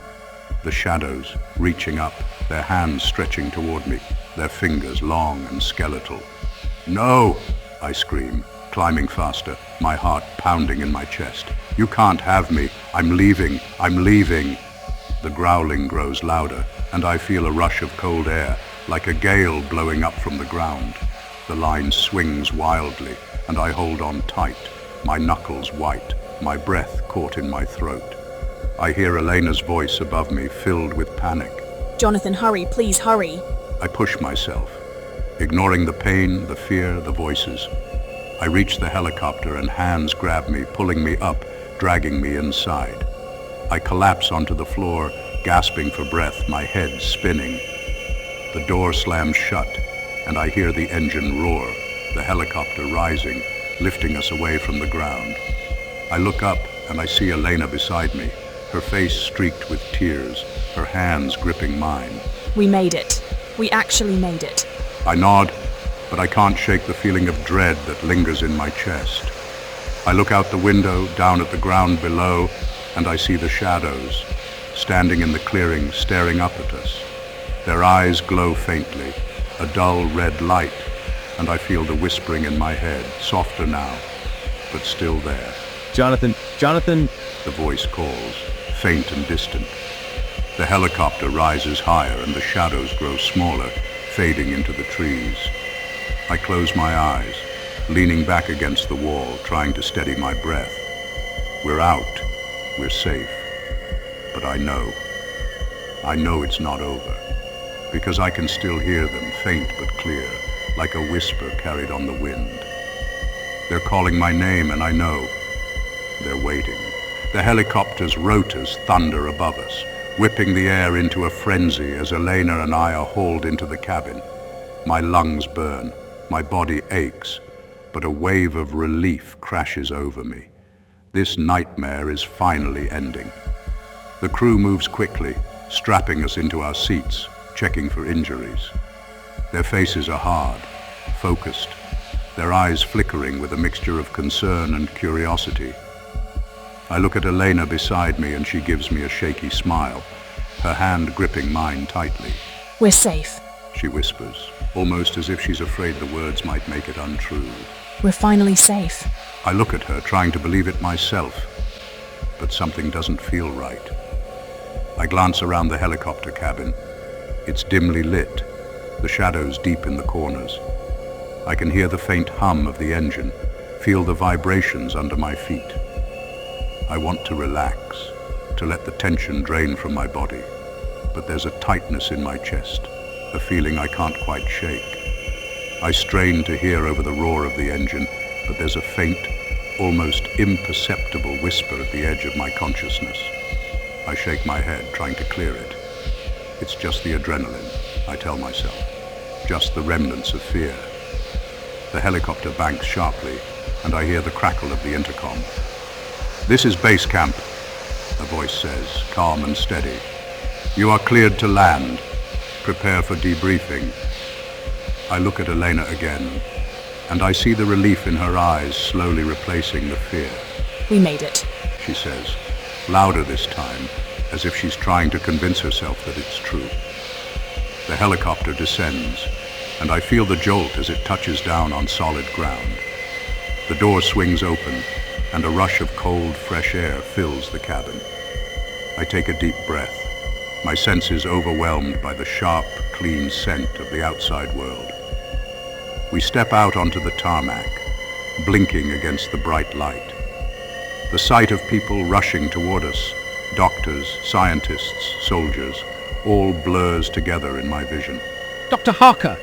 The shadows, reaching up, their hands stretching toward me, their fingers long and skeletal. "No!" I scream, climbing faster, my heart pounding in my chest. "You can't have me! I'm leaving! I'm leaving!" The growling grows louder, and I feel a rush of cold air, like a gale blowing up from the ground. The line swings wildly, and I hold on tight, my knuckles white, my breath caught in my throat. I hear Elena's voice above me, filled with panic.
Jonathan, hurry, please hurry.
I push myself, ignoring the pain, the fear, the voices. I reach the helicopter and hands grab me, pulling me up, dragging me inside. I collapse onto the floor, gasping for breath, my head spinning. The door slams shut, and I hear the engine roar, the helicopter rising, lifting us away from the ground. I look up and I see Elena beside me, her face streaked with tears, her hands gripping mine.
We made it. We actually made it.
I nod, but I can't shake the feeling of dread that lingers in my chest. I look out the window, down at the ground below, and I see the shadows, standing in the clearing, staring up at us. Their eyes glow faintly, a dull red light, and I feel the whispering in my head, softer now, but still there.
Jonathan, Jonathan!
The voice calls, faint and distant. The helicopter rises higher and the shadows grow smaller, fading into the trees. I close my eyes, leaning back against the wall, trying to steady my breath. We're out. We're safe. But I know it's not over, because I can still hear them, faint but clear, like a whisper carried on the wind. They're calling my name, and I know. They're waiting. The helicopter's rotors thunder above us, whipping the air into a frenzy as Elena and I are hauled into the cabin. My lungs burn, my body aches, but a wave of relief crashes over me. This nightmare is finally ending. The crew moves quickly, strapping us into our seats, checking for injuries. Their faces are hard, focused, their eyes flickering with a mixture of concern and curiosity. I look at Elena beside me and she gives me a shaky smile, her hand gripping mine tightly.
We're safe.
She whispers, almost as if she's afraid the words might make it untrue.
We're finally safe.
I look at her, trying to believe it myself, but something doesn't feel right. I glance around the helicopter cabin. It's dimly lit, the shadows deep in the corners. I can hear the faint hum of the engine, feel the vibrations under my feet. I want to relax, to let the tension drain from my body, but there's a tightness in my chest, a feeling I can't quite shake. I strain to hear over the roar of the engine, but there's a faint, almost imperceptible whisper at the edge of my consciousness. I shake my head, trying to clear it. It's just the adrenaline, I tell myself, just the remnants of fear. The helicopter banks sharply, and I hear the crackle of the intercom. "This is base camp," a voice says, calm and steady. "You are cleared to land. Prepare for debriefing." I look at Elena again, and I see the relief in her eyes slowly replacing the fear.
We made it.
She says, louder this time, as if she's trying to convince herself that it's true. The helicopter descends, and I feel the jolt as it touches down on solid ground. The door swings open, and a rush of cold, fresh air fills the cabin. I take a deep breath, my senses overwhelmed by the sharp, clean scent of the outside world. We step out onto the tarmac, blinking against the bright light. The sight of people rushing toward us, doctors, scientists, soldiers, all blurs together in my vision.
Dr. Harker!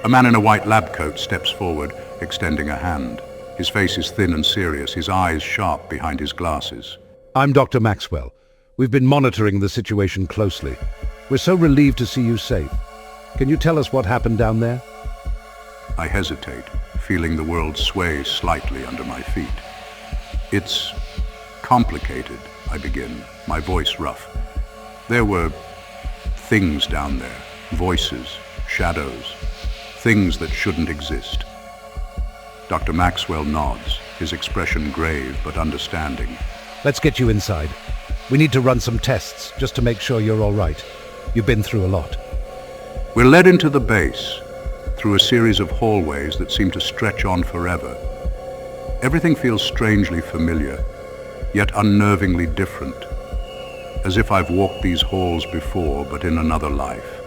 A man in a white lab coat steps forward, extending a hand. His face is thin and serious, his eyes sharp behind his glasses.
I'm Dr. Maxwell. We've been monitoring the situation closely. We're so relieved to see you safe. Can you tell us what happened down there?
I hesitate, feeling the world sway slightly under my feet. It's complicated, I begin, my voice rough. There were things down there, voices, shadows, things that shouldn't exist. Dr. Maxwell nods, his expression grave but understanding.
Let's get you inside. We need to run some tests just to make sure you're all right. You've been through a lot.
We're led into the base, through a series of hallways that seem to stretch on forever. Everything feels strangely familiar, yet unnervingly different, as if I've walked these halls before, but in another life.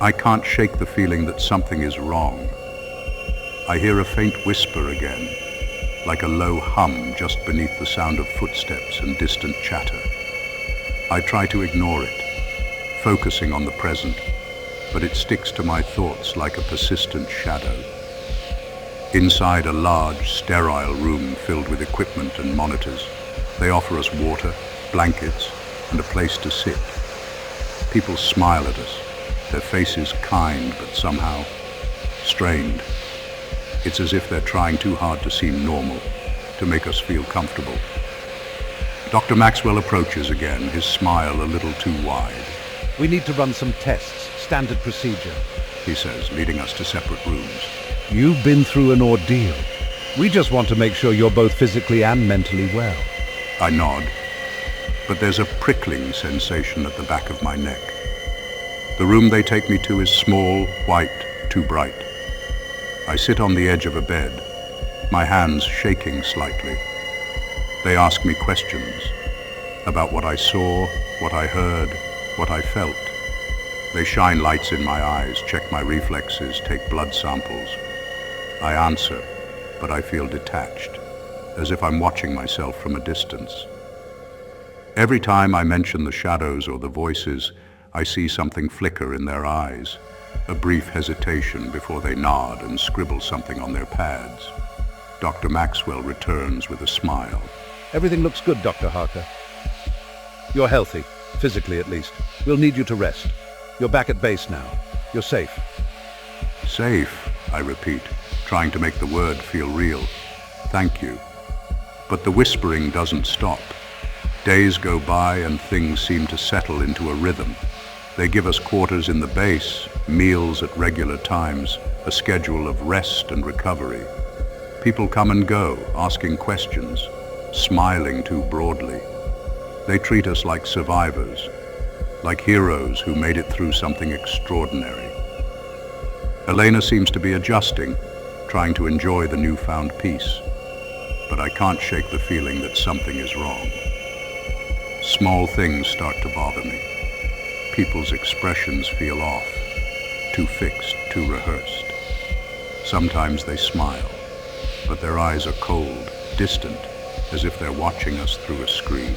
I can't shake the feeling that something is wrong. I hear a faint whisper again, like a low hum just beneath the sound of footsteps and distant chatter. I try to ignore it, focusing on the present, but it sticks to my thoughts like a persistent shadow. Inside a large, sterile room filled with equipment and monitors, they offer us water, blankets, and a place to sit. People smile at us, their faces kind but somehow strained. It's as if they're trying too hard to seem normal, to make us feel comfortable. Dr. Maxwell approaches again, his smile a little too wide.
We need to run some tests, standard procedure,
He says, leading us to separate rooms.
You've been through an ordeal. We just want to make sure you're both physically and mentally well.
I nod, but there's a prickling sensation at the back of my neck. The room they take me to is small, white, too bright. I sit on the edge of a bed, my hands shaking slightly. They ask me questions about what I saw, what I heard, what I felt. They shine lights in my eyes, check my reflexes, take blood samples. I answer, but I feel detached, as if I'm watching myself from a distance. Every time I mention the shadows or the voices, I see something flicker in their eyes, a brief hesitation before they nod and scribble something on their pads. Dr. Maxwell returns with a smile.
Everything looks good, Dr. Harker. You're healthy, physically at least. We'll need you to rest. You're back at base now. You're safe.
Safe, I repeat, trying to make the word feel real. Thank you. But the whispering doesn't stop. Days go by and things seem to settle into a rhythm. They give us quarters in the base, meals at regular times, a schedule of rest and recovery. People come and go, asking questions, smiling too broadly. They treat us like survivors, like heroes who made it through something extraordinary. Elena seems to be adjusting, trying to enjoy the newfound peace. But I can't shake the feeling that something is wrong. Small things start to bother me. People's expressions feel off, too fixed, too rehearsed. Sometimes they smile, but their eyes are cold, distant, as if they're watching us through a screen.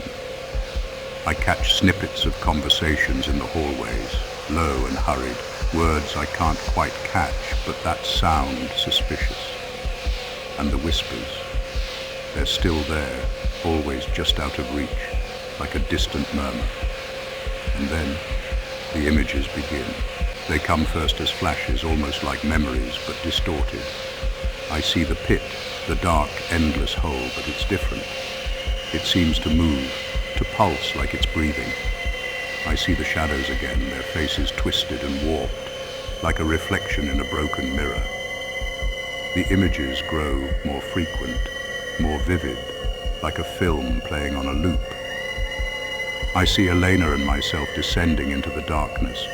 I catch snippets of conversations in the hallways, low and hurried, words I can't quite catch, but that sound suspicious. And the whispers, they're still there, always just out of reach, like a distant murmur. And then the images begin. They come first as flashes, almost like memories, but distorted. I see the pit, the dark, endless hole, but it's different. It seems to move, to pulse like it's breathing. I see the shadows again, their faces twisted and warped, like a reflection in a broken mirror. The images grow more frequent, more vivid, like a film playing on a loop. I see Elena and myself descending into the darkness,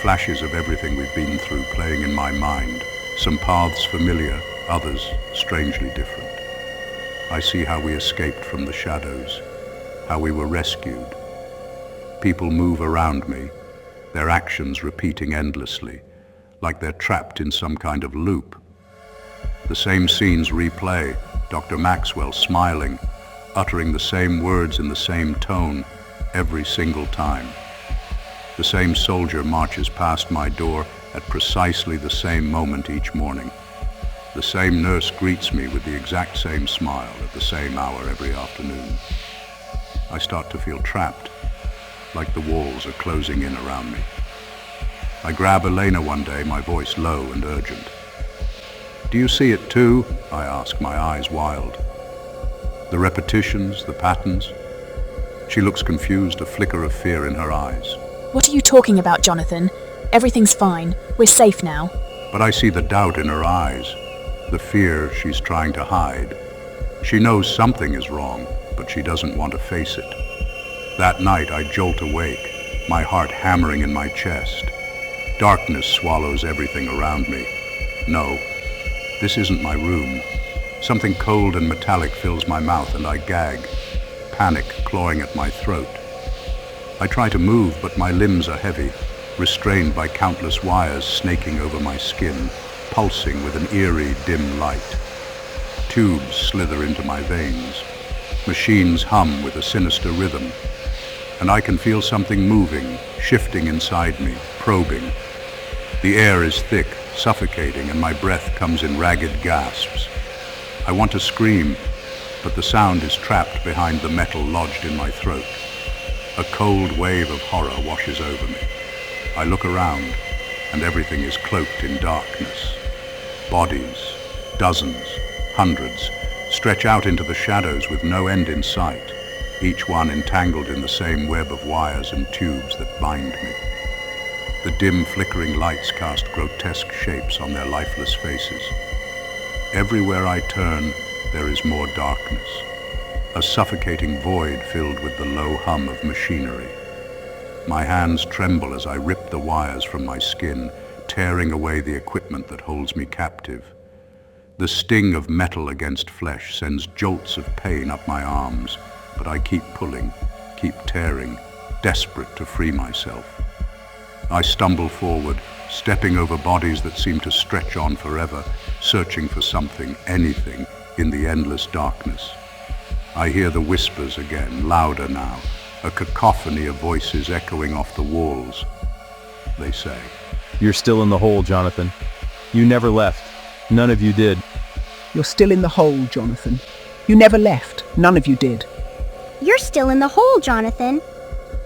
flashes of everything we've been through playing in my mind, some paths familiar, others strangely different. I see how we escaped from the shadows, how we were rescued. People move around me, their actions repeating endlessly, like they're trapped in some kind of loop. The same scenes replay, Dr. Maxwell smiling, uttering the same words in the same tone every single time. The same soldier marches past my door at precisely the same moment each morning. The same nurse greets me with the exact same smile at the same hour every afternoon. I start to feel trapped, like the walls are closing in around me. I grab Elena one day, my voice low and urgent. "Do you see it too?" I ask, my eyes wild. The repetitions, the patterns. She looks confused, a flicker of fear in her eyes.
What are you talking about, Jonathan? Everything's fine. We're safe now.
But I see the doubt in her eyes, the fear she's trying to hide. She knows something is wrong, but she doesn't want to face it. That night I jolt awake, my heart hammering in my chest. Darkness swallows everything around me. No, this isn't my room. Something cold and metallic fills my mouth and I gag, panic clawing at my throat. I try to move, but my limbs are heavy, restrained by countless wires snaking over my skin, pulsing with an eerie, dim light. Tubes slither into my veins. Machines hum with a sinister rhythm. And I can feel something moving, shifting inside me, probing. The air is thick, suffocating, and my breath comes in ragged gasps. I want to scream, but the sound is trapped behind the metal lodged in my throat. A cold wave of horror washes over me. I look around, and everything is cloaked in darkness. Bodies, dozens, hundreds, stretch out into the shadows with no end in sight, each one entangled in the same web of wires and tubes that bind me. The dim, flickering lights cast grotesque shapes on their lifeless faces. Everywhere I turn, there is more darkness, a suffocating void filled with the low hum of machinery. My hands tremble as I rip the wires from my skin, tearing away the equipment that holds me captive. The sting of metal against flesh sends jolts of pain up my arms, but I keep pulling, keep tearing, desperate to free myself. I stumble forward, stepping over bodies that seem to stretch on forever, searching for something, anything, in the endless darkness. I hear the whispers again, louder now, a cacophony of voices echoing off the walls. They say,
You're still in the hole, Jonathan. You never left. None of you did.
You're still in the hole, Jonathan. You never left. None of you did.
You're still in the hole, Jonathan.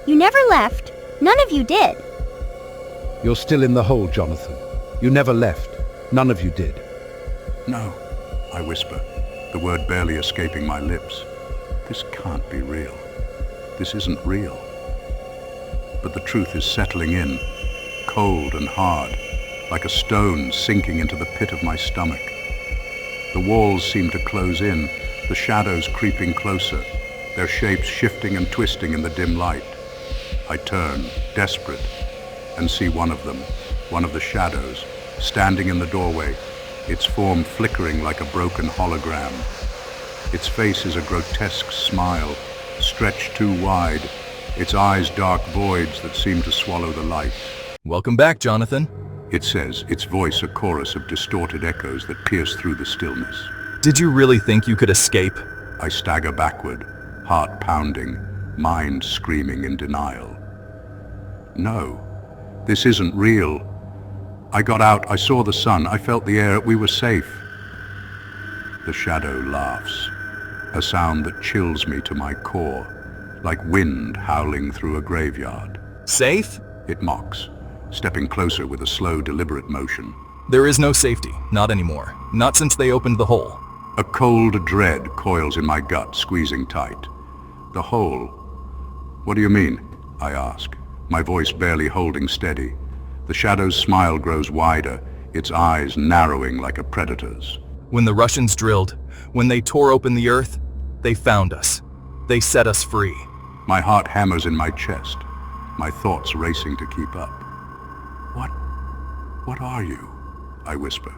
You never left. None of you did.
You're still in the hole, Jonathan. You never left. None of you did.
No, I whisper, the word barely escaping my lips. This can't be real. This isn't real. But the truth is settling in, cold and hard, like a stone sinking into the pit of my stomach. The walls seem to close in, the shadows creeping closer, their shapes shifting and twisting in the dim light. I turn, desperate, and see one of them, one of the shadows, standing in the doorway, its form flickering like a broken hologram. Its face is a grotesque smile, stretched too wide, its eyes dark voids that seem to swallow the light.
Welcome back, Jonathan.
It says, its voice a chorus of distorted echoes that pierce through the stillness.
Did you really think you could escape?
I stagger backward, heart pounding, mind screaming in denial. No, this isn't real. I got out, I saw the sun, I felt the air, we were safe. The shadow laughs, a sound that chills me to my core, like wind howling through a graveyard.
Safe?
It mocks, stepping closer with a slow, deliberate motion.
There is no safety, not anymore. Not since they opened the hole.
A cold dread coils in my gut, squeezing tight. The hole? What do you mean? I ask, my voice barely holding steady. The shadow's smile grows wider, its eyes narrowing like a predator's.
When the Russians drilled, when they tore open the earth, they found us. They set us free.
My heart hammers in my chest, my thoughts racing to keep up. What are you? I whisper,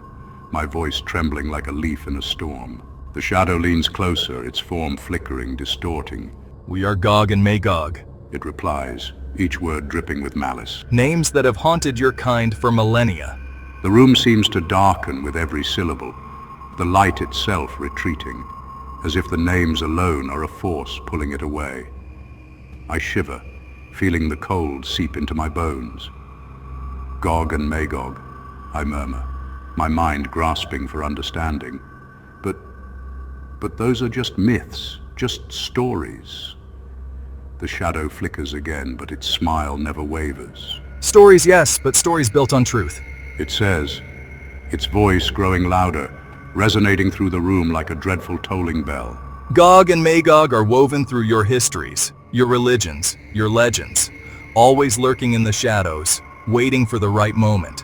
my voice trembling like a leaf in a storm. The shadow leans closer, its form flickering, distorting.
We are Gog and Magog.
It replies, each word dripping with malice.
Names that have haunted your kind for millennia.
The room seems to darken with every syllable, the light itself retreating, as if the names alone are a force pulling it away. I shiver, feeling the cold seep into my bones. Gog and Magog, I murmur, my mind grasping for understanding. But those are just myths, just stories. The shadow flickers again, but its smile never wavers.
Stories, yes, but stories built on truth.
It says, its voice growing louder, resonating through the room like a dreadful tolling bell.
Gog and Magog are woven through your histories, your religions, your legends. always lurking in the shadows, waiting for the right moment.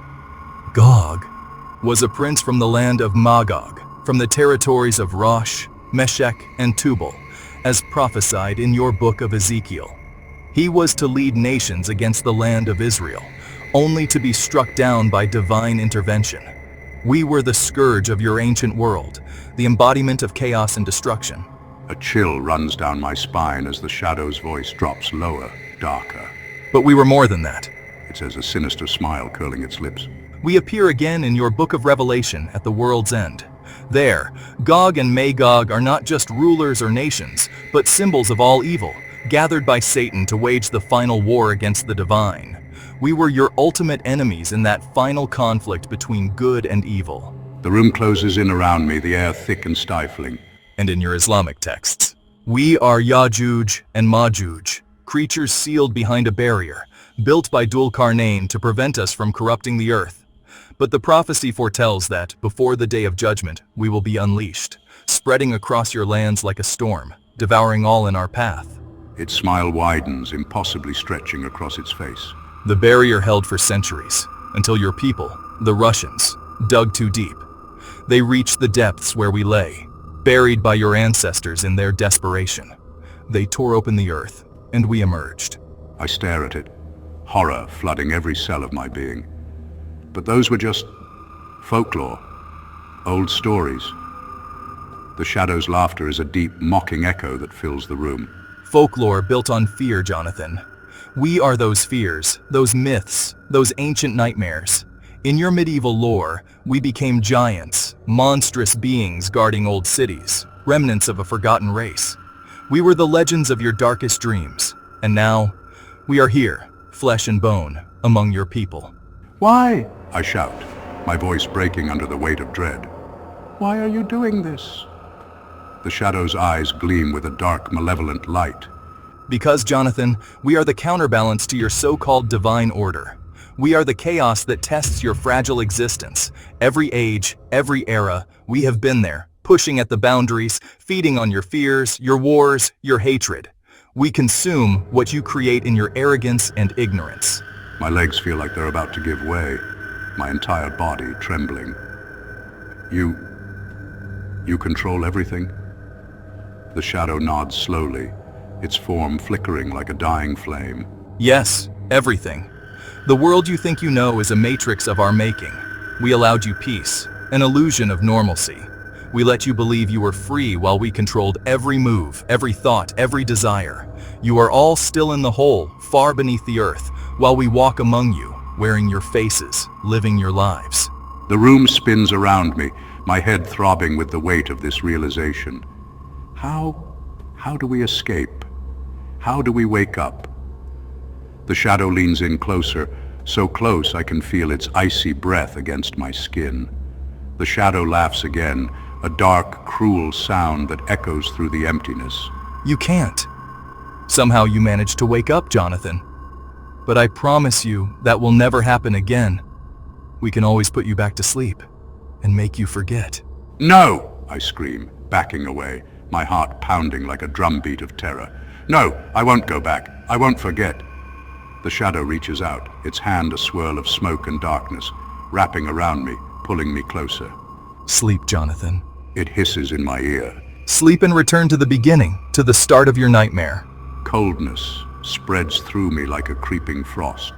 Gog was a prince from the land of Magog, from the territories of Rosh, Meshech, and Tubal, as prophesied in your book of Ezekiel. He was to lead nations against the land of Israel, only to be struck down by divine intervention. We were the scourge of your ancient world, the embodiment of chaos and destruction.
A chill runs down my spine as the shadow's voice drops lower, darker.
But we were more than that.
It says, a sinister smile curling its lips.
We appear again in your book of Revelation at the world's end. There, Gog and Magog are not just rulers or nations, but symbols of all evil, gathered by Satan to wage the final war against the divine. We were your ultimate enemies in that final conflict between good and evil.
The room closes in around me, the air thick and stifling.
And in your Islamic texts, we are Ya'juj and Ma'juj, creatures sealed behind a barrier, built by Dul-Qarnayn to prevent us from corrupting the earth. But the prophecy foretells that, before the day of judgment, we will be unleashed, spreading across your lands like a storm, devouring all in our path.
Its smile widens, impossibly stretching across its face.
The barrier held for centuries, until your people, the Russians, dug too deep. They reached the depths where we lay, buried by your ancestors in their desperation. They tore open the earth, and we emerged.
I stare at it, horror flooding every cell of my being. But those were just folklore, old stories. The shadow's laughter is a deep, mocking echo that fills the room.
Folklore built on fear, Jonathan. We are those fears, those myths, those ancient nightmares. In your medieval lore, we became giants, monstrous beings guarding old cities, remnants of a forgotten race. We were the legends of your darkest dreams, and now, we are here, flesh and bone, among your people.
Why? I shout, my voice breaking under the weight of dread. Why are you doing this? The shadow's eyes gleam with a dark, malevolent light.
Because, Jonathan, we are the counterbalance to your so-called divine order. We are the chaos that tests your fragile existence. Every age, every era, we have been there, pushing at the boundaries, feeding on your fears, your wars, your hatred. We consume what you create in your arrogance and ignorance.
My legs feel like they're about to give way, my entire body trembling. You control everything? The shadow nods slowly, its form flickering like a dying flame.
Yes, everything. The world you think you know is a matrix of our making. We allowed you peace, an illusion of normalcy. We let you believe you were free while we controlled every move, every thought, every desire. You are all still in the hole, far beneath the earth, while we walk among you, wearing your faces, living your lives.
The room spins around me, my head throbbing with the weight of this realization. How do we escape? How do we wake up? The shadow leans in closer, so close I can feel its icy breath against my skin. The shadow laughs again, a dark, cruel sound that echoes through the emptiness.
You can't. Somehow you managed to wake up, Jonathan. But I promise you that will never happen again. We can always put you back to sleep and make you forget.
No! I scream, backing away, my heart pounding like a drumbeat of terror. No, I won't go back. I won't forget. The shadow reaches out, its hand a swirl of smoke and darkness, wrapping around me, pulling me closer.
Sleep, Jonathan.
It hisses in my ear.
Sleep and return to the beginning, to the start of your nightmare.
Coldness spreads through me like a creeping frost,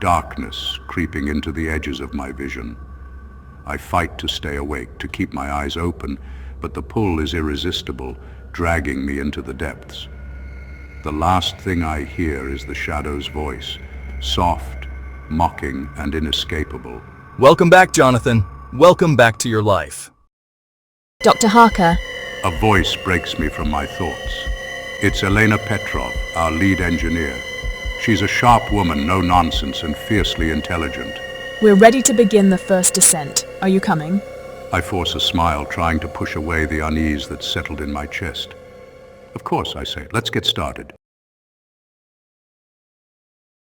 darkness creeping into the edges of my vision. I fight to stay awake, to keep my eyes open, but the pull is irresistible, dragging me into the depths. The last thing I hear is the shadow's voice, soft, mocking, and inescapable.
Welcome back, Jonathan. Welcome back to your life.
Dr. Harker,
A voice breaks me from my thoughts. It's Elena Petrov, our lead engineer. She's a sharp woman, no nonsense, and fiercely intelligent.
we're ready to begin the first descent. Are you coming?
I force a smile, trying to push away the unease that settled in my chest. Of course, I say. Let's get started.